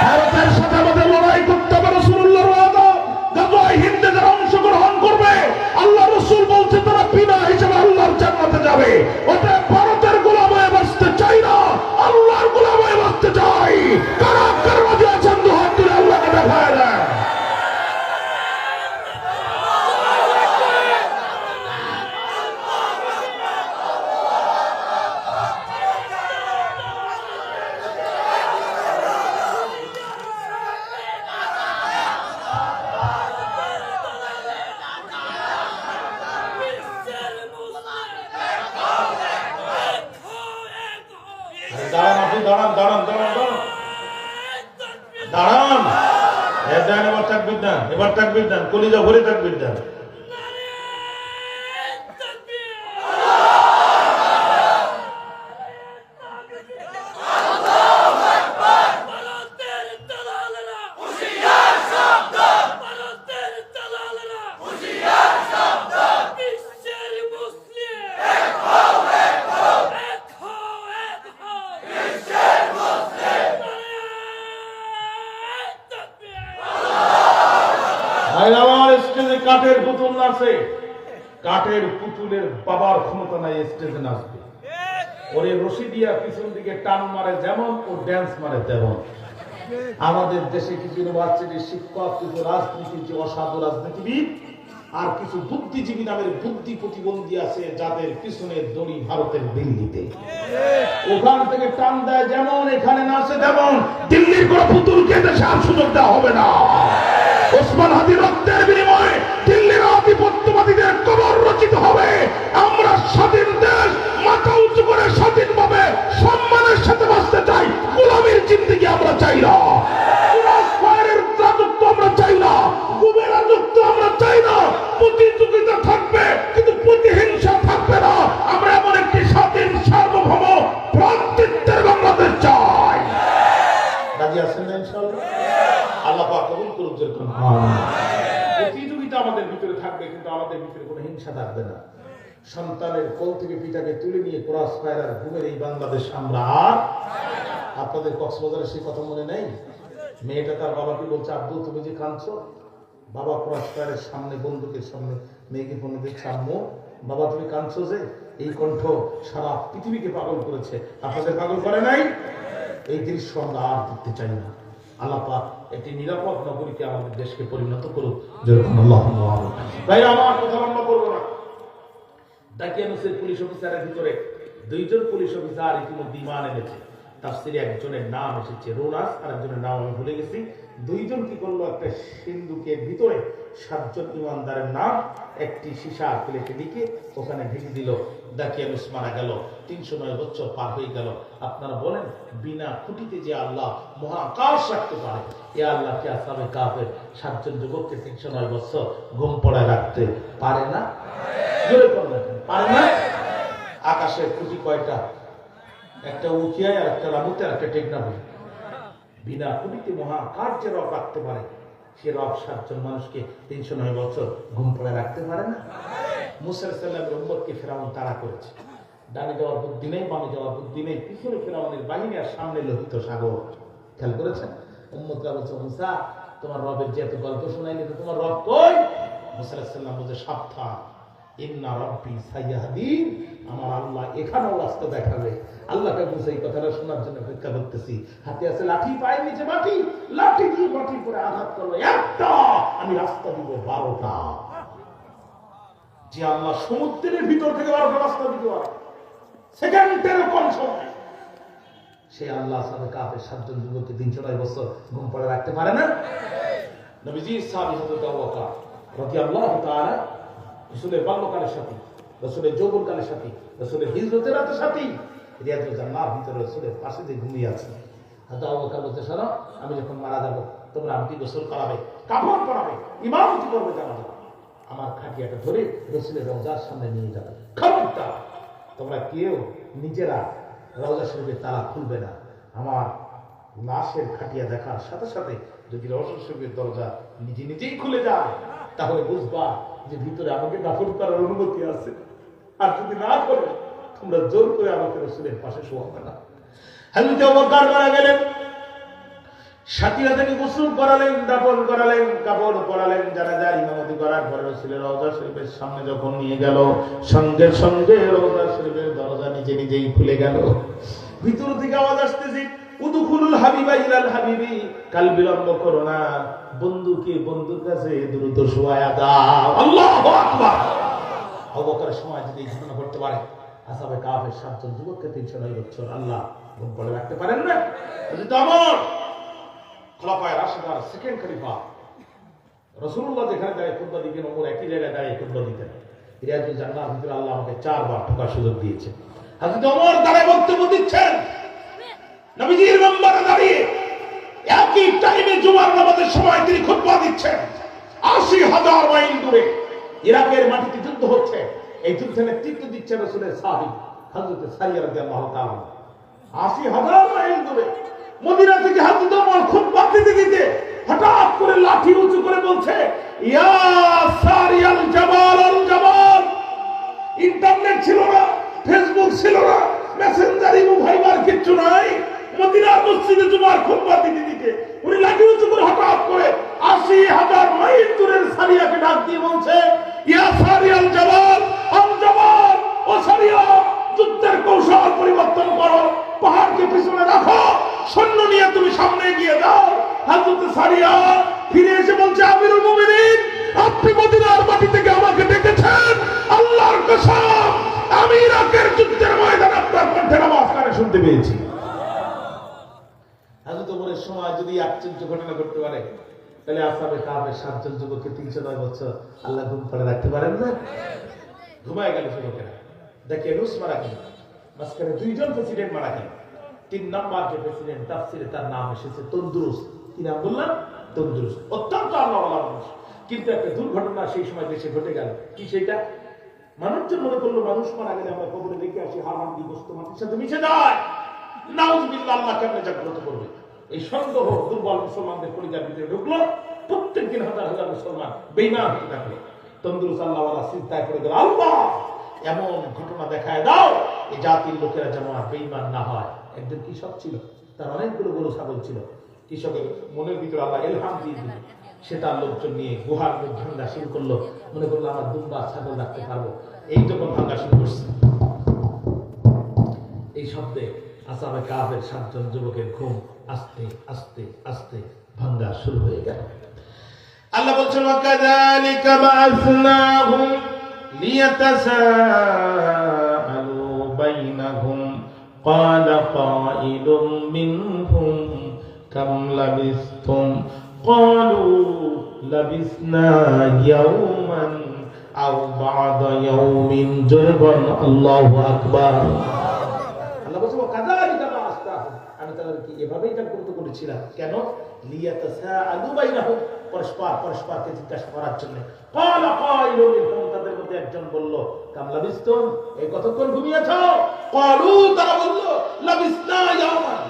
ভারতের সাথে আমাদের লড়াই করতে হবে। রাসূলুল্লাহর ওয়াদা, গাজওয়ায়ে হিন্দে যারা অংশগ্রহণ করবে, আল্লাহ রাসূল বলছে তারা বিনা হিসেবে আল্লাহর জান্নাতে যাবে। ওটা ভারতের গোলাম হয়ে বাঁচতে চাই না, আল্লাহর গোলাম হয়ে বাঁচতে চাই। কারা কার মাঝে আছেন দুহাত তুলে আল্লাহকে দেখায় দেন। দাঁড়ান দাঁড়ান দাঁড়ান দাঁড়ান দাঁড়ান। এবার তাকবীর দেন, এবার তাকবীর দেন, কলিজা ভরে তাকবীর দেন। কাঠের পুতুল নাচে, কাঠের পুতুলের বাবার ক্ষমতা নাই স্টেজে নাচবে। ওরে রশি দিয়া পিছন দিকে টান মারে যেমন, ও ড্যান্স মারে তেমন। আমাদের দেশে কিছু ইউনিভার্সিটির শিক্ষক, কিছু রাজনীতির যে অসাধু রাজনীতিবিদ, আর কিছু বুদ্ধিজীবী নামের বুদ্ধি প্রতিবন্ধী আছে, যাদের পিছনের দড়ি ভারতের দিল্লিতে। ওখান থেকে টান দেয় যেমন, এখানে নাচে তেমন। দিল্লির কোন পুতুলকে দেশে আর সুযোগ দেওয়া হবে না। ওসমান হাদির রক্তের বিনিময়ে দিল্লির আধিপত্যবাদীদের কবর রচিত হবে। আমরা স্বাধীন দেশ, মাথা উঁচু করে স্বাধীনভাবে সম্মানের সাথে বাঁচতে চাই। গোলামীর জিন্দেগি আমরা চাই না, রাজত্ব আমরা চাই না, গুমের রাজত্ব আমরা চাই না। প্রতিযোগিতা থাকবে কিন্তু প্রতিহিংসা থাকবে না। আমরা এমন একটি স্বাধীন সার্বভৌম ভ্রাতৃত্বের বাংলাদেশ চাই। রাজি আছেন না ইনশাআল্লাহ? আল্লাহ পাক কবুল করুন। প্রতিযোগিতা আমাদের ভিতরে থাকবে কিন্তু আমাদের ভিতরে কোনো হিংসা থাকবে না। সন্তানের কোল থেকে পিতাকে তুলে নিয়ে ক্রস ফায়ার আর ঘুমের এই বাংলাদেশ আমরা আর। আপনাদের কক্সবাজারে সেই কথা মনে নেই? মেয়েটা তার বাবাকে বলছে, আব্দুল তুমি যে কাঁদছো, বাবা ক্রস ফায়ারের সামনে বন্দুকের সামনে মেয়েকে ফোন দিচ্ছে, আম্মু বাবা তুমি কাঁদছো যে। এই কণ্ঠ সারা পৃথিবীকে পাগল করেছে। আপনাদের পাগল করে নাই? এই দৃশ্য আমরা আর দেখতে চাই না। আল্লাহ পাক একটি নিরাপদ নগরীকে আমাদের দেশকে পরিণত করুক। যেরকম আল্লাহুম্মা আমিন। ভাই আমার কথা লম্বা করব না। দাকিয়ানুসের পুলিশ অফিসারের ভিতরে 2 জন পুলিশ অফিসার ইতিমধ্যে ঈমান এনেছে। তাফসিরে একজনের নাম এসেছে রোনাস, আর একজনের নাম আমি ভুলে গেছি। দুইজন কি করলো, একটা সিন্ধুকের ভিতরে 7 জন ইমানদারের নাম একটি সীসা প্লেটে লিখে ওখানে ঢেকে দিল। দাকিয়ানুস মারা গেল, 309 বছর পার হয়ে গেল। আপনারা বলেন, বিনা খুঁটিতে যে আল্লাহ মহাকাশ রাখতে পারে, এ আল্লাহ কি আসহাবে কাফের 7 জন যুবককে 309 বছর ঘুম পড়ায় রাখতে পারে না? জোরে করবেন, পারে না? আকাশের খুঁটি কয়টা? একটা উঁচিয়ায়, আর একটা রামুতে, আর একটা টেকনাফে। বিনা খুঁটিতে মহাকাশ যে রব রাখতে পারে, সে রব 7 জন মানুষকে 309 বছর ঘুম পড়ে রাখতে পারে না? মুসা আলাইহিস সালামের উম্মতকে ফেরাউন তাড়া করেছে। ডানে যাওয়ার বুদ্ধি নেই, বামে যাওয়ার বুদ্ধি নেই, পিছনে ফেরাউনের বাহিনী, আর সামনে লোহিত সাগর। খেয়াল করেছেন? উম্মতরা বলছে, মুসা তোমার রবের যে এত গল্প শোনাইনি, তো তোমার রব কই? মুসা আলাইহিস সালাম বলছে, সাবধান, ইন্না রাব্বি সাইয়াহদিন, আমার আল্লাহ এখানেও রাস্তা দেখাবে। আল্লাহকে বুঝে এই কথাটা শোনার জন্য অপেক্ষা করতেছি। হাতে আছে লাঠি, পায়ের নিচে মাটি, লাঠি দিয়ে মাটি করে আঘাত করলো একটা, আমি রাস্তা দিব 12টা। যে আল্লাহ সমুদ্রের ভিতর থেকে 12টা রাস্তা দিতে পারে সেকেন্ডের কম সময়, সে আল্লাহ আসহাবে কাফের 7 জন যুবককে 309 বছর ঘুম পড়ে রাখতে পারে না? নবীজি সাহাবী হযরত আবু বকর রাদিয়াল্লাহু তাআলা রাসূলের বাল্যকালের সাথী, রাসূলের যৌবনকালের সাথী, রাসূলের হিজরতের রাতের সাথী, রিয়াদুল জান্নাহর ভিতরে রাসূলের পাশে যে ঘুমিয়ে আছে। হযরত আবু বকর বলতে, শোনো, আমি যখন মারা যাব তোমরা আমাকে গোসল করাবে, কাফন পরাবে, ইমামতি করবে জানাজা, আমার খাটিয়াটা ধরে রাসূলের রওজার সামনে নিয়ে যাবে। খবরদার তোমরা কেউ নিজেরা রওজা শরীফের তালা খুলবে না। আমার লাশের খাটিয়া দেখার সাথে সাথে যদি রওজা শরীফের দরজা নিজে নিজেই খুলে যায়, তাহলে বুঝবা যে ভিতরে আমাকে দাফন করার অনুমতি আছে। আর যদি না করে, তোমরা জোর করে আমাকে রাসূলের পাশে শোয়াবে না। হযরত আবু বকর মারা গেলেন, সাথীরা থেকে গোসল করালেন, দাফন করালেন, কাপড় পরালেন, জানাজার ইমামতি করার পরে রাসূলের রওজা শরীফের সামনে যখন নিয়ে গেল, সঙ্গে সঙ্গে রওজা শরীফের দরজা নিজে নিজেই খুলে গেল। ভিতর থেকে আওয়াজ আসতেছে, উদখুলুল হাবিবা ইলাল হাবিবি, কাল বিলম্ব করো না, বন্ধুকে বন্ধুর কাছে দ্রুত শোয়া দাও। আল্লাহু আকবার। আবু বকরের সময় যদি এই ঘটনা ঘটতে পারে, আসহাবে কাফের 7 জন যুবককে 309 বছর আল্লাহ ঘুম পড়ে রাখতে পারেন না? যদি আমার খোলাফায়ে রাশিদার সেকেন্ড খলিফা রাসূলুল্লাহ যেখানে দাঁড়িয়ে খুতবা দিতেন, ওমর একই জায়গায় দাঁড়িয়ে খুতবা দিতেন। রিয়াদুল জান্নাহর ভিতরে আল্লাহ আমাকে 4 বার ঢোকার সুযোগ দিয়েছে। হযরত ওমর দাঁড়িয়ে বক্তব্য দিচ্ছেন, নবীজির মিম্বরে দাঁড়িয়ে একই টাইমে জুমার নামাজের সময় তিনি খুতবা দিচ্ছেন। 80,000 মাইল দূরে ইরাকের মাটিতে যুদ্ধ হচ্ছে। এই যুদ্ধে নেতৃত্ব দিচ্ছেন রাসূলের সাহাবী হযরত সারিয়া রাদিয়াল্লাহু তাআলা। 80,000 মাইল দূরে মদিনা থেকে হযরত ওমর খুতবা দিতে দিতে হঠাৎ করে লাঠি উঁচু করে বলছে, ইয়া সারিয়াল জামাল আল জামাল। ইন্টারনেট ছিল না, ফেসবুক ছিল না, মেসেঞ্জার, ইমো, ভাইবার কিচ্ছু নাই। মদিনার মসজিদে জুমার খুতবা দিতে দিতে উনি লাঠি উঁচু করে হঠাৎ করে 80,000 মাইল দূরের সারিয়াকে ডাক দিয়ে বলছে, ইয়া সারিয়াল জামাল আল জামাল, ও সারিয়া, যুদ্ধের কৌশল পরিবর্তন করো, পাহাড়কে পিছনে রাখো, সৈন্য নিয়ে তুমি সামনে এগিয়ে যাও। হযরত সারিয়া ফিরে এসে বলছে, আমিরুল মুমিনিন, আপনি মদিনার মাটি থেকে আমাকে ডেকেছেন, আল্লাহর কসম আমি ইরাকের যুদ্ধের ময়দানে আপনার কণ্ঠের আওয়াজ কানে শুনতে পেয়েছি। হযরত ওমরের সময় যদি আশ্চর্য ঘটনা ঘটতে পারে, তাহলে আসহাবে কাফের 7 জন যুবককে 309 বছর আল্লাহ ঘুম পাড়ে রাখতে পারেন না? ঘুমায় গেল যুবকেরা। দেখে রুশ মারা গেল, মাঝখানে 2 জন প্রেসিডেন্ট মারা গেল। 3 নম্বর যে প্রেসিডেন্ট, তাফসিরে তার নাম এসেছে তন্দুরুস্ত। কি নাম বললাম? তন্দুরুস্ত। অত্যন্ত আল্লাহওয়ালা মানুষ। কিন্তু একটা দুর্ঘটনা সেই সময় দেশে ঘটে গেল। কি সেটা? মানুষজন মনে করলো মানুষ মারা গেলে আমরা কবরে রেখে আসি, হারাম দি গোশত মাটির সাথে মিশে যায়, নাউজুবিল্লাহ, আল্লাহ কেমনে জাগ্রত করবে? এই সন্দেহ দুর্বল মুসলমানদের পরিবার ভিতরে ঢুকলো। প্রত্যেক দিন হাজার হাজার মুসলমান বেঈমান হতে থাকলো। তন্দুরুস্ত আল্লাহওয়ালা চিন্তায় পড়ে গেল, আল্লাহ এমন ঘটনা দেখায় দাও এই জাতির লোকেরা যেন আর বেঈমান না হয়। একজন কৃষক ছিল, তার অনেকগুলো গরু ছাগল ছিল। কৃষকের মনের ভিতরে আল্লাহ ইলহাম দিয়ে দিল, সে তার লোকজন নিয়ে গুহার মুখ ভাঙ্গা শুরু করলো। মনে করলো আমার দুম্বা ছাগল রাখতে পারবো। এই যখন ভাঙ্গা শুরু করছে, এই শব্দে আসহাবে কাফের 7 জন যুবকের ঘুম আস্তে আস্তে আস্তে ভাঙ্গা শুরু হয়ে গেল। আল্লাহ বলছেন, ওয়াকাযালিকা বা'আসনাহুম লিয়াতাসাআলু বাইনাহুম قال قائل منهم كم لبثتم قالوا لبثنا يوما أو بعض يوم جربا الله أكبر আল্লাহ বলছে কাযালিকা বাআসনাহুম আমি তাদেরকে এভাবেই জাগ্রত করেছিলাম কেন লিয়াতাসাআলু বাইনাহুম পরস্পরকে জিজ্ঞাসা করার জন্য ক্বালা কাইলুন মিনহুম তাদের মধ্যে একজন বলল কাম লাবিসতুম এই কতক্ষণ ঘুমিয়েছো ক্বালু তারা বলল লাবিসনা ইয়াওমান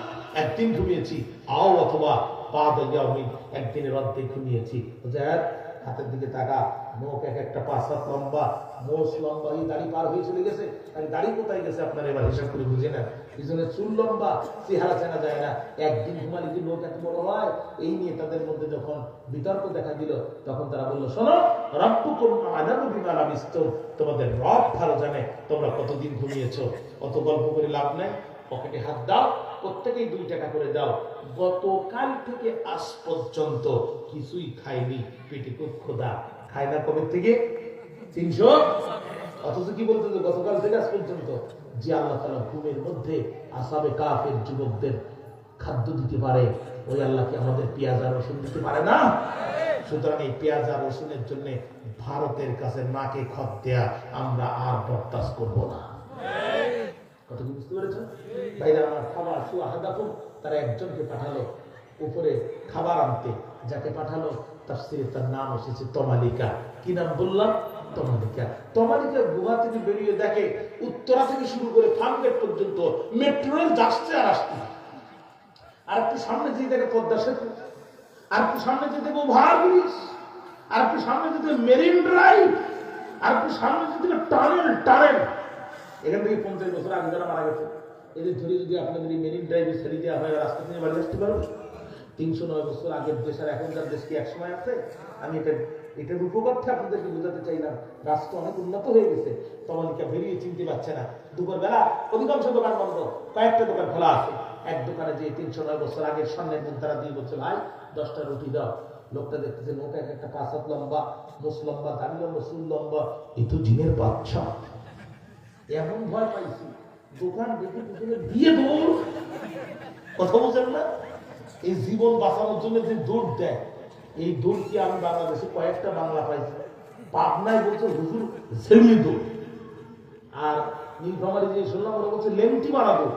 একদিন ঘুমিয়েছি আও অথবা বা'দা ইয়াওমিন একদিনের অর্ধেক ঘুমিয়েছি হুজুর হাতের দিকে তাকা মুখ এক একটা 5 হাত লম্বা মোষ লম্বা এই দাড়ি পার হয়ে চলে গেছে আর দাড়ি কোথায় গেছে আপনারা এবার হিসাব করে বুঝে নেন পিছনে চুল লম্বা চেহারা চেনা যায় না একদিন ঘুমালে কি লোক এত বড় হয় এই নিয়ে তাদের মধ্যে যখন বিতর্ক দেখা দিল তখন তারা বলল শোনো রাব্বুকুম আ'লামু বিমা লাবিসতুম তোমাদের রব ভালো জানে তোমরা কতদিন ঘুমিয়েছো অত গল্প করে লাভ নাই পকেটে হাত দাও প্রত্যেকেই 2 টাকা করে দাও গতকাল থেকে আজ পর্যন্ত কিছুই খাইনি পেটে খুব ক্ষুধা খায় না কবে থেকে 300 অথচ কি বলতে গতকাল থেকে আজ পর্যন্ত যে আল্লাহ তাআলা ঘুমের মধ্যে আসহাবে কাফের যুবকদের খাদ্য দিতে পারে ওই আল্লাহ কি আমাদের পেঁয়াজ আর রসুন দিতে পারে না সুতরাং এই পেঁয়াজ আর রসুনের জন্য ভারতের কাছে নাকে খত দেয়া আমরা আর বরদাস্ত করব না কথা কি বুঝতে পেরেছেন ভাইরা আমার খাবার সুআহাদাকুম তারা একজনকে পাঠালো উপরে খাবার আনতে যাকে পাঠালো তাফসীরে তার নাম এসেছে তমালিকা কি নাম বললাম তমালিকা গুহা থেকে বেরিয়ে দেখে উত্তরা থেকে শুরু করে ফার্মগেট পর্যন্ত মেট্রো রেল যাচ্ছে আর আসছে আর একটু সামনে যেতে দেখে পদ্মা সেতু আর একটু সামনে যেতে ওভারব্রিজ আর একটু সামনে যেতে মেরিন ড্রাইভ আর একটু সামনে যেতে টানেল এখান থেকে 50 বছর আগে যারা মারা গেছে এদের ধরে যদি আপনাদের এই মেরিন ড্রাইভে ছেড়ে দেওয়া হয় রাস্তা থেকে বাড়ি আসতে পারবে 309 বছর আগের দেশ আর এখনকার দেশ কি এক সময় আছে আমি এটার উপকথ্যে আপনাদেরকে বোঝাতে চাইলাম রাষ্ট্র অনেক উন্নত হয়ে গেছে তমালিকা বেরিয়ে চিনতে পারছে না দুপুরবেলা অধিকাংশ দোকান বন্ধ কয়েকটা দোকান খোলা আছে এক দোকানে যে 309 বছর আগের সামনের মধ্যে তারা দিয়ে বলছে ভাই 10টা রুটি দাও লোকটা দেখতেছে লোক একটা 5 হাত লম্বা মোষ লম্বা দাড়ি লম্বা চুল লম্বা এ তো জিনের বাচ্চা এমন ভয় পাইছি দোকান দেখে পিছনে দিয়ে দৌড় কথা বলছেন না এই জীবন বাঁচানোর জন্য যে দৌড় দেয় এই দৌড় কি আমি বাংলাদেশে কয়েকটা বাংলা পাইছি পাবনায় বলছে হুজুর ঝেড়িয়ে দৌড় আর নীলফামারী যে শুনলাম ওরা বলছে লেংটি মারা দৌড়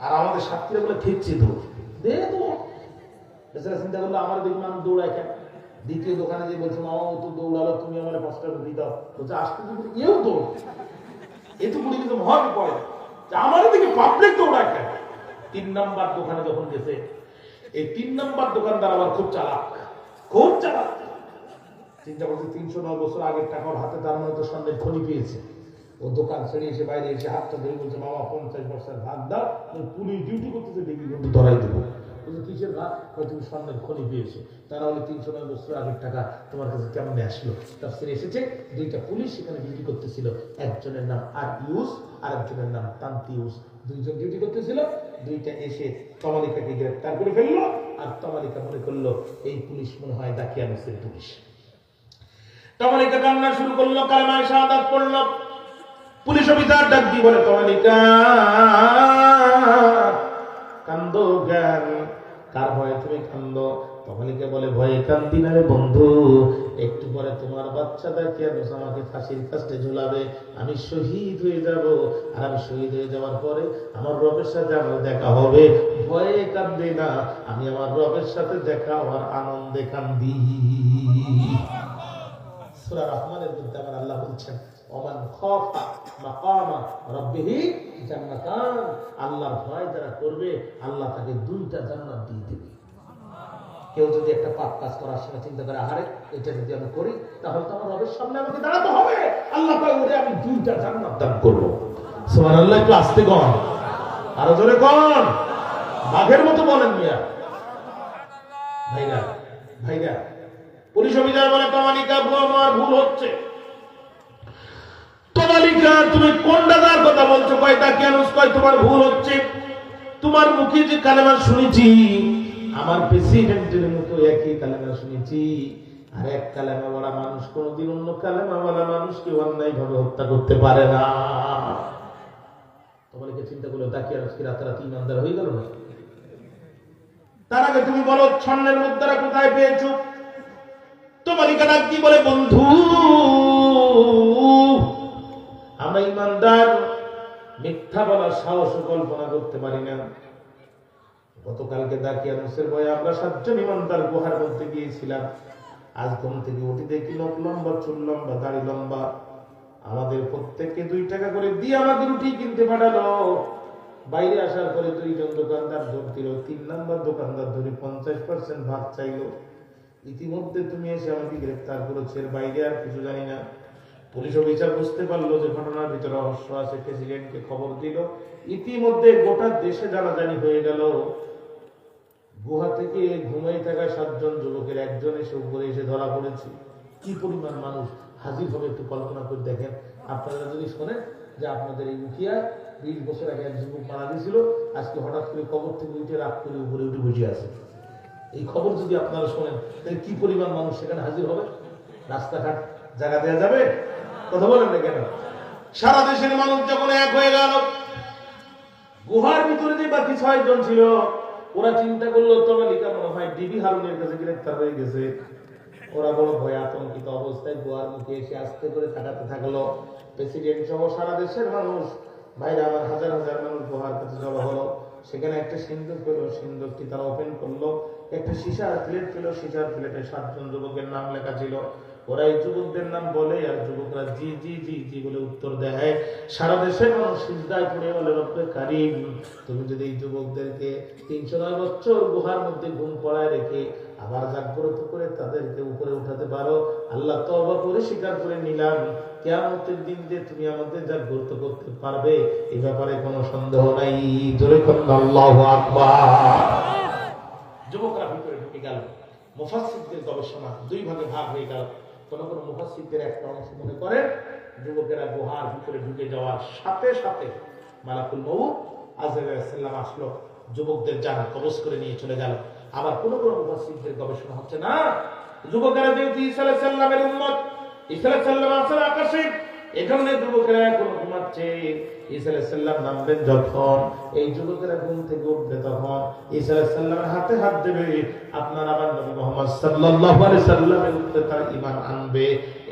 আর আমাদের সাতক্ষীরা বলে খেচ্ছে দৌড় দে দৌড় এছাড়া চিন্তা করলো আমার দেখুন আমি দৌড়াই কেন দ্বিতীয় দোকানে যে বলছে মামা ও তো দৌড়ালো তুমি আমার 5টা রুটি দাও বলছে আসতে যদি এও দৌড় এতগুলি কিন্তু মহা বিপদ আমার দিকে পাবলিক দৌড়ায় কেন 3 নাম্বার দোকানে যখন গেছে এই 3 নাম্বার দোকানদার আবার খুব চালাক চিন্তা করছে 309 বছর আগের টাকা ওর হাতে তার মধ্যে সন্ধ্যের খনি পেয়েছে ও দোকান ছেড়ে এসে বাইরে এসে হাতটা ধরে বলছে মামা 50% ভাগ দাও পুলিশ ডিউটি করতেছে দেখি কিন্তু ধরাই দেবো কিসের ভাগ তুমি সন্ধ্যের খনি পেয়েছো তারা হলে 309 বছর আগের টাকা তোমার কাছে কেমন আসলো তাফসীরে এসেছে 2টা পুলিশ সেখানে ডিউটি করতেছিল একজনের নাম আরইউস আর একজনের নাম তান্তিউস 2জন ডিউটি করতেছিল 2টা এসে তমালিকাকে গ্রেফতার করে ফেললো আর তমালিকা মনে করলো এই পুলিশ মনে হয় দাকিয়ানুসের পুলিশ তমালিকা কান্না শুরু করলো কালেমায়ে শাহাদাত পড়লো পুলিশ অফিসার ডাক দিয়ে বলে তমালিকা কান্দো জ্ঞান কার ভয়ে তুমি কান্দো তমালিকা বলে ভয়ে কান্দি না রে বন্ধু একটু পরে তোমার বাচ্চা দাকিয়ানুস আমাকে ফাঁসির কাস্টে ঝুলাবে আমি শহীদ হয়ে যাব আর আমি শহীদ হয়ে যাওয়ার পরে আমার রবের সাথে আমার দেখা হবে ভয়ে কান্দি না আমি আমার রবের সাথে দেখা হওয়ার আনন্দে কান্দি সূরা রহমানের মধ্যে আমার আল্লাহ বলছেন ওমান খাফা মাকামা রাব্বিহি জান্নাতান আল্লাহর ভয় যারা করবে আল্লাহ তাকে 2টা জান্নাত দিয়ে দেবে কেউ যদি একটা পাপ কাজ করার সময় চিন্তা করে আরে এটা যদি আমি করি তাহলে তো আমার রবের সামনে আমাকে দাঁড়াতে হবে আল্লাহ পাক ওরে আমি 2টা জান্নাত দান করব সুবহানাল্লাহ একটু আস্তে কোন আরো জোরে কোন বাঘের মতো বলেন মিয়া ভাইরা পুলিশ অফিসার বলে তমালিকা আমার ভুল হচ্ছে তমালিকা তুমি কোন দাদার কথা বলছো কয় দাকিয়ানুস কয় তোমার ভুল হচ্ছে তোমার মুখে যে কালেমা শুনেছি আমার প্রেসিডেন্টের মুখে একই কালেমা শুনেছি আর এক কালেমা বলা মানুষ কোনদিন অন্য কালেমা বলা মানুষকে অন্যায় ভাবে হত্যা করতে পারে না তোমাকে চিন্তা করলে তাকিয়ে আজকে রাতারাতি ইমানদার হয়ে গেল না? তার আগে তুমি বলো স্বর্ণের মুদ্রা কোথায় পেয়েছো? তোমার ডাক কি বলে, বন্ধু আমরা ইমানদার, মিথ্যা বলার সাহস কল্পনা করতে পারি না। গতকালকে দাকিয়ানুসের ভয়ে আমরা 7 জন ইমানদার গুহার মধ্যে গিয়েছিলাম। আজ ঘুম থেকে উঠে দেখি লোক লম্বা, চুল লম্বা, দাড়ি লম্বা, আমাদের প্রত্যেককে 2 টাকা করে দিয়ে আমাকে রুটি কিনতে পাঠালো। বাইরে আসার পরে 2 জন দোকানদার যোগ দিল, 3 নম্বর দোকানদার ধরে 50% ভাগ চাইলো। ইতিমধ্যে তুমি এসে আমাকে গ্রেফতার করেছো, এর বাইরে আর কিছু জানি না। পুলিশ অফিসার বুঝতে পারলো যে ঘটনার ভিতরে রহস্য আছে, প্রেসিডেন্টকে খবর দিল। ইতিমধ্যে গোটা দেশে জানাজানি হয়ে গেল। গুহা থেকে ঘুমিয়ে থাকা 7 জন যুবকের একজন এসে উপরে এসে ধরা পড়েছে। কি পরিমাণ মানুষ হাজির হবে একটু কল্পনা করে দেখেন। আপনারা যদি শোনেন যে আপনাদের এই উঠিয়া 20 বছর আগে এক যুবক মারা গেছিল, আজকে হঠাৎ করে কবর থেকে উঠে রাত করে উপরে উঠে বসে আছে, এই খবর যদি আপনারা শোনেন তাহলে কি পরিমাণ মানুষ সেখানে হাজির হবে? রাস্তাঘাট জায়গা দেওয়া যাবে? কথা বলেন না কেন? সারা দেশের মানুষ যখন এক হয়ে গেল, গুহার ভিতরে যে বাকি 6 জন ছিল ওরা চিন্তা করলো তমালিকা মনে হয় ডিবি হারুনের কাছে গ্রেফতার হয়ে গেছে। ওরা বড় ভয় আতঙ্কিত অবস্থায় গুহার মুখে এসে আস্তে করে তাকাতে থাকলো। প্রেসিডেন্ট সহ সারা দেশের মানুষ, বাইরে আমার হাজার হাজার মানুষ গুহার কাছে জড়ো হলো। সেখানে একটা সিন্দুক পেল, সিন্দুকটি তারা ওপেন করলো। একটা সীসার প্লেট পেল, সীসার প্লেটে 7 জন যুবকের নাম লেখা ছিল। ওরা এই যুবকদের নাম বলে আর যুবকরা জি জি জি জি বলে উত্তর দেয়। সারা দেশের মানুষ সিজদায় পড়ে বলে, রব্বে কারীম, তুমি যদি এই যুবকদেরকে 309 বছর গুহার মধ্যে ঘুম পড়ায় রেখে আবার জাগ্রত করে তাদেরকে উপরে উঠাতে পারো, আল্লাহ তওবা করে স্বীকার করে নিলাম, কিয়ামতের দিন যে তুমি আমাদের জাগ্রত করতে পারবে এই ব্যাপারে কোনো সন্দেহ নাই। জোরে বলুন আল্লাহু আকবার। যুবকরা ভিতরে ঢুকে গেল। মুফাসসিরদের গবেষণা 2 ভাগে ভাগ হয়ে গেল। কোন কোন মুফাসসিরদের একটা অংশ মনে করে যুবকেরা গুহার ভিতরে ঢুকে যাওয়ার সাথে সাথে মালাকুল মউত আজরাইল আলাইহিস সালাম আসলো, যুবকদের জান কবজ করে নিয়ে চলে গেল। আবার কোন কোন মুফাসসিরদের গবেষণা হচ্ছে না, যুবকেরা যেহেতু ঈসা আলাইহিস সালামের উম্মত, ঈসা আলাইহিস সালাম আসলে আকাশে, এখানে যুবকেরা এখন ঘুমাচ্ছে। ঈসা আলাইহিস সালাম নামবেন যখন, এই যুবকেরা ঘুম থেকে উঠবে তখন ঈসা আলাইহিস সালামের হাতে হাত দেবে, আপনার আবার নবী মুহাম্মদ সাল্লাল্লাহু আলাইহি সাল্লামের উপরে তারা ঈমান আনবে।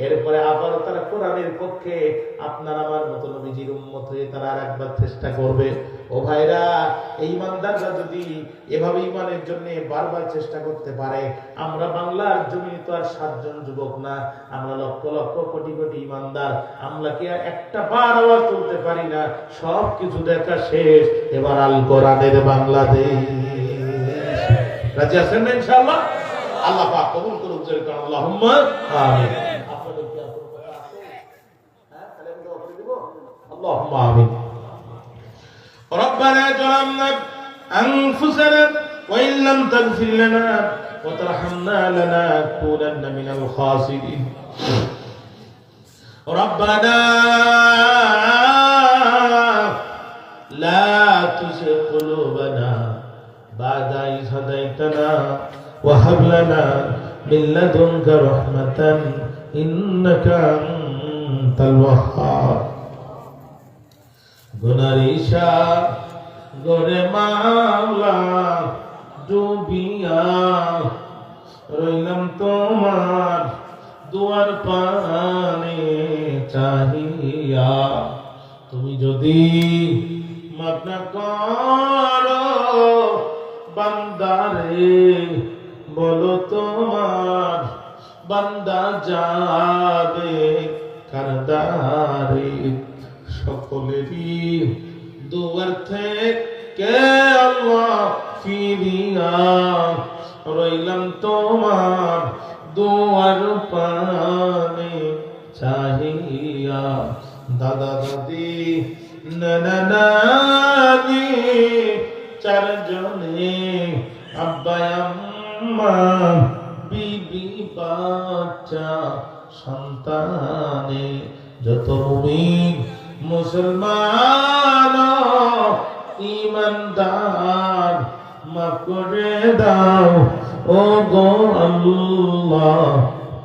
এরপরে আবার তারা কোরআনের পক্ষে আপনার আমার মত নবীজির উম্মত হয়ে তারা আরেকবার চেষ্টা করবে। ও ভাইরা, এই ইমানদাররা যদি এভাবে ইমানের জন্য বারবার চেষ্টা করতে পারে, আমরা বাংলার জমি তো আর 7 জন যুবক না, আমরা লক্ষ লক্ষ কোটি কোটি ইমানদার, আমরা কি একটা বার আওয়াজ তুলতে পারি না? সব কিছু দেখা শেষ, এবার আল কোরআনের বাংলাদেশ। রাজি আছেন না ইনশাআল্লাহ? আল্লাহ পাক কবুল করুন, জোরে করুন আল্লাহুম্মা আমিন। আপনাদের কি আপনার কথা আছে? হ্যাঁ, তাহলে আমি দোয়া করে দেব। আল্লাহুম্মা আমিন। ربنا ظلمنا أنفسنا وإن لم تغفر لنا وترحمنا لنكونن من الخاسرين ربنا لا تزغ قلوبنا بعد إذ هديتنا وهب لنا من لدنك رحمة إنك أنت الوهاب গুনারিশা গরে মাওলা ডুবিয়া রইলাম তোমার দুয়ার পানে চাহিয়া, তুমি যদি মাফ না করো বান্দারে, বলো তোমার বান্দা যাবে কারদারে। সকলেরই দুয়ার থেকে আল্লাহ ফিরিয়া রইলাম তোমার দুয়ার পানে চাহিয়া। দাদা দাদি নানা নানি 4 জনে, আব্বা আম্মা বিবি বাচ্চা সন্তানে, যত মুমিন মুসলমান ইমানদার মাফ করে দাও ও গো আল্লাহ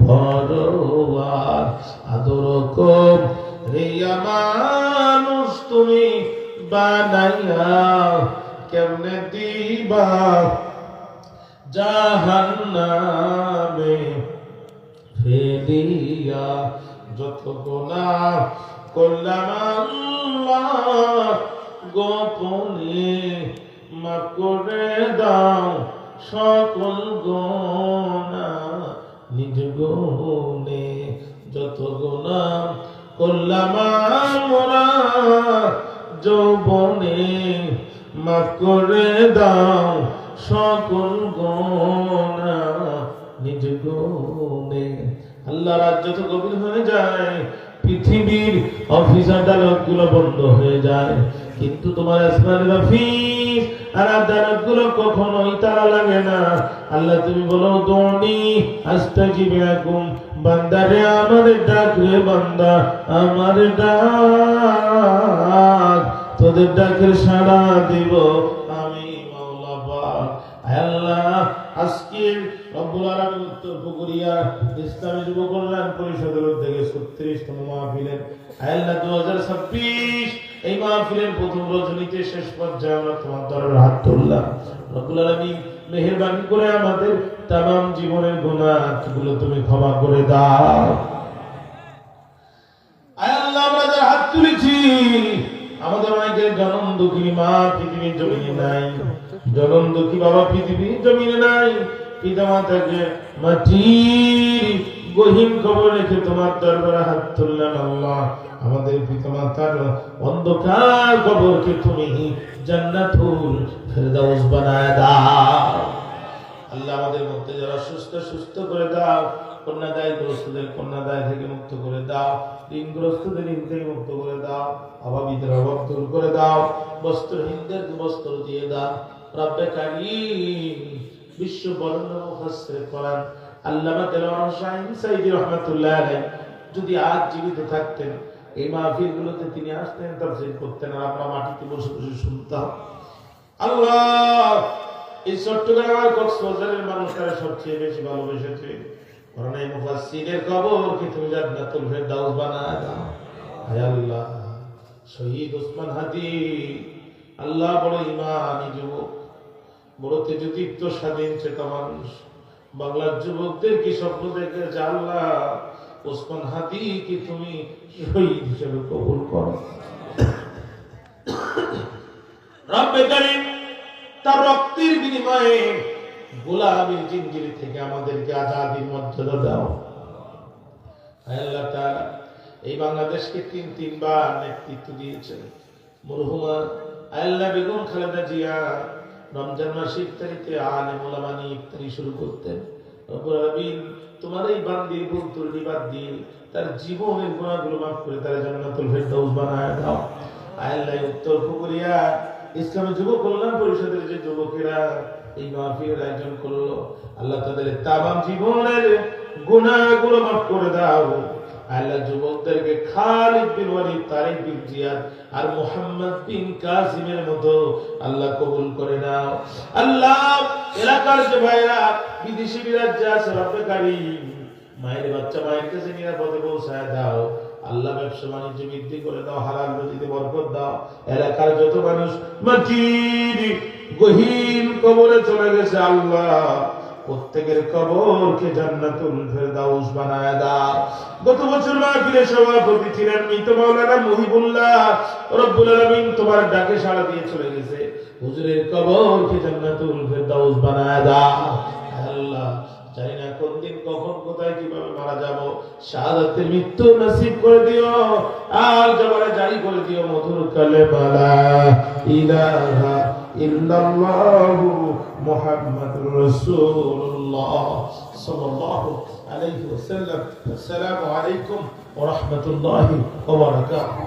পরওয়ার। আদর কর রে মানুষ তুমি বা বানাইয়া কেমনে দিবা জাহান্নামে ফেলিয়া। যত গুনাহ করলাম আল্লাহ গোপনে মাফ করে দাও সকল গুনাহ নিজ গুণে। যত গুনাহ করলাম আমরা যৌবনে মাফ করে দাও সকল গুনাহ নিজ গুণে। আল্লাহ রাজ্য তো গভীর হয়ে যায়, পৃথিবীর অফিস আদালত গুলো বন্ধ হয়ে যায়, কিন্তু তোমার আসমানের অফিস আর আদালত গুলো কখনোই তারা লাগে না। আল্লাহ তুমি বলো দোনি আস্তাজিব লাকুম, বান্দারে আমাদের ডাক রে বান্দা আমার ডাক, তোদের ডাকের সাড়া দিব আমি মাওলা পাক। আল্লাহ আজকে রব্বুল আলামিন উত্তরপুকুরিয়া ইসলামী যুব কল্যাণ পরিষদের উদ্যোগে 36তম মাহফিলের আল্লাহ 2026 এই মাহফিলের প্রথম রজনীতে শেষ পর্যায়ে আমরা তোমার দরবারে হাত তুললাম। রব্বুল আলামিন মেহেরবানি করে আমাদের তামাম জীবনের গুনাহগুলো তুমি ক্ষমা করে দাও। আল্লাহ আমরা যারা হাত তুলেছি আমাদের অনেকের জনম দুঃখী মা পৃথিবীর জমিনে নাই, জনম দুঃখী বাবা পৃথিবীর জমিনে নাই, পিতা মাতাকে মাটির গহীন কবর রেখে তোমার দরবারে হাত তুললাম। আল্লাহ আমাদের পিতা মাতার অন্ধকার কবরকে তুমি জান্নাতুল ফেরদাউস বানায় দাও। আল্লাহ আমাদের মধ্যে যারা সুস্থ করে দাও, কন্যাদায় গ্রস্তদের কন্যাদায় থেকে মুক্ত করে দাও, ঋণগ্রস্তদের ঋণ থেকে মুক্ত করে দাও, অভাবীদের অভাব দূর করে দাও, বস্ত্রহীনদের বস্ত্র দিয়ে দাও। রব্বে কারীম বিশ্ব বরেণ্য মুফাসসির কোরআন আল্লামা দেলোয়ার শাহীন সাইদী রাহমাতুল্লাহ আলাইহি যদি আজ জীবিত থাকতেন এই মাহফিলগুলোতে তিনি আসতেন, তাফসীর করতেন, আর আমরা মাটিতে বসে বসে শুনতাম। আল্লাহ এই চট্টগ্রামের কক্সবাজারের মানুষরা সবচেয়ে বেশি ভালোবেসেছে কারণ এই মুফাসসিরের কবরকে তুমি জান্নাতুল ফেরদাউস বানায় দাও। হে আল্লাহ শহীদ ওসমান হাদি আল্লাহ বড় ইমানি যুবক, বড় তেজদীপ্ত স্বাধীন চেতা মানুষ, বাংলার যুবকদের কি স্বপ্ন দেখে যে আল্লাহ ওসমান হাদিকে তুমি শহীদ হিসেবে কবুল করো। রব্বে কারীম তার রক্তের বিনিময়ে গোলামীর জিঞ্জির থেকে আমাদেরকে আজাদির মর্যাদা দাও। আল্লাহ তাআলা এই বাংলাদেশকে তিনবার নেতৃত্ব দিয়েছেন। মরহুমা আল্লাহ বেগম খালেদা জিয়া রমজান মাসে ইফতারিতে আলেম ওলামা নিয়ে ইফতারি শুরু করতেন। রব্বুল আলামিন তোমার এই বান্দির ভুল ত্রুটি বাদ দিয়ে তার জীবনের গুনাহগুলো মাফ করে তার জান্নাতুল ফেরদাউস বানায় দাও। আল্লাহ উত্তরপুকুরিয়া ইসলামী যুব কল্যাণ পরিষদের যে যুবকেরা এই মাহফিলের আয়োজন করলো, আল্লাহ তাদের তামাম জীবনের গুনাহগুলো মাফ করে দাও। আল্লাহ যুবকদেরকে খালিদ বিন ওয়ালিদ, তারিক বিন জিয়াদ আর মুহাম্মদ বিন কাসিমের মতো আল্লাহ কবুল করে নাও। আল্লাহ এলাকার যে ভাইরা বিদেশি বিরাজ্যে আছে রব্বে কারীম মায়ের বাচ্চা মায়ের কাছে নিরাপদে পৌঁছায় দাও। আল্লাহ ব্যবসা বাণিজ্য বৃদ্ধি করে দাও, হালাল রুজিতে বরকত দাও। এলাকার যত মানুষ মাটির গহীন কবরে চলে গেছে আল্লাহ প্রত্যেকের কবরকে জান্নাতুল ফেরদাউস বানায় দাও। গত বছর মাহফিলে সভাপতি ছিলেন মৃত মাওলানা মুহিবুল্লাহ, রব্বুল আলামিন তোমার ডাকে সাড়া দিয়ে চলে গেছে। হুজুরের কবরকে জান্নাতুল ফেরদাউস বানায় দাও। আল্লাহ জানি না কোন দিন কখন কোথায় কিভাবে মারা যাব, শাহাদাতের মৃত্যু নসিব করে দিও আর জবানে জারি করে দিও মধুর কালেমা লা ইলাহা ইল্লাল্লাহু মুহাম্মাদুর রাসূলুল্লাহ সাল্লাল্লাহু আলাইহি ওয়াসাল্লাম। আসসালামু আলাইকুম ওয়া রাহমাতুল্লাহি ওয়া বারাকাতুহু।